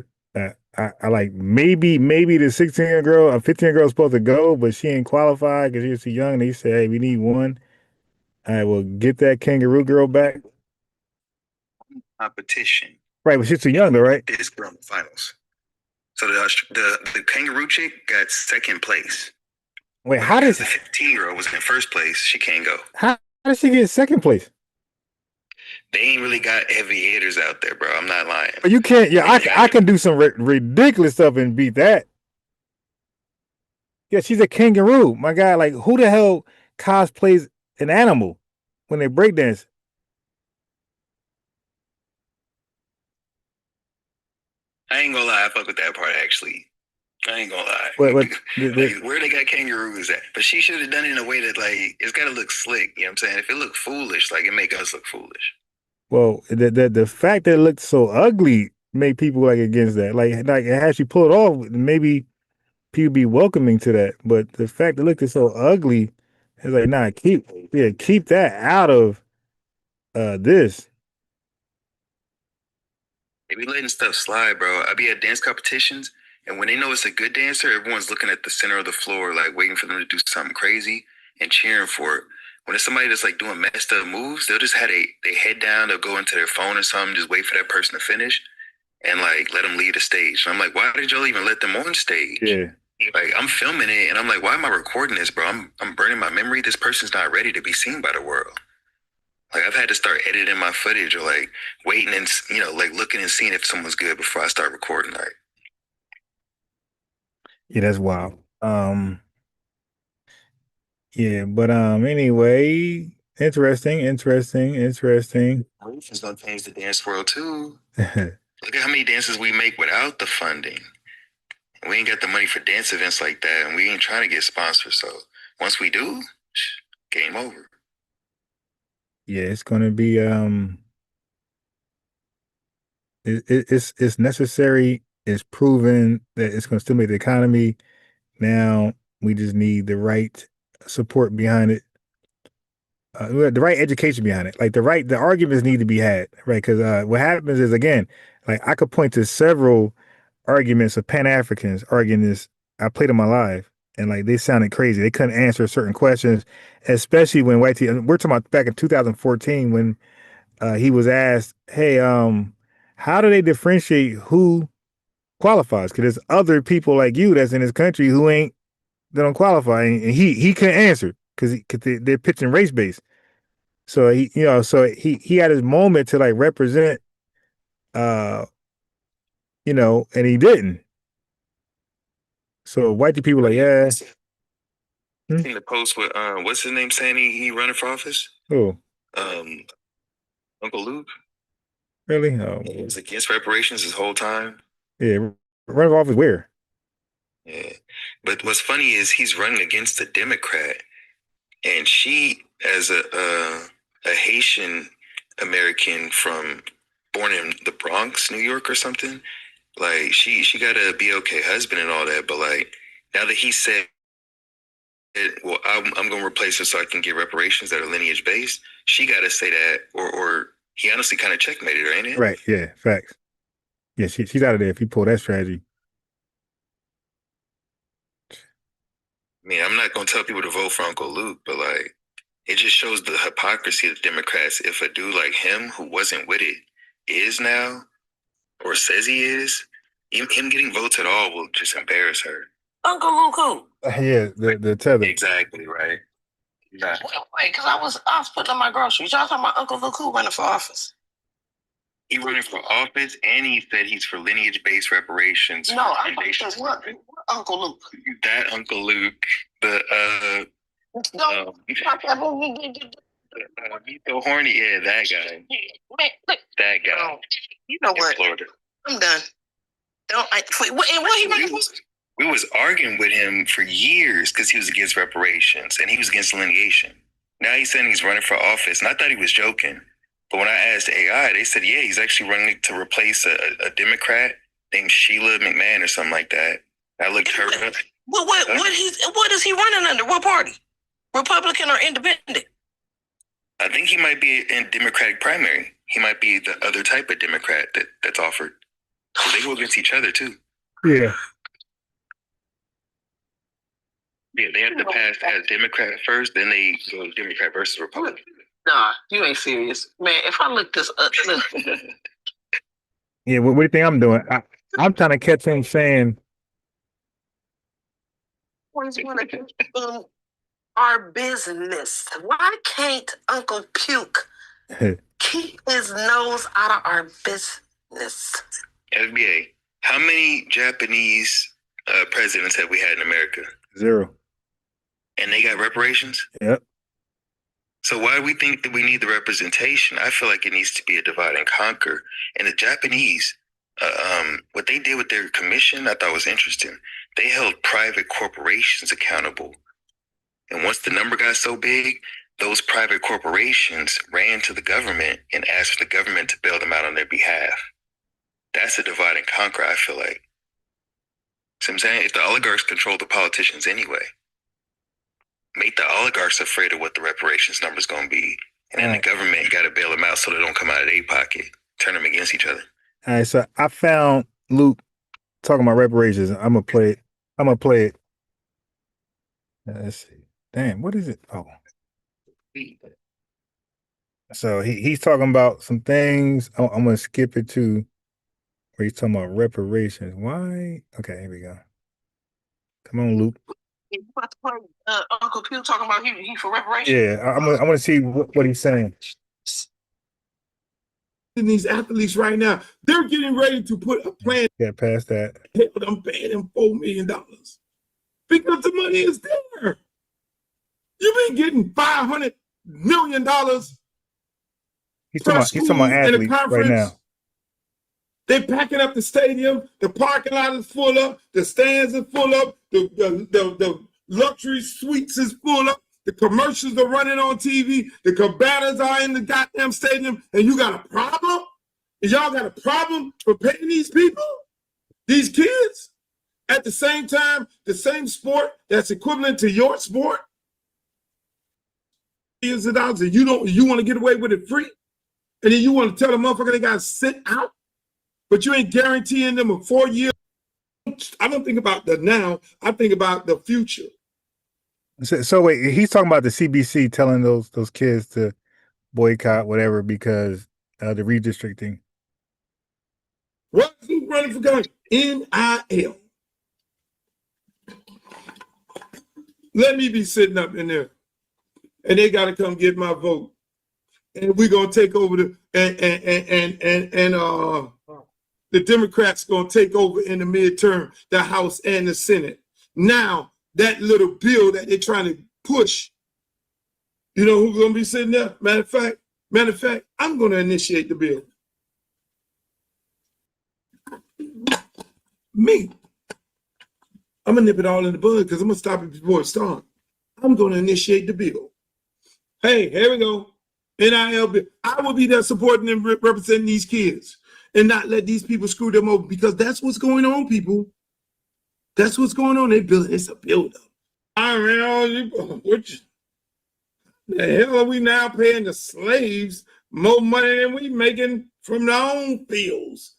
I like maybe the 16-year girl, a 15-year girl is supposed to go, but she ain't qualified because she was too young. And they said, hey, we need one. I will get that kangaroo girl back. Competition. Right, but she's too young though, right? This girl in the finals. So the kangaroo chick got second place. Wait, how does the 15-year-old was in first place? She can't go. How does she get second place? They ain't really got heavy hitters out there, bro. I'm not lying. But you can't. Yeah, I can do some ridiculous stuff and beat that. Yeah, she's a kangaroo, my guy. Like, who the hell cosplays an animal when they breakdance? I ain't gonna lie, I fuck with that part actually. I ain't gonna lie. But like, where they got kangaroos at? But she should have done it in a way that like it's gotta look slick. You know what I'm saying? If it looked foolish, like it make us look foolish. Well, the fact that it looked so ugly made people like against that. Like had she pulled it off, maybe people be welcoming to that. But the fact that it looked so ugly, it's like nah, keep that out of this. They be letting stuff slide, bro. I be at dance competitions, and when they know it's a good dancer, everyone's looking at the center of the floor, like waiting for them to do something crazy and cheering for it. when it's somebody that's like doing messed up moves, they'll just have they head down, they'll go into their phone or something, just wait for that person to finish and like let them leave the stage. And I'm like, why did y'all even let them on stage? Yeah. Like I'm filming it and I'm like, why am I recording this, bro? I'm burning my memory. This person's not ready to be seen by the world. Like I've had to start editing my footage or like waiting and, you know, like looking and seeing if someone's good before I start recording. Like, Yeah, that's wild. Yeah, but anyway, interesting. reparations gonna change the dance world too. Look at how many dances we make without the funding. We ain't got the money for dance events like that, and we ain't trying to get sponsors. So once we do, game over. Yeah, it's gonna be it's necessary. It's proven that it's gonna stimulate the economy. Now we just need the right support behind it. The right education behind it. Like the arguments need to be had, right? Because what happens is, again, like I could point to several arguments of Pan-Africans arguing this. I played them live, and like they sounded crazy. They couldn't answer certain questions, especially when we're talking about back in 2014 when he was asked, "Hey, how do they differentiate who qualifies? Because there's other people like you that's in this country who they don't qualify," and he couldn't answer because they're pitching race based. So he had his moment to like represent, and he didn't. So white people like, yeah. Seen the post with what's his name saying he running for office? Oh, Uncle Luke. really? Oh, He was against reparations his whole time. yeah. Run for office where? Yeah, but what's funny is he's running against a Democrat, and she, as a Haitian American born in the Bronx, New York, or something, like she got a BOK husband and all that, but like now that he said, well, I'm going to replace her so I can get reparations that are lineage based, she got to say that, or he honestly kind of checkmated her, ain't it? Right. Yeah. Facts. Yeah. She's out of there if you pull that strategy. I mean, I'm not going to tell people to vote for Uncle Luke, but like, it just shows the hypocrisy of the Democrats. If a dude like him, who wasn't with it, is now, or says he is, him getting votes at all will just embarrass her. Uncle Luke who? Yeah. The tether. Exactly, right? Yeah. Wait, because I was putting on my groceries. Y'all talking about Uncle Luke who running for office? He running for office, and he said he's for lineage-based reparations. No, I'm what Uncle Luke? That Uncle Luke, the he's so horny. Yeah, that guy. Man, look, that guy. Oh, you know what? Florida. I'm done. What he running for? We was arguing with him for years because he was against reparations and he was against lineation. Now he's saying he's running for office, and I thought he was joking. But when I asked AI, they said, yeah, he's actually running to replace a Democrat named Sheila McMahon or something like that. I looked her up. Well, what is he running under? What party? Republican or independent? I think he might be in Democratic primary. He might be the other type of Democrat that's offered. So they go against each other too. Yeah. Yeah, They have to pass as Democrat first, then they go Democrat versus Republican. Nah, you ain't serious. Man, if I look this up, look. Yeah, what do you think I'm doing? I'm trying to catch him saying, our business. Why can't Uncle Puke keep his nose out of our business? FBA, how many Japanese presidents have we had in America? 0. And they got reparations? Yep. So why do we think that we need the representation? I feel like it needs to be a divide and conquer. And the Japanese, what they did with their commission, I thought was interesting. They held private corporations accountable. And once the number got so big, those private corporations ran to the government and asked for the government to bail them out on their behalf. That's a divide and conquer, I feel like. So I'm saying, if the oligarchs control the politicians anyway, make the oligarchs afraid of what the reparations number is going to be. And then the government got to bail them out so they don't come out of their pocket, turn them against each other. All right, so I found Luke talking about reparations. I'm going to play it. Let's see. Damn, what is it? Oh. So he's talking about some things. I'm gonna skip it to where he's talking about reparations. Why? Okay, here we go. Come on, Luke. Uncle Pew talking about he for reparations. Yeah, I'm gonna see what he's saying. These athletes right now, they're getting ready to put a plan. Yeah, past that. I'm paying them $4 million because the money is there. You've been getting $500 million. He's talking about athletes right now. They're packing up the stadium. The parking lot is full up. The stands are full up. The luxury suites is full up. The commercials are running on TV. The cabanas are in the goddamn stadium. And you got a problem? And y'all got a problem for paying these people? These kids? At the same time, the same sport that's equivalent to your sport? Millions of dollars, and you want to get away with it free? And then you want to tell the motherfucker they got to sit out? But you ain't guaranteeing them a 4 year. I don't think about the now. I think about the future. So wait, he's talking about the CBC telling those kids to boycott whatever because the redistricting. What's who's running for governor? NIL. Let me be sitting up in there, and they got to come get my vote, and we're gonna take over the Democrats gonna take over in the midterm, the House and the Senate. Now that little bill that they're trying to push, you know who's gonna be sitting there? Matter of fact, I'm gonna initiate the bill. Me. I'm gonna nip it all in the bud because I'm gonna stop it before it starts. I'm gonna initiate the bill. Hey, here we go. NIL bill. I will be there supporting them, representing these kids, and not let these people screw them over because that's what's going on, people. That's what's going on. It's a build-up. I mean, what the hell are we now paying the slaves more money than we making from our own fields?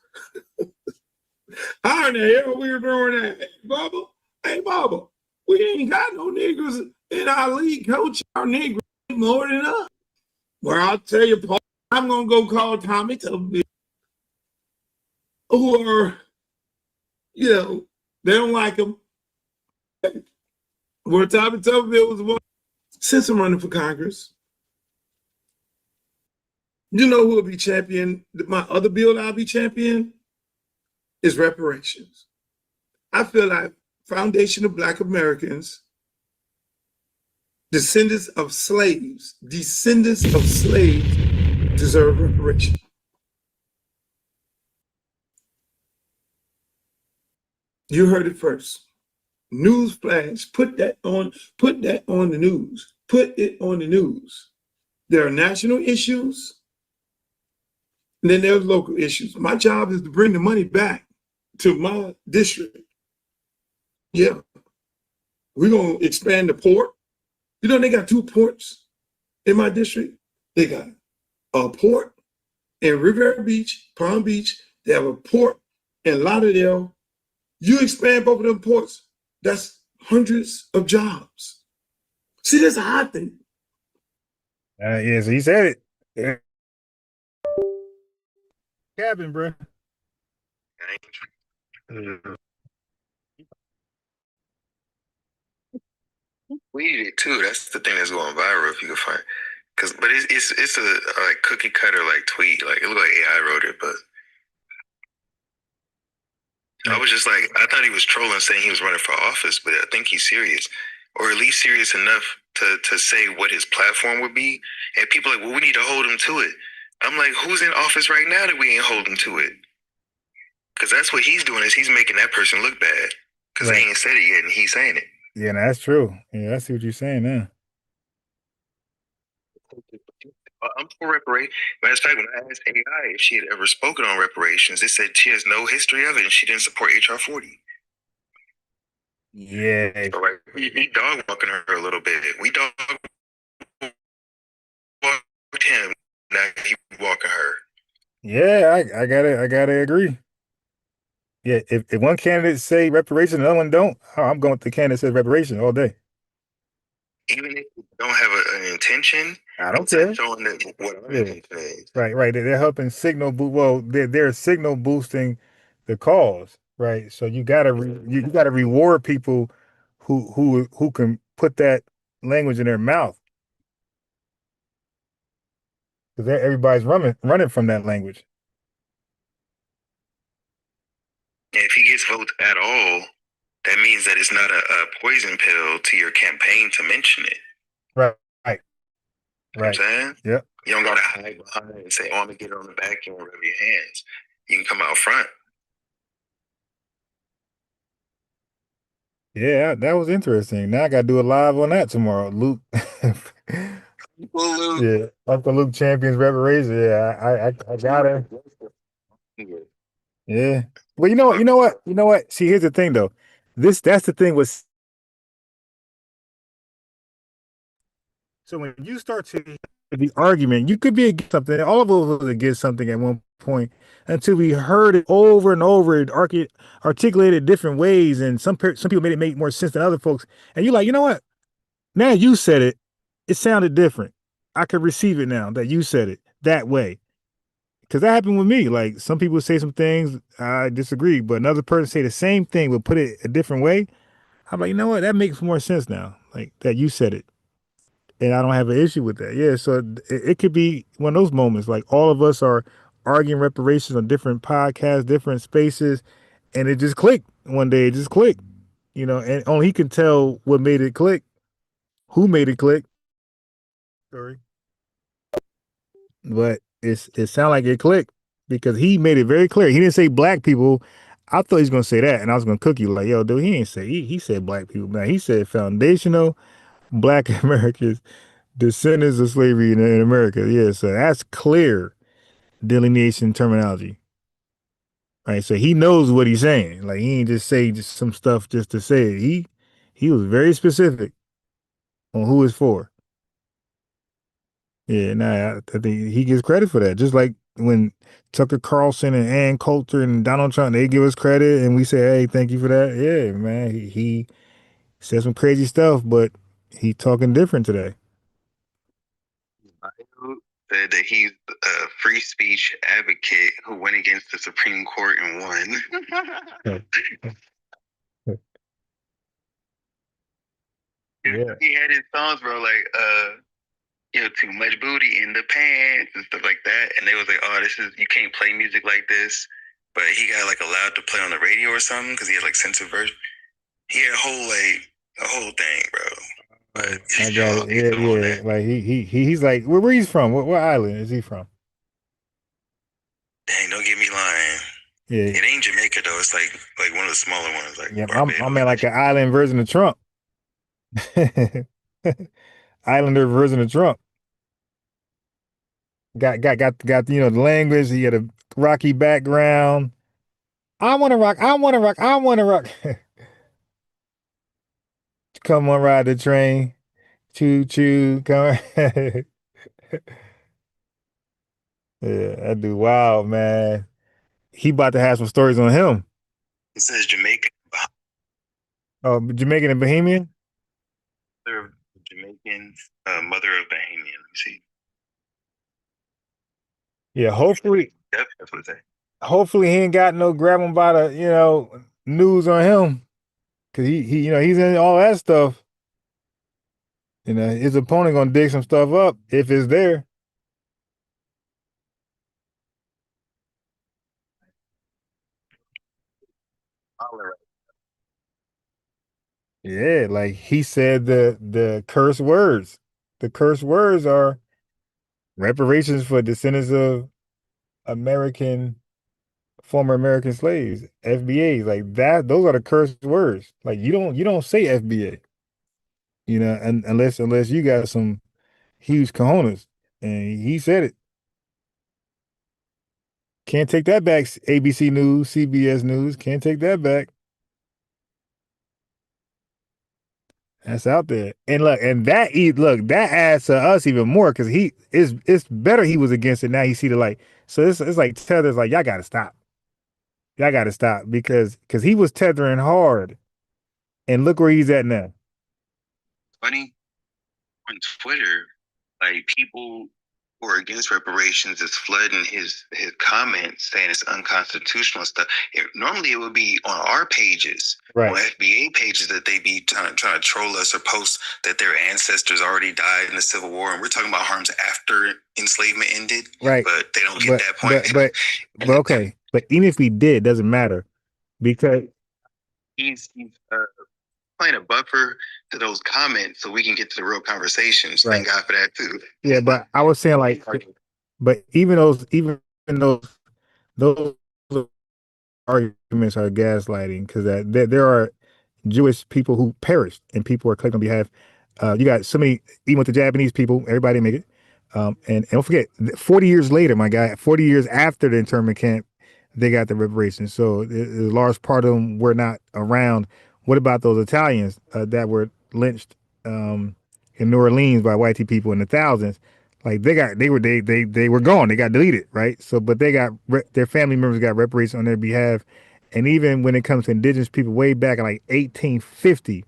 How in the hell we were doing that? Hey, Bubba, we ain't got no niggers in our league, coach. Our niggers more than us. Well, I'll tell you, Paul, I'm going to go call Tommy Tubby, who are, you know, they don't like him. Where Tommy Tuberville was one. Since I'm running for Congress, you know who will be champion? My other bill I'll be champion is reparations. I feel like foundation of Black Americans, descendants of slaves deserve reparations. You heard it first. News flash, put that on the news. Put it on the news. There are national issues, and then there's local issues. My job is to bring the money back to my district. Yeah. We're going to expand the port. You know, they got 2 ports in my district. They got a port in Riviera Beach, Palm Beach. They have a port in Lauderdale. You expand both of them ports, that's hundreds of jobs. See, that's a hot thing. Yeah, so he said it. Yeah. Cabin, bro. We did it too. That's the thing that's going viral if you can find. But it's a like cookie cutter like tweet. Like it looked like AI wrote it, but I was just like, I thought he was trolling, saying he was running for office, but I think he's serious, or at least serious enough to say what his platform would be. And people are like, well, we need to hold him to it. I'm like, who's in office right now that we ain't holding to it? Because that's what he's doing, is he's making that person look bad because they ain't said it yet, and he's saying it. Yeah, no, that's true. Yeah, I see what you're saying now. I'm for reparations. Matter of fact, when I asked AI if she had ever spoken on reparations, it said she has no history of it and she didn't support HR 40. Yeah. So like, we dog walking her a little bit. We dog walked him, now he walking her. Yeah, I gotta agree. Yeah, if one candidate say reparations and the other one don't, I'm going with the candidate that says reparations all day. even if you don't have an intention, I don't care. showing that what our Yeah. intention is. Right. They're helping signal well, they're signal boosting the cause, right? So you gotta you gotta reward people who can put that language in their mouth, because everybody's running from that language. If he gets votes at all, that means that it's not a poison pill to your campaign to mention it. Right. You know what I'm saying? Yep. You don't gotta hide behind it and say, "Oh, I'm gonna get it on the back end and rub your hands." You can come out front. Yeah, that was interesting. Now I gotta do a live on that tomorrow. Luke. Luke. Yeah, Uncle Luke champions reparations. Yeah, I gotta. Yeah. Well, you know what? See, here's the thing though. That's the thing with. So when you start to the argument, you could be against something. All of us was against something at one point until we heard it over and over, articulated different ways, and some people made it make more sense than other folks. And you're like, you know what? Now you said it. It sounded different. I could receive it now that you said it that way. Because that happened with me. Like, some people say some things I disagree, but another person say the same thing but put it a different way. I'm like, you know what? That makes more sense now. Like that you said it, and I don't have an issue with that. Yeah, so it could be one of those moments. Like all of us are arguing reparations on different podcasts, different spaces, and it just clicked one day. It just clicked, and only he can tell what made it click, who made it click. Sorry, but it sounded like it clicked because he made it very clear. He didn't say black people. I thought he was gonna say that, and I was gonna cook you like, yo, dude, he didn't say he said black people, man. He said foundational black Americans, descendants of slavery in America. Yeah, so that's clear delineation terminology. Right. So he knows what he's saying. Like he ain't just say just some stuff just to say it. He was very specific on who it's for. Yeah, nah, I think he gets credit for that. Just like when Tucker Carlson and Ann Coulter and Donald Trump, they give us credit and we say, hey, thank you for that. Yeah, man. He said some crazy stuff, but he talking different today. Said that he's a free speech advocate who went against the Supreme Court and won. Yeah. He had his songs, bro, like too much booty in the pants and stuff like that. And they was like, oh, you can't play music like this. But he got like allowed to play on the radio or something because he had like censored version. He had a whole thing, bro. But I got it. Yeah. Like he's like, where he's from? What island is he from? Dang, don't get me lying. Yeah. It ain't Jamaica though. It's like one of the smaller ones. Like yeah, I'm in like an island version of Trump. Islander version of Trump. Got the language. He had a rocky background. I want to rock. I want to rock. I want to rock. Come on, ride the train. Choo choo. Come. Yeah, that dude. Wow, man. He about to have some stories on him. It says Jamaican. Oh, Jamaican and Bahamian. Jamaican, mother of Bahamian. Let me see. Yeah, hopefully. Yep, that's what it says. Hopefully he ain't got no grab him by the news on him, cause he he's in all that stuff. His opponent gonna dig some stuff up if it's there. Yeah, like he said the curse words. The curse words are reparations for descendants of former American slaves, FBAs, like that. Those are the cursed words. Like you don't say FBA, and unless you got some huge cojones, and he said it. Can't take that back. ABC News, CBS News, can't take that back. That's out there. And look, that adds to us even more because it's better he was against it. Now he see the light. So it's like Tethers, like y'all gotta stop. Y'all gotta stop because he was tethering hard. And look where he's at now. Funny. on Twitter, like people who are against reparations is flooding his comments saying it's unconstitutional stuff. Normally it would be on our pages, on FBA pages, that they be trying to troll us or post that their ancestors already died in the Civil War, and we're talking about harms after enslavement ended. Right. But they don't get that point. But okay. But even if we did, it doesn't matter because he's playing a buffer to those comments so we can get to the real conversations. Right. Thank God for that too. Yeah, but I was saying like, but even those arguments are gaslighting because that there are Jewish people who perished and people are claiming on behalf. You got so many, even with the Japanese people, everybody make it. And don't forget, 40 years later, my guy, 40 years after the internment camp, they got the reparations. So a large part of them were not around. What about those Italians that were lynched in New Orleans by white people in the thousands? Like they were gone. They got deleted, right? So, but they got their family members got reparations on their behalf. And even when it comes to indigenous people, way back in like 1850,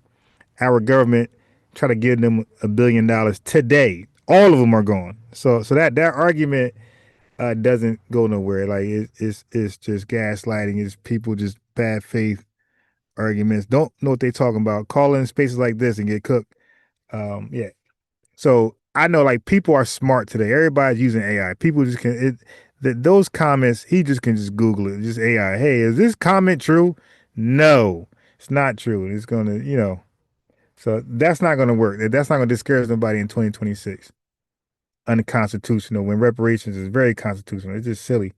our government tried to give them $1 billion today. All of them are gone. So that argument doesn't go nowhere. Like it's just gaslighting. It's people just bad faith arguments. Don't know what they're talking about. Call in spaces like this and get cooked. Yeah. So I know like people are smart today. Everybody's using AI. People just can those comments. He just can just Google it. Just AI. Hey, is this comment true? No, it's not true. It's gonna So that's not gonna work. That's not gonna discourage nobody in 2026. Unconstitutional when reparations is very constitutional. It's just silly.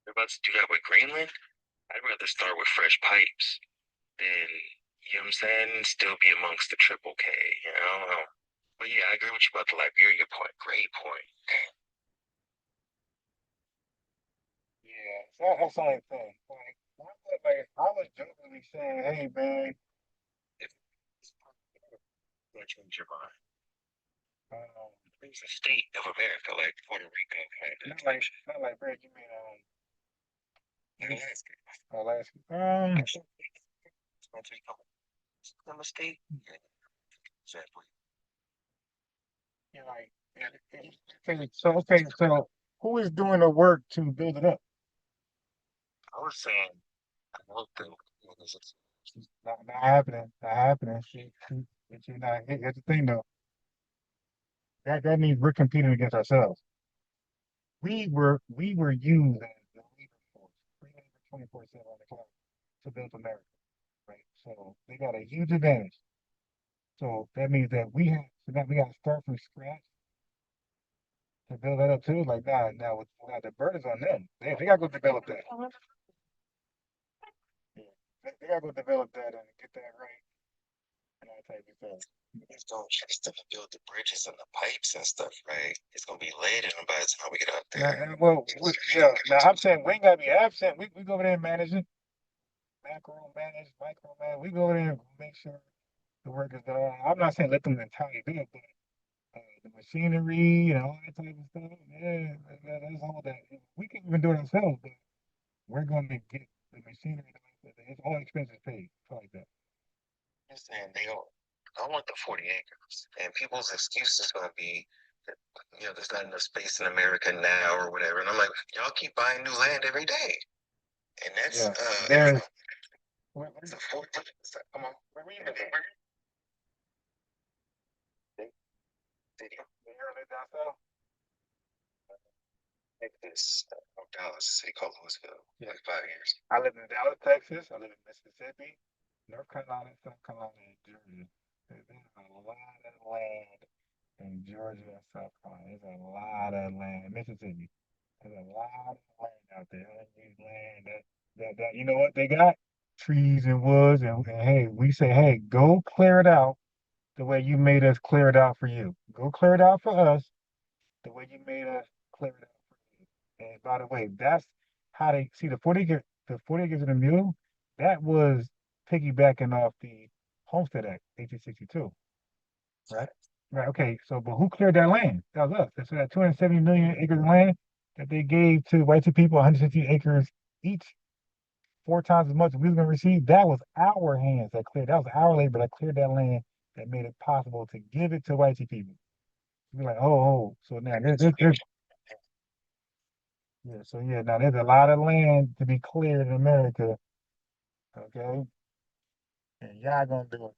They're about to do that with Greenland. I'd rather start with fresh pipes than, you know what I'm saying, still be amongst the triple K, you know? But yeah, I agree with you about the Liberia point. Great point. Yeah, that's the only thing. Like, I was jokingly saying, hey man, If you change your mind. um, It's a state of America, like Puerto Rico, kind of. not like Brad, you mean Alaska. Alaska. It's going to become a state. Yeah, exactly. Yeah, like, okay, so who is doing the work to build it up? I was saying, I don't think it's Not happening. Not happening. But you not. Here's the thing though. That means we're competing against ourselves. We were used as the labor force, free labor 24/7 on the clock to build America, right? So they got a huge advantage. So that means that we have so now we got to start from scratch to build that up too. Like now the burden's on them. They got to go develop that. Yeah. They got to go develop that and get that right and that type of stuff. It's gonna just to build the bridges and the pipes and stuff, right? It's gonna be late and by the time we get out there. Yeah. Now I'm saying we ain't gotta be absent. We go over there and manage it. Macro manage, micro manage. We go over there and make sure the work is done. I'm not saying let them entirely do it, but the machinery and all that type of stuff. Yeah, that's all that. We can even do it ourselves, but we're going to get the machinery. It's all expenses paid, stuff like that. I'm saying I want the 40 acres, and people's excuse is going to be that, there's not enough space in America now or whatever. And I'm like, y'all keep buying new land every day, and that's there's. It's a 40. Come on, where you live? City. Down south? This Dallas, a city called Louisville, like 5 years. I live in Dallas, Texas. I live in Mississippi, North Carolina, South Carolina, and Georgia. There's a lot of land in Georgia and South Carolina. There's a lot of land in Mississippi. There's a lot of land out there. Unused land. That you know what they got? Trees and woods, and hey, we say, hey, go clear it out the way you made us clear it out for you. Go clear it out for us the way you made us clear it out for you. And by the way, that's how they see the 40 acres of the mule. That was piggybacking off the Homestead Act, 1862. Right? Right. Okay. So, but who cleared that land? That was us. So that 270 million acres of land that they gave to white people, 150 acres each, 4 times as much as we was gonna receive. That was our hands that cleared. That was our labor that cleared that land that made it possible to give it to white people. We're like, oh. So now now there's a lot of land to be cleared in America. Okay, and y'all gonna do it.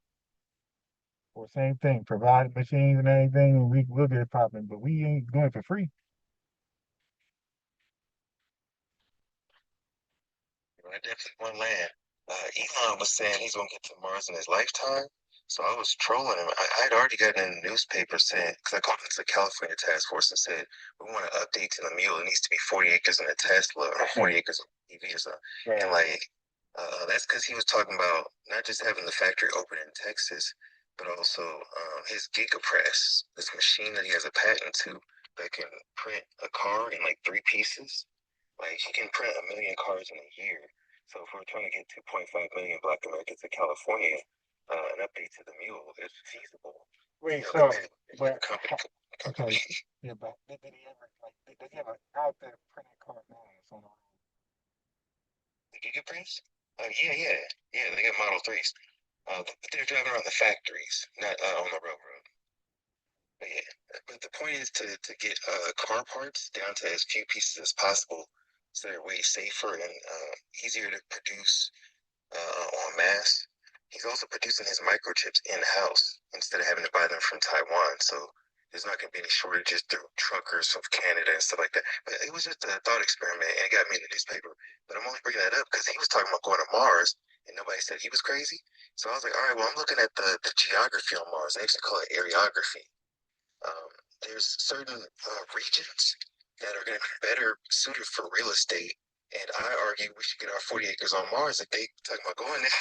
Or same thing, provide machines and everything, and we'll get it popping, but we ain't doing it for free. I definitely want land. Elon was saying he's gonna get to Mars in his lifetime. So I was trolling him. I'd already gotten in the newspaper saying, because I called into the California task force and said, we want an update to the mule. It needs to be 40 acres in a Tesla or 40 acres of EV or something. Right. And that's because he was talking about not just having the factory open in Texas, but also his GigaPress, this machine that he has a patent to that can print a card in like 3 pieces. Like he can print 1 million cards in a year. So if we're trying to get 2.5 million Black Americans to California, an update to the mule is feasible. Wait, but okay, yeah, but did he ever did he ever out there printed card now? On the road? The GigaPress? Yeah. They got Model 3s. But they're driving around the factories, not on the railroad. But yeah, but the point is to get car parts down to as few pieces as possible, so they're way safer and easier to produce en masse. He's also producing his microchips in-house instead of having to buy them from Taiwan. So there's not going to be any shortages through truckers from Canada and stuff like that. But it was just a thought experiment, and it got me in the newspaper. But I'm only bringing that up because he was talking about going to Mars, and nobody said he was crazy. So I was like, all right, well, I'm looking at the geography on Mars. They actually call it areography. There's certain regions that are going to be better suited for real estate. And I argue we should get our 40 acres on Mars if they talking about going there.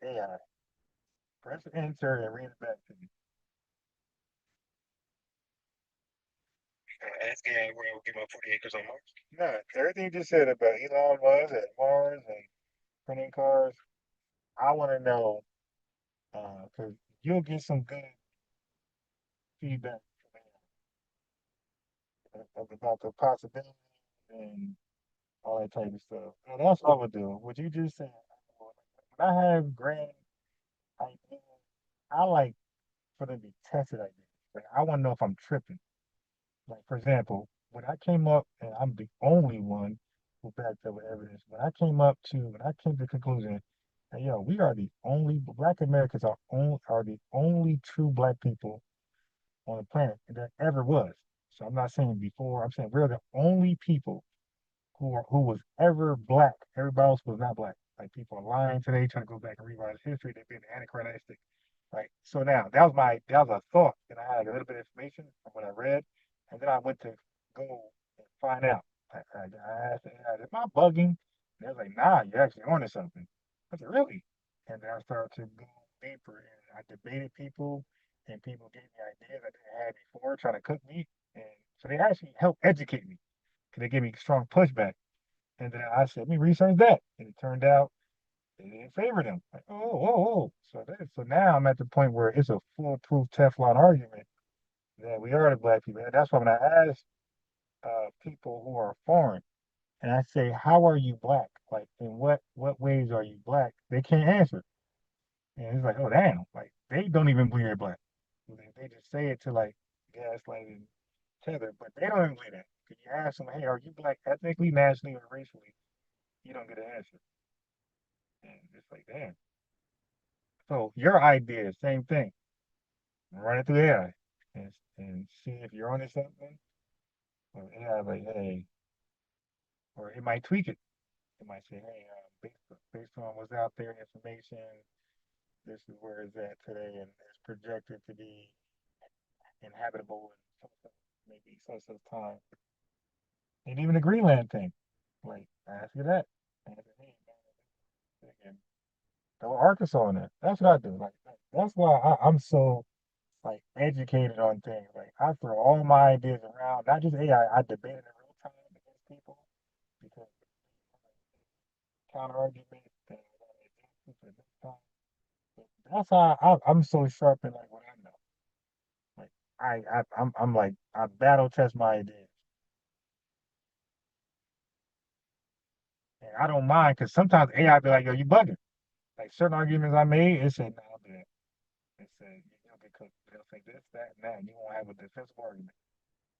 AI. Press enter and read it back to me. Ask AI where I would get my 40 acres on Mars. No, everything you just said about Elon Musk and Mars and printing cars, I want to know because you'll get some good feedback about the possibilities and all that type of stuff. And that's what I would do. What you just said, when I have grand ideas, I like for them to be tested ideas. Like, I want to know if I'm tripping. Like, for example, when I came up, and I'm the only one who backed up with evidence. When I came to the conclusion that we are the only Black Americans are the only true Black people on the planet that ever was. So I'm not saying before. I'm saying we're the only people who was ever Black. Everybody else was not Black. Like people are lying today, trying to go back and rewrite history. They've been anachronistic. Right. So now that was a thought, and I had a little bit of information from what I read, and then I went to go and find out. I asked, am I bugging? And they was like, nah, you're actually onto something. I said, really? And then I started to go deeper, and I debated people, and people gave me ideas I didn't have before, trying to cook me, and so they actually helped educate me, because they gave me strong pushback. And then I said, let me research that, and it turned out they didn't favor them. Like, oh. So now I'm at the point where it's a foolproof Teflon argument that we are the Black people. And that's why when I ask people who are foreign, and I say, how are you Black? Like, in what ways are you Black? They can't answer. And it's like, oh, damn. Like, they don't even believe they're Black. They just say it to, like, gaslight and tether, but they don't even believe that. If you ask them, hey, are you Black ethnically, nationally, or racially? You don't get an answer. And it's like, damn. So your idea, same thing. Run it through AI and see if you're onto something. Or AI like, hey, or it might tweak it. It might say, hey, based on what's out there, information, this is where it's at today, and it's projected to be inhabitable in maybe such time. And even the Greenland thing, like, ask you that. And hey, man, throw Arkansas in there. That's what I do. Like, that's why I'm so like educated on things. Like I throw all my ideas around, not just AI. I debate in real time against people because counter argument and that's how I'm so sharp in like what I know. Like I'm like I battle test my ideas, and I don't mind because sometimes AI be like, yo, you bugging. Like certain arguments I made, it said, no, I'll do that. It said you'll get cooked. They'll say this, that, and that, and you won't have a defensible argument.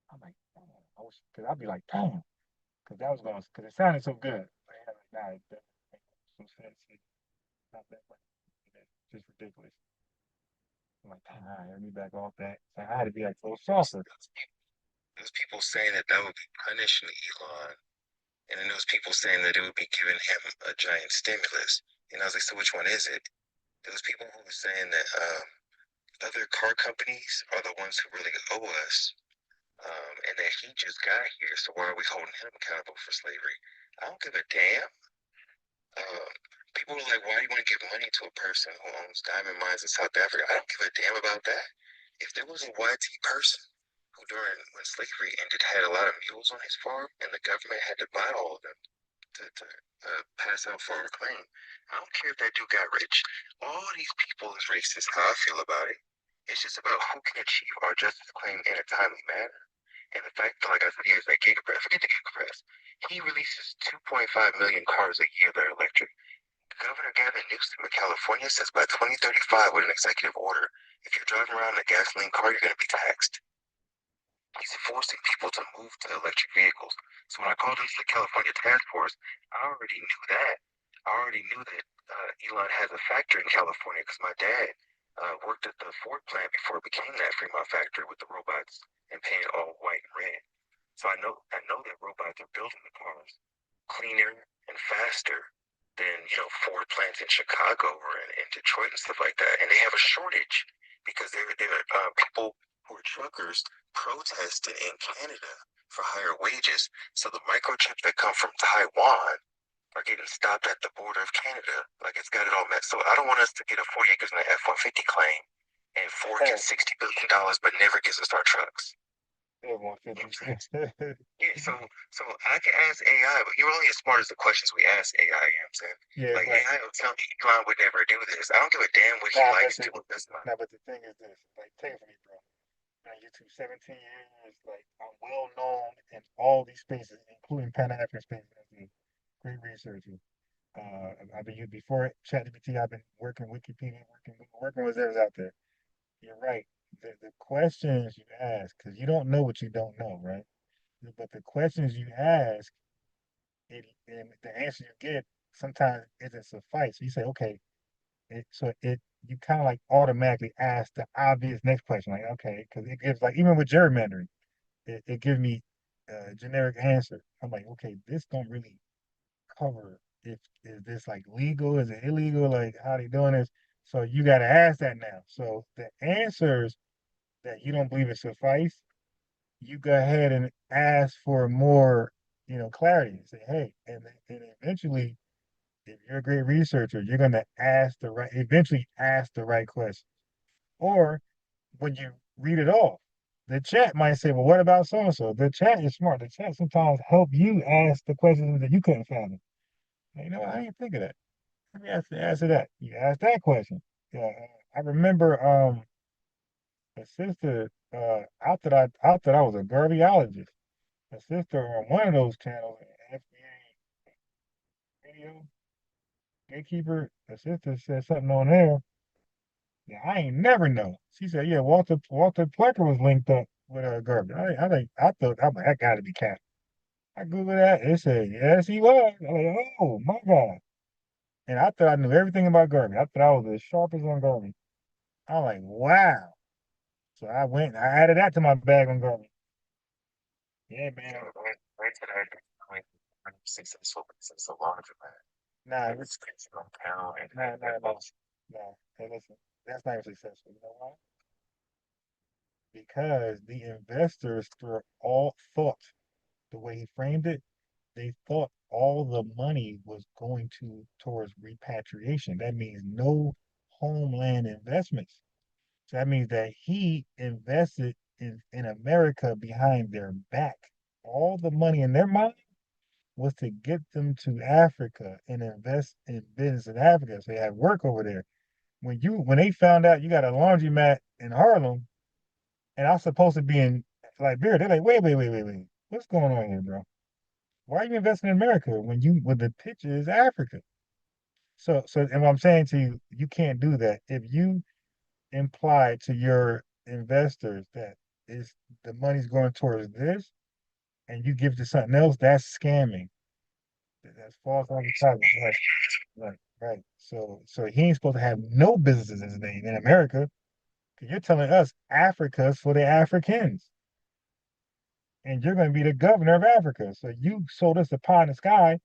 I'm like, damn, because I'll be like, damn. Because it sounded so good. Like, nah, it doesn't make some sense. It's not that much. It's just ridiculous. I'm like, all right, let me back off that. So I had to be like, so softer. There's people saying that would be punishing Elon, and then there was people saying that it would be giving him a giant stimulus. And I was like, so which one is it? There was people who were saying that other car companies are the ones who really owe us, and that he just got here, so why are we holding him accountable for slavery? I don't give a damn. People are like, why do you want to give money to a person who owns diamond mines in South Africa? I don't give a damn about that. If there was a YT person who when slavery ended had a lot of mules on his farm and the government had to buy all of them to pass out farm claim, I don't care if that dude got rich. All these people is racist, how I feel about it. It's just about who can achieve our justice claim in a timely manner. And the fact that, like I said, he has that gigapress, forget the gigapress. He releases 2.5 million cars a year that are electric. Governor Gavin Newsom of California says by 2035, with an executive order, if you're driving around in a gasoline car, you're going to be taxed. He's forcing people to move to electric vehicles. So when I called into the California task force, I already knew that. I already knew that Elon has a factory in California because my dad worked at the Ford plant before it became that Fremont factory with the robots and painted all white and red. So I know that robots are building the cars cleaner and faster than Ford plants in Chicago or in Detroit and stuff like that. And they have a shortage because there are people who are truckers protesting in Canada for higher wages. So the microchips that come from Taiwan are getting stopped at the border of Canada. Like it's got it all met. So I don't want us to get a 40 acres and an F-150 claim and Ford gets $60 billion but never gives us our trucks. Yeah, so I can ask AI, but you're only as smart as the questions we ask AI, you know what I'm saying? Yeah, like AI will tell me Elon would never do this. I don't give a damn what he likes to do. No, but the thing is this, like take it from me, bro. On YouTube 17 years, like I'm well known in all these spaces, including Pan-African spaces. Great researcher. I've been used before ChatGPT, I've been working Wikipedia, working with whatever's out there. You're right. The questions you ask, because you don't know what you don't know, right? But the questions you ask, and the answer you get sometimes isn't suffice. So you say, okay, you kind of like automatically ask the obvious next question, like, okay, because it gives like even with gerrymandering, it gives me a generic answer. I'm like, okay, this don't really cover if is this like legal, is it illegal, like how they doing this. So you got to ask that now. So the answers that you don't believe it suffice, you go ahead and ask for more, clarity. Say, hey, and eventually, if you're a great researcher, you're gonna eventually ask the right question. Or when you read it off, the chat might say, well, what about so and so? The chat is smart. The chat sometimes help you ask the questions that you couldn't fathom. You know, I didn't think of that. Let me answer that. You ask that question. Yeah, I remember a sister I thought I was a garbyologist. A sister on one of those channels, FBA Radio Gatekeeper, a sister said something on there. Yeah, I ain't never know. She said, yeah, Walter Plecker was linked up with a garbage. I thought that gotta be cat. I Googled that. It said, yes, he was. I'm like, oh my God. And I thought I knew everything about garbage. I thought I was as sharp as on garbage. I'm like, wow. So I added that to my bag on garbage. Yeah, man. Wait till that successful so large, man. Nah, it's gonna count. No. Hey, listen, that's not even successful. You know why? Because the investors all thought the way he framed it, they thought all the money was going towards repatriation. That means no homeland investments. So that means that he invested in America behind their back. All the money in their mind was to get them to Africa and invest in business in Africa. So they had work over there. When they found out you got a laundromat in Harlem and I was supposed to be in Liberia, they're like, wait. What's going on here, bro? Why are you investing in America when the picture is Africa? So and what I'm saying to you, you can't do that. If you imply to your investors that is the money's going towards this and you give it to something else, that's scamming. That's false advertising. Right. So he ain't supposed to have no businesses in his name in America. You're telling us Africa's for the Africans. And you're going to be the governor of Africa. So you sold us a pie in the sky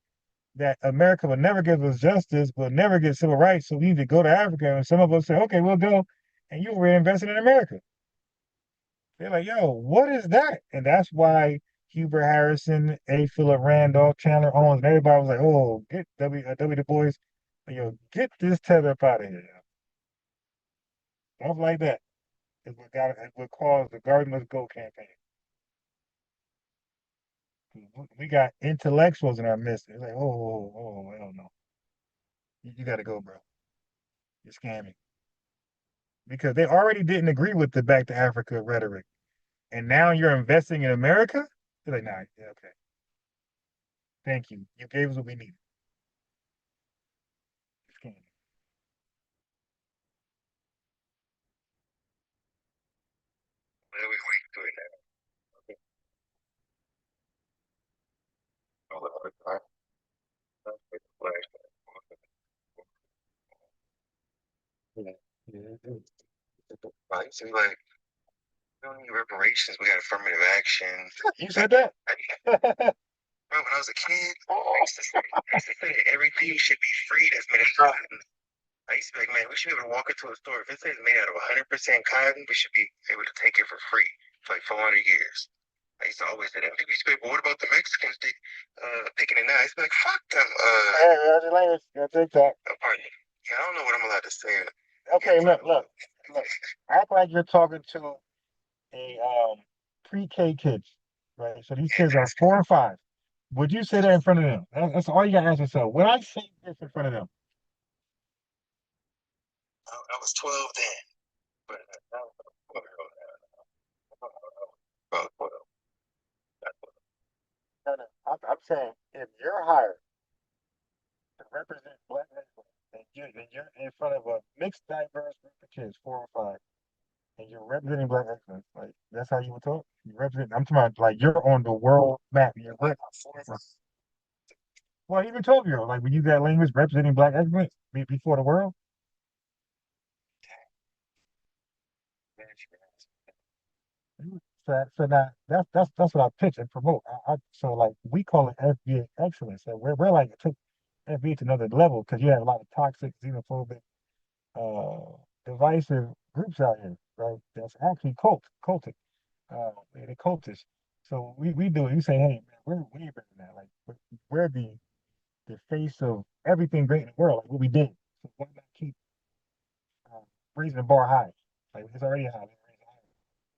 that America will never give us justice, will never get civil rights. So we need to go to Africa. And some of us say, okay, we'll go. And you reinvested in America. They're like, yo, what is that? And that's why Hubert Harrison, A. Philip Randolph, Chandler Owens, and everybody was like, oh, get W. Du Bois. Yo, get this tether up out of here. Stuff like that is what caused the Garden Must Go campaign. We got intellectuals in our midst. It's like, I don't know. You got to go, bro. You're scamming. Because they already didn't agree with the Back to Africa rhetoric. And now you're investing in America? They're like, nah, yeah, okay. Thank you. You gave us what we needed. You're scamming. Where we wait to it now. Okay. Right. So like, we don't need reparations. We got affirmative action. You said that? Bro, when I was a kid, I used to say that everything should be free that's made of cotton. I used to be like, man, we should be able to walk into a store. If it says made out of 100% cotton, we should be able to take it for free for like 400 years. I used to always say that. People used to be like, well, what about the Mexicans picking it now? I used to be like, fuck them. That's your language. That's TikTok. Pardon me. Yeah, I don't know what I'm allowed to say. Okay, look. Act like you're talking to a pre-K kids, right? So these kids are 4 and 5. Would you say that in front of them? That's all you got to ask yourself. Would I say this in front of them? I was 12 then. But about 12. No. I'm saying if you're hired to represent Black excellence and you're in front of a mixed, diverse group of kids, 4 or 5, and you're representing Black excellence, like that's how you would talk. You represent. I'm talking about like you're on the world map. You're like, Well, even 12-year-old, like we use that language representing black excellence before the world. So now that's what I pitch and promote. So like we call it FBA excellence. So we're like took FBA to another level because you have a lot of toxic, xenophobic, divisive groups out here, right? That's actually cultic. They cultish. So we do it. You say, hey man, we're way better than that. Like we're the face of everything great in the world, like what we did. So why not keep uh, raising the bar high? Like it's already high. Let's raise it higher.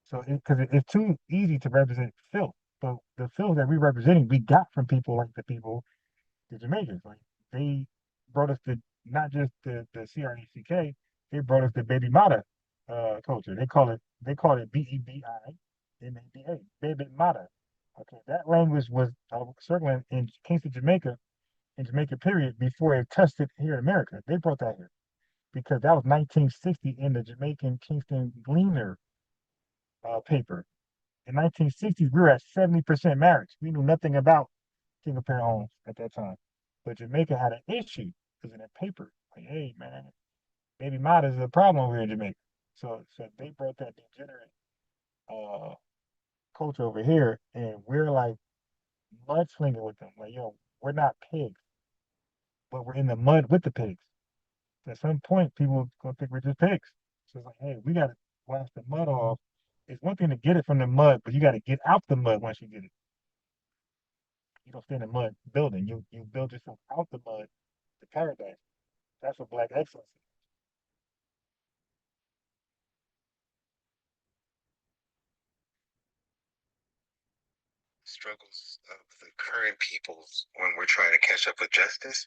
So because it's too easy to represent filth. But the filth that we're representing, we got from people like the Jamaicans. Like they brought us the not just the CRECK, they brought us the baby mata culture. They call it BEBIMADA, baby mata. Okay, that language was circling in Kingston, Jamaica, in Jamaica period before it tested here in America. They brought that here because that was 1960 in the Jamaican Kingston Gleaner paper. In 1960s, we were at 70% marriage. We knew nothing about single parent homes at that time. But Jamaica had an issue because in that paper, like, hey man, baby mata is a problem over here in Jamaica. So they brought that degenerate uh culture over here, and we're like mudslinging with them. Like, yo, we're not pigs, but we're in the mud with the pigs. At some point, people gonna think we're just pigs. So it's like, hey, we gotta wash the mud off. It's one thing to get it from the mud, but you gotta get out the mud once you get it. You don't stay in the mud building. You build yourself out the mud to paradise. That's what black excellence is. Struggles of the current peoples when we're trying to catch up with justice.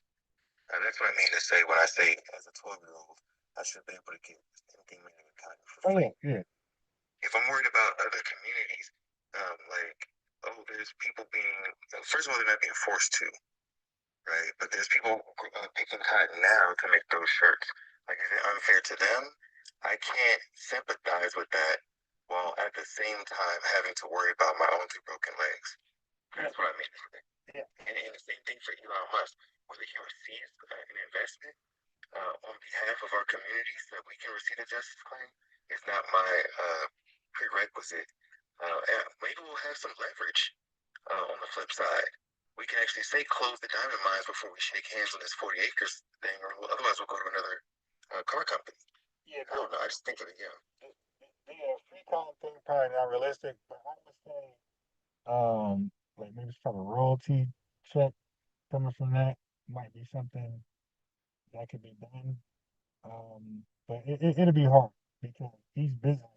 And that's what I mean to say when I say, as a 12-year-old, I should be able to get anything made in kind for free. Oh yeah. If I'm worried about other communities, like, oh, there's people being, first of all, they're not being forced to, right? But there's people picking cotton now to make those shirts. Like, is it unfair to them? I can't sympathize with that while at the same time having to worry about my own two broken legs. That's what I mean. Yeah. And the same thing for Elon Musk. Whether he receives an investment on behalf of our communities that we can receive a justice claim is not my prerequisite. And maybe we'll have some leverage on the flip side. We can actually say close the diamond mines before we shake hands on this 40 acres thing, or otherwise we'll go to another car company. Yeah, I don't know. I just think of it, yeah. The free con thing probably not realistic, but I would say like maybe some a royalty check coming from that might be something that could be done. But it'll be hard because each business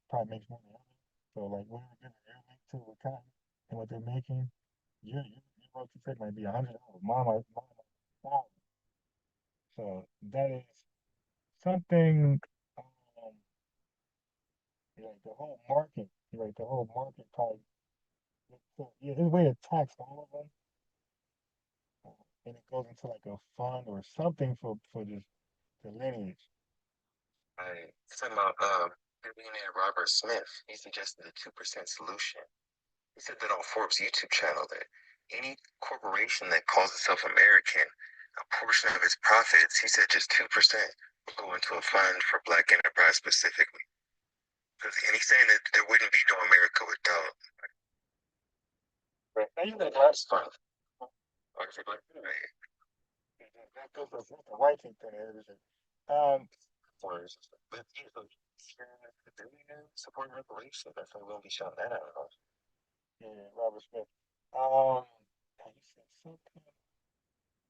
probably makes money on it. So like whatever business you're linked to with cotton and what they're making, your royalty check might be $100. Mine. So that is something. Um, like the whole market, like the whole market probably. So, yeah, there's a way to tax all of them, and it goes into like a fund or something for just the lineage. Right. Talking about billionaire Robert Smith, he suggested a 2% solution. He said that on Forbes' YouTube channel that any corporation that calls itself American, a portion of its profits, he said just 2% will go into a fund for Black enterprise specifically. And he's saying that there wouldn't be no America without. Right. Now you got glass fund. Like, right. That goes with the white thing and everything. Um, But you know, the billionaire supporting reparations, that's why we'll be shouting that out. yeah, Robert Smith. Um, he said something.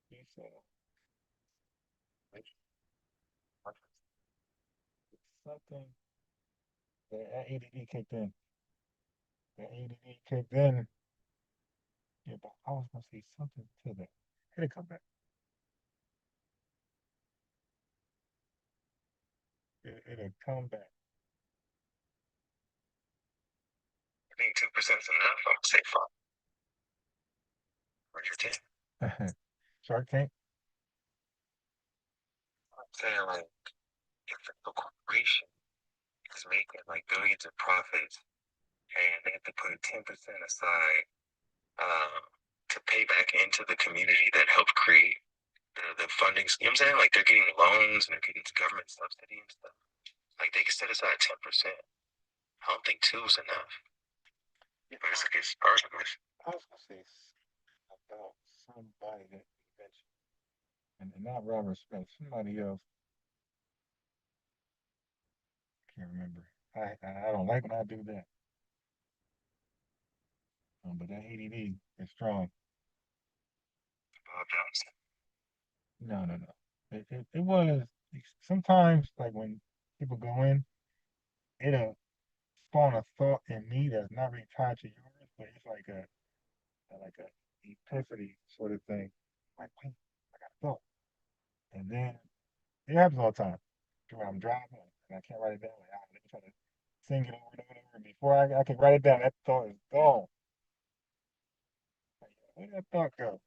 He said something. That ADD kicked in. That ADD kicked in. Yeah, but I was gonna say something to that. It'll come back. It'll come back. I think 2% is enough. I would say 5. Where's your 10? Shark Tank. I'm saying, like, if a corporation is making like billions of profits and they have to put 10% aside to to pay back into the community that helped create the funding. You know what I'm saying? Like they're getting loans and they're getting government subsidy and stuff. Like they can set aside 10%. I don't think 2 is enough. But it's a good start. I was gonna say about somebody that you mentioned, and not Robert Smith, somebody else. Can't remember. I don't like when I do that. But that ADD is strong. Bob Johnson. No. It was sometimes like when people go in, it'll spawn a thought in me that's not really tied to yours, but it's like a epiphany sort of thing. Like, wait, I got a thought. And then it happens all the time. When I'm driving and I can't write it down, like, let me try to sing it over and over and over. Before I can write it down, that thought is gone. Like, where did that thought go?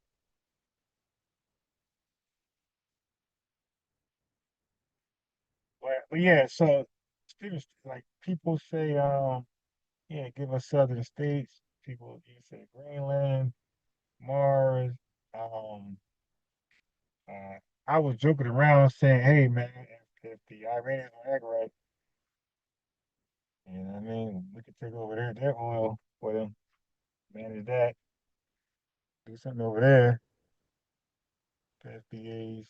But yeah, so like people say, yeah, give us southern states. People, you say Greenland, Mars. Um, uh, I was joking around saying, hey man, if the Iranians will act right, you know what I mean, we could take over their oil for them, manage that, do something over there. The FBA's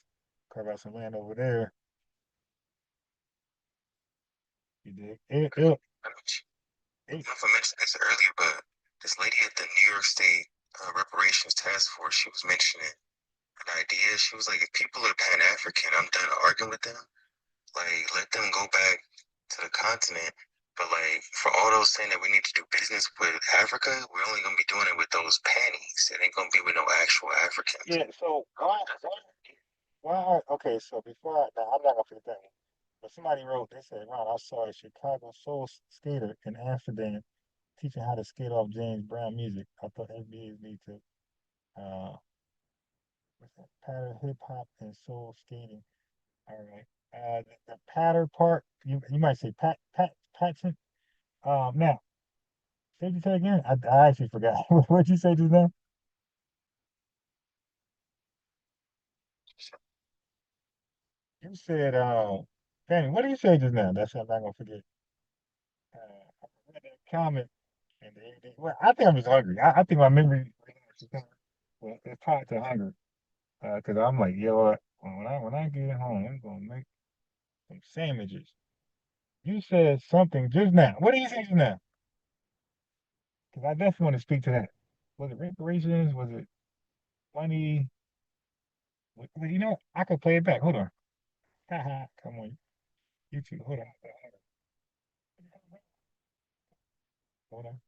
carve out some land over there. You dig? I don't know if I mentioned this earlier, but this lady at the New York State Reparations Task Force, she was mentioning an idea. She was like, if people are Pan-African, I'm done arguing with them. Like, let them go back to the continent. But like, for all those saying that we need to do business with Africa, we're only gonna be doing it with those panties. It ain't gonna be with no actual Africans. Yeah. So why? Okay. So now I'm not gonna forget that one. But somebody wrote. They said, "Ron, I saw a Chicago soul skater in Amsterdam teaching how to skate off James Brown music. I thought FBAs need to uh, what's that? Pattern hip hop and soul skating. All right. The pattern part, you might say patent. Now, say what you say again. I actually forgot. What'd you say just now? You said, Danny, what did you say just now? That's what I'm not gonna forget. I read that comment and well, I think I'm just hungry. I think my memory well, it's tied to hunger. Cause I'm like, yo, when I get home, I'm gonna make some sandwiches. You said something just now. What did you say just now? Because I definitely want to speak to that. Was it reparations? Was it money? Well, you know, I could play it back. Hold on. Haha, come on. YouTube. Hold on. Hold on.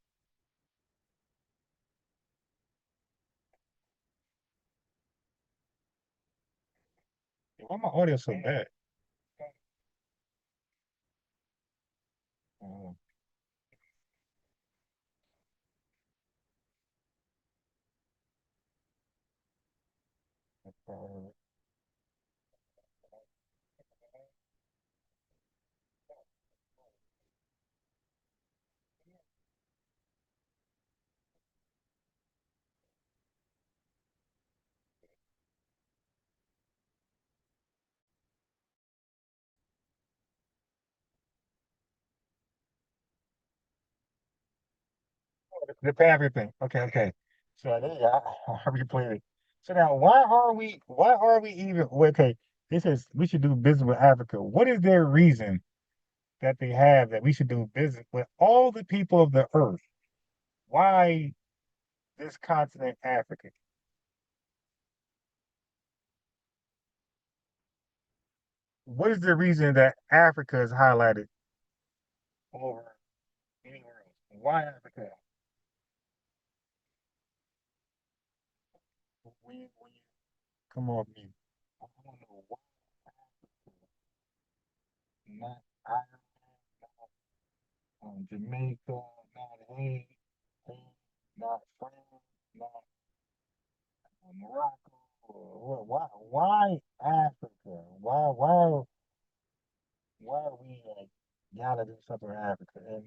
Why my audio so bad? Oh, uh, the Pan thing. Okay. So there you go. I replayed it. So now, why are we even, well, okay, this is, we should do business with Africa. What is their reason that they have that we should do business with all the people of the earth? Why this continent, Africa? What is the reason that Africa is highlighted over anywhere else? Why Africa? When you come off mute, I don't know why not Ireland, not Jamaica, not Haiti, not France, not Morocco. Or why Africa? Why are we like gotta do something in Africa? And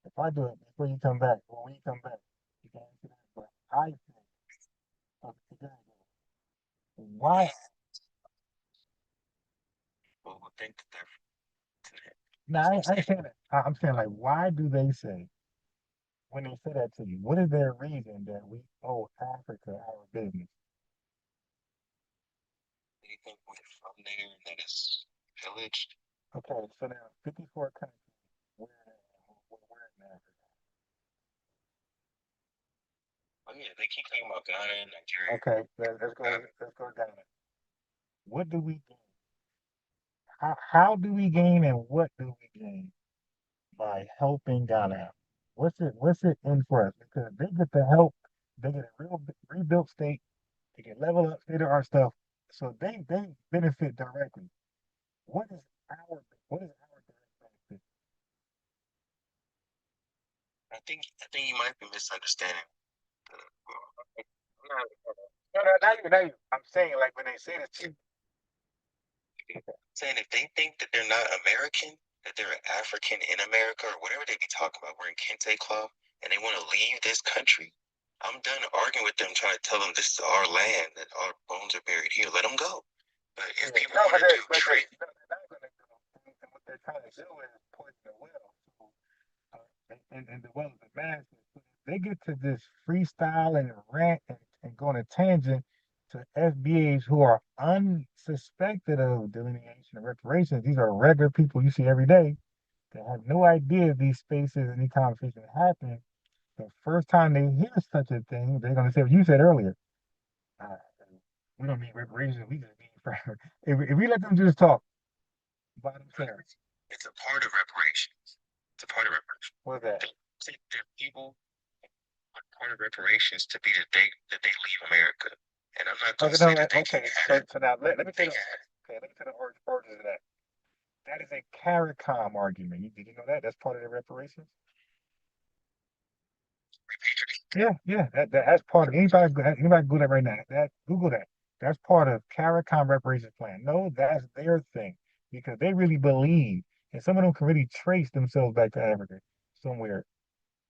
if I do it before you come back, or when you come back, you can answer that. But I think Why? People will think that they're No, I ain't saying that. I'm saying like, why do they say when they say that to you? What is their reason that we owe Africa our business? they think we're from there and that it's pillaged. Okay, so now 54 countries. Where in Africa? Oh yeah, they keep talking about Ghana and Nigeria. Okay, let's go down it. What do we gain? How do we gain and what do we gain by helping Ghana out? What's it in for us? Because they get the help, they get a rebuilt state, they get level up state of art stuff, so they benefit directly. What is our direct benefit? I think you might be misunderstanding. No, not you. I'm saying like when they say this to you, Saying if they think that they're not American, that they're African in America or whatever they be talking about, wearing kente cloth, and they want to leave this country, I'm done arguing with them, trying to tell them this is our land, that our bones are buried here. Let them go. But if people no, want to do trade, they're not going to go. And what they're trying to do is poison the well. So, and the well of the masses. They get to this freestyle and rant and go on a tangent to FBAs who are unsuspected of delineation and reparations. These are regular people you see every day that have no idea these spaces and these conversations happen. The first time they hear such a thing, they're going to say what you said earlier. Uh, we don't need reparations. We just need forever. If we let them just talk by themselves, it's a part of reparations. It's a part of reparations. what's that? There are people. Part of reparations to be that they leave America, and I'm not going to say that they okay. can. So now let me tell you. Okay, let me tell the origins of that. That is a CARICOM argument. Did you know that? That's part of the reparations. Yeah. That's part of anybody Google that right now. Google that. That's part of CARICOM reparations plan. No, that's their thing because they really believe, and some of them can really trace themselves back to Africa somewhere.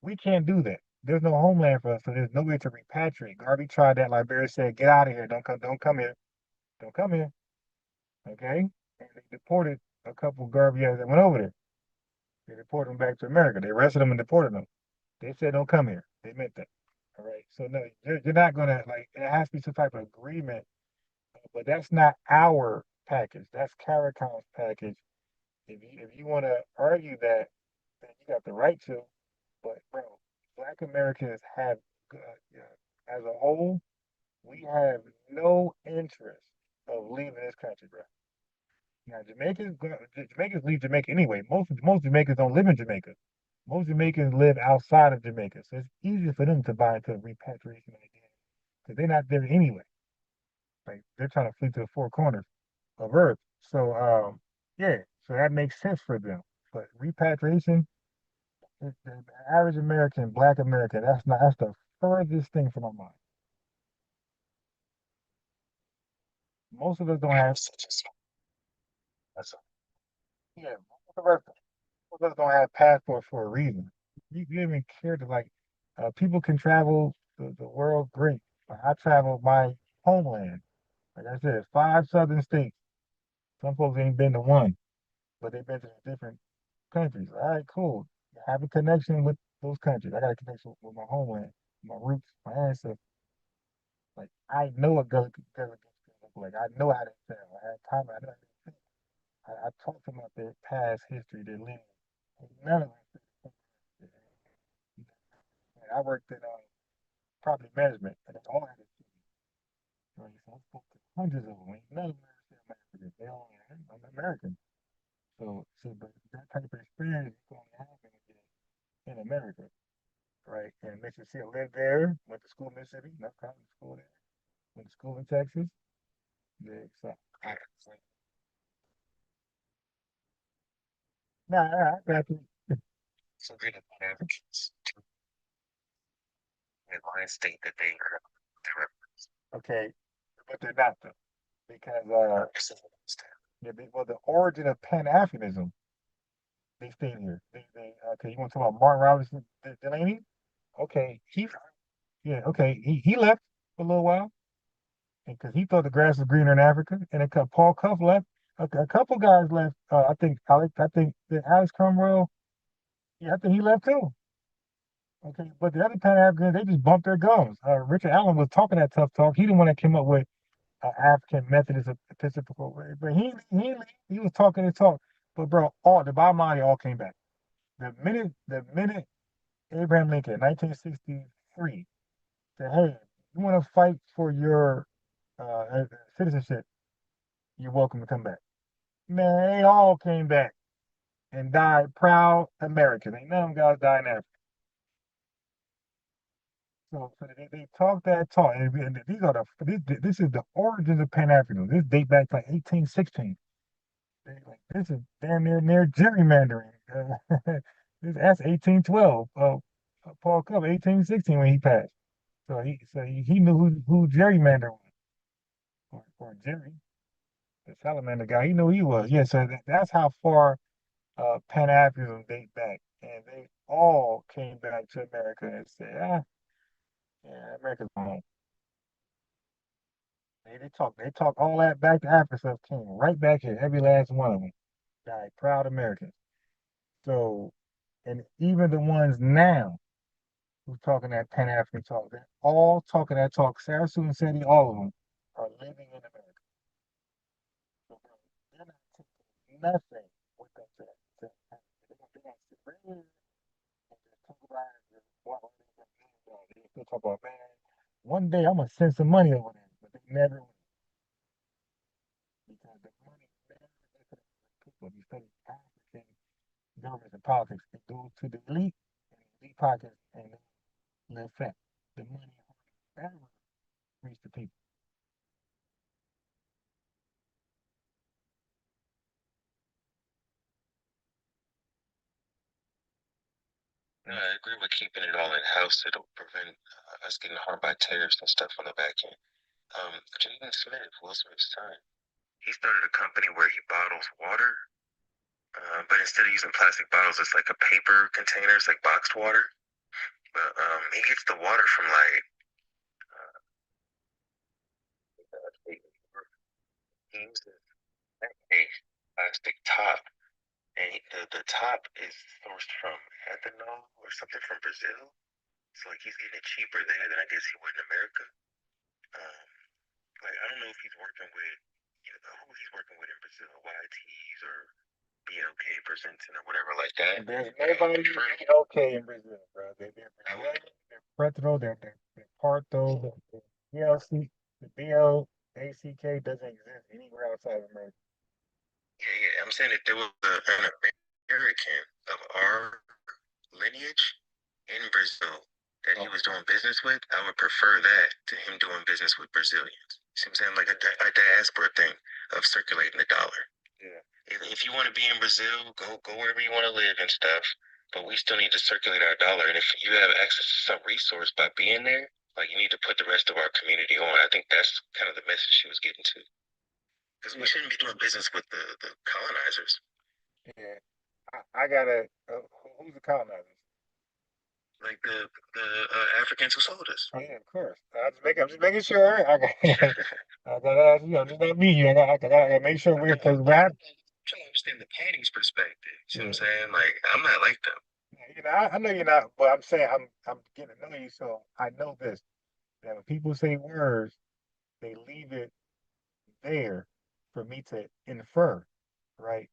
We can't do that. There's no homeland for us, so there's no way to repatriate. Garvey tried that. Liberia said, "Get out of here! Don't come here! Don't come here!" Okay, and they deported a couple Garveys that went over there. They deported them back to America. They arrested them and deported them. They said, "Don't come here." They meant that. All right. So no, you're not gonna like. It has to be some type of agreement, but that's not our package. That's CARICOM's package. If you want to argue that, then you got the right to. But bro, Black Americans have, as a whole, we have no interest of leaving this country, bro. Now Jamaicans leave Jamaica anyway. Most Jamaicans don't live in Jamaica. Most Jamaicans live outside of Jamaica, so it's easier for them to buy into repatriation idea because they're not there anyway. Like they're trying to flee to the four corners of Earth. So yeah, so that makes sense for them. But repatriation, the average American, Black American, that's the furthest thing from my mind. Most of us don't have yeah, most of us don't have passports for a reason. You don't even care to like people can travel the world great. But I travel my homeland. Like I said, 5 southern states. Some folks ain't been to one, but they've been to different countries. All right, cool. Have a connection with those countries. I got a connection with my homeland, my roots, my ancestors. Like I know what Gullah look like. I know how they feel. I had time. I know how they feel. I talked about their past history, their lineage. None of them. I worked in property management, and they all had a team. Right? So I spoke to hundreds of them. None of them are African. They all I'm American. But that type of experience you only have in America, right? And Mississippi, I lived there, went to school in Mississippi, North Carolina school there, went to school in Texas. Yeah, so nah, I got you. So we're the Pan-Africans to the line state that they're Okay, but they're not though, because well, the origin of Pan-Africanism, they stayed here. Okay, you want to talk about Martin Robinson Delaney? Okay, okay, he left for a little while. because he thought the grass was greener in Africa, and Paul Cuff left. A couple guys left. I think that Alex Cromwell. Yeah, I think he left too. Okay, but the other Pan Africans, they just bumped their gums. Richard Allen was talking that tough talk. He the one that came up with African Methodist Episcopal, but he was talking his talk. But bro, all the bottom line, they all came back. The minute Abraham Lincoln, 1963, said, "Hey, you want to fight for your citizenship? You're welcome to come back." Man, they all came back and died proud Americans. Ain't none of them guys died in Africa. So they talk that talk, and these are this is the origins of Pan Africanism. This date back to like 1816. This is damn near gerrymandering. That's 1812. Paul Cup, 1816 when he passed. So he knew who gerrymander was, or Jerry, the salamander guy. He knew who he was. Yeah. So that's how far Pan Africanism date back, and they all came back to America and said, yeah, America's home. They talk all that back to Africa stuff came right back here. Every last one of them died proud Americans. So, and even the ones now who's talking that Pan African talk, they're all talking that talk. Sarasoo and Seti, all of them are living in America. So they're not taking nothing with them to Africa. They're not sit right here and just talk about it. They still talk about, man, one day I'm gonna send some money over there, but they never will. Because the money never gets to the people. If you study African governments and politics, it goes to the elite and the elite pockets and the effect. The money never reach the people. No, I agree with keeping it all in house. It'll prevent us getting harmed by tariffs and stuff on the back end. Jaden Smith, Will Smith's son, he started a company where he bottles water, but instead of using plastic bottles, it's like a paper container. It's like boxed water. But he gets the water from like he uses a plastic top, and the top is sourced from ethanol or something from Brazil. So like he's getting it cheaper there than I guess he would in America. Um, like I don't know if he's working with who he's working with in Brazil, YTs or BLK Presenting or whatever like that. There's nobody okay in Brazil, bro. They're Brazilian, they're Pretro, they're Parto, the BLC, the BLACK doesn't exist anywhere outside of America. Yeah. I'm saying if there was an American of our lineage in Brazil that he was doing business with, I would prefer that to him doing business with Brazilians. See what I'm saying? Like a diaspora thing of circulating the dollar. Yeah. If you want to be in Brazil, go wherever you want to live and stuff. But we still need to circulate our dollar. And if you have access to some resource by being there, like you need to put the rest of our community on. I think that's kind of the message she was getting to. Because we shouldn't be doing business with the colonizers. Yeah. I gotta. Who's the colonizers? Like the Africans who sold us. Oh yeah, of course. I'm just making sure. I gotta ask you. Just not me. I gotta make sure we're because I'm trying to understand the panties perspective. You know what I'm saying? Like I'm not like them. I know you're not, but I'm saying I'm getting to know you, so I know this. That when people say words, they leave it there for me to infer, right?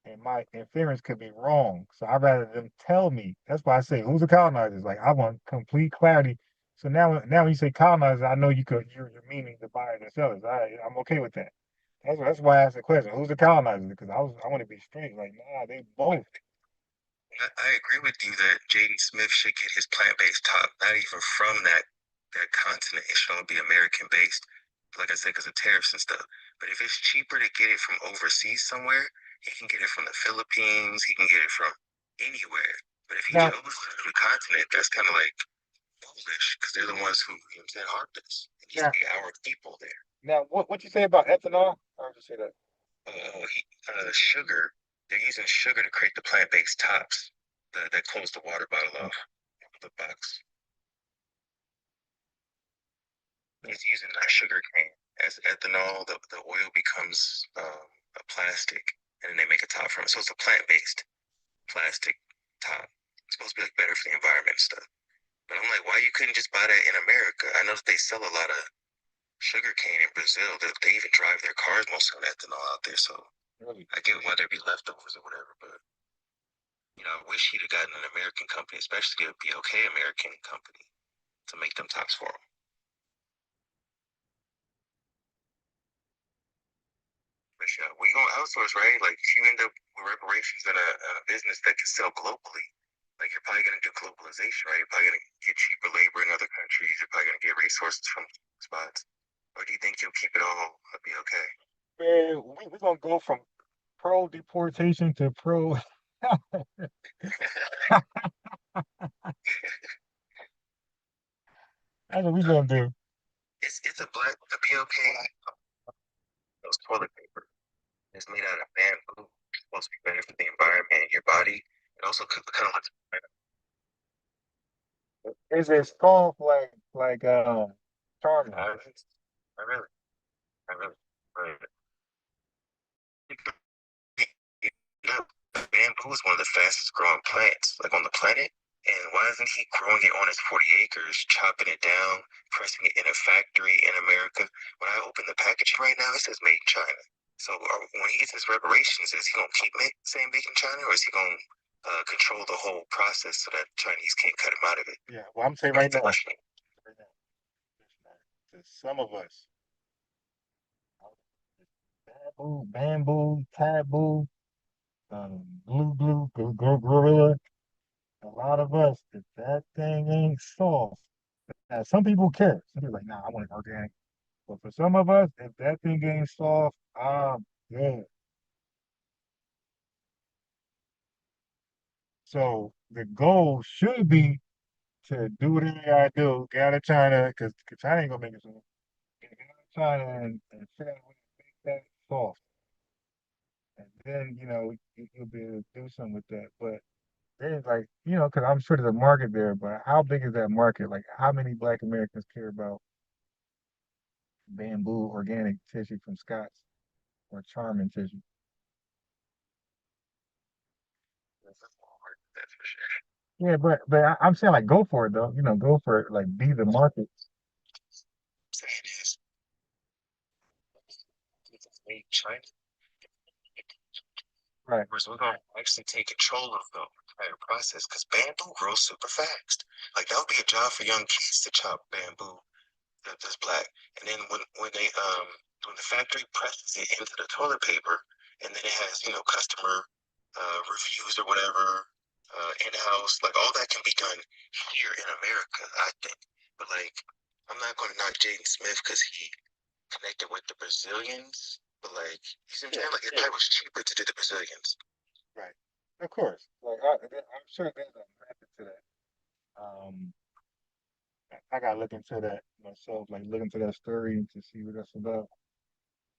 And my inference could be wrong. So I'd rather them tell me. That's why I say, who's the colonizers? Like I want complete clarity. So now when you say colonizers, I know you're meaning the buyers and sellers. I'm okay with that. That's why I asked the question. Who's the colonizers? Because I want to be straight. Like, nah, they both. I agree with you that Jaden Smith should get his plant-based top, not even from that continent. It should all be American-based, like I said, because of tariffs and stuff. But if it's cheaper to get it from overseas somewhere, he can get it from the Philippines. He can get it from anywhere. But if he goes to the continent, that's kind of like foolish because they're the ones who harmed us. It needs to be our people there. Now, what you say about ethanol? How would you say that? Sugar. They're using sugar to create the plant-based tops that close the water bottle off the box. He's using that sugar cane as ethanol, the oil becomes a plastic, and then they make a top from it. So it's a plant-based plastic top. It's supposed to be like better for the environment and stuff. But I'm like, why you couldn't just buy that in America? I know that they sell a lot of sugar cane in Brazil. They even drive their cars mostly on ethanol out there. So I get why there'd be leftovers or whatever, but I wish he'd have gotten an American company, especially a BOK American company, to make them tops for him. But yeah, we gonna outsource, right? Like if you end up with reparations in a business that can sell globally, like you're probably gonna do globalization, right? You're probably gonna get cheaper labor in other countries. You're probably gonna get resources from spots. Or do you think you'll keep it all be okay? Man, we're gonna go from pro deportation to pro. That's what we gonna do. It's a black the BOK those toilet paper. It's made out of bamboo. It's supposed to be better for the environment, your body. It also kind of looks. Is it soft like charming? I really, right. Bamboo is one of the fastest growing plants, like on the planet. And why isn't he growing it on his 40 acres, chopping it down, pressing it in a factory in America? When I open the packaging right now, it says made in China. So when he gets his reparations, is he going to keep saying made in China, or is he going to control the whole process so that Chinese can't cut him out of it? Yeah, well, I'm saying right now, to some of us, bamboo, taboo, gorilla. A lot of us, if that thing ain't soft, now some people care. Some people like, nah, I want it organic. But for some of us, if that thing ain't soft, I'm good. So the goal should be to do whatever you gotta do, get out of China, because China ain't gonna make it soon. Get out of China and figure out a way to make that soft. And then, you'll be able to do something with that. But there's like, because I'm sure there's a market there, but how big is that market? Like, how many Black Americans care about bamboo organic tissue from Scott's or Charmin tissue? That's for sure. Yeah, but I'm saying like go for it though. Go for it. Like be the market. Saying is, it's made in China. Right. Whereas we're gonna actually take control of the entire process because bamboo grows super fast. Like that would be a job for young kids to chop bamboo that's black. And then when the factory presses it into the toilet paper, and then it has customer reviews or whatever in-house, like all that can be done here in America, I think. But like, I'm not going to knock Jaden Smith because he connected with the Brazilians. But like, you see what I'm saying? Like, it probably was cheaper to do the Brazilians. Right. Of course. Like I'm sure there's a method to that. I gotta look into that myself, like look into that story to see what that's about.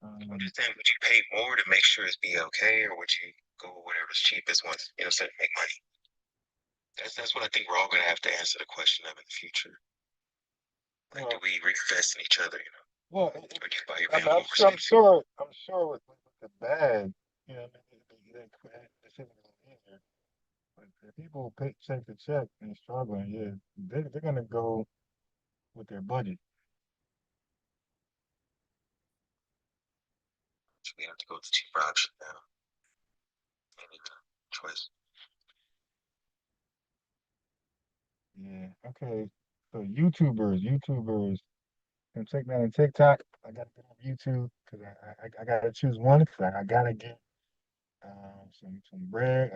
I'm just saying, would you pay more to make sure it's okay, or would you go with whatever's cheapest once, so to make money? That's what I think we're all gonna have to answer the question of in the future. Like, do we reinvest in each other, Well, or do you buy your I'm bamboo sure with the bag, they decision a little easier. But if people pay check to check and struggling, yeah, they're gonna go with their budget. So we have to go with the cheaper option now. Maybe the choice. Yeah. Okay. So YouTubers, can check me out on TikTok. I gotta get on YouTube because I gotta choose one because I gotta get some bread.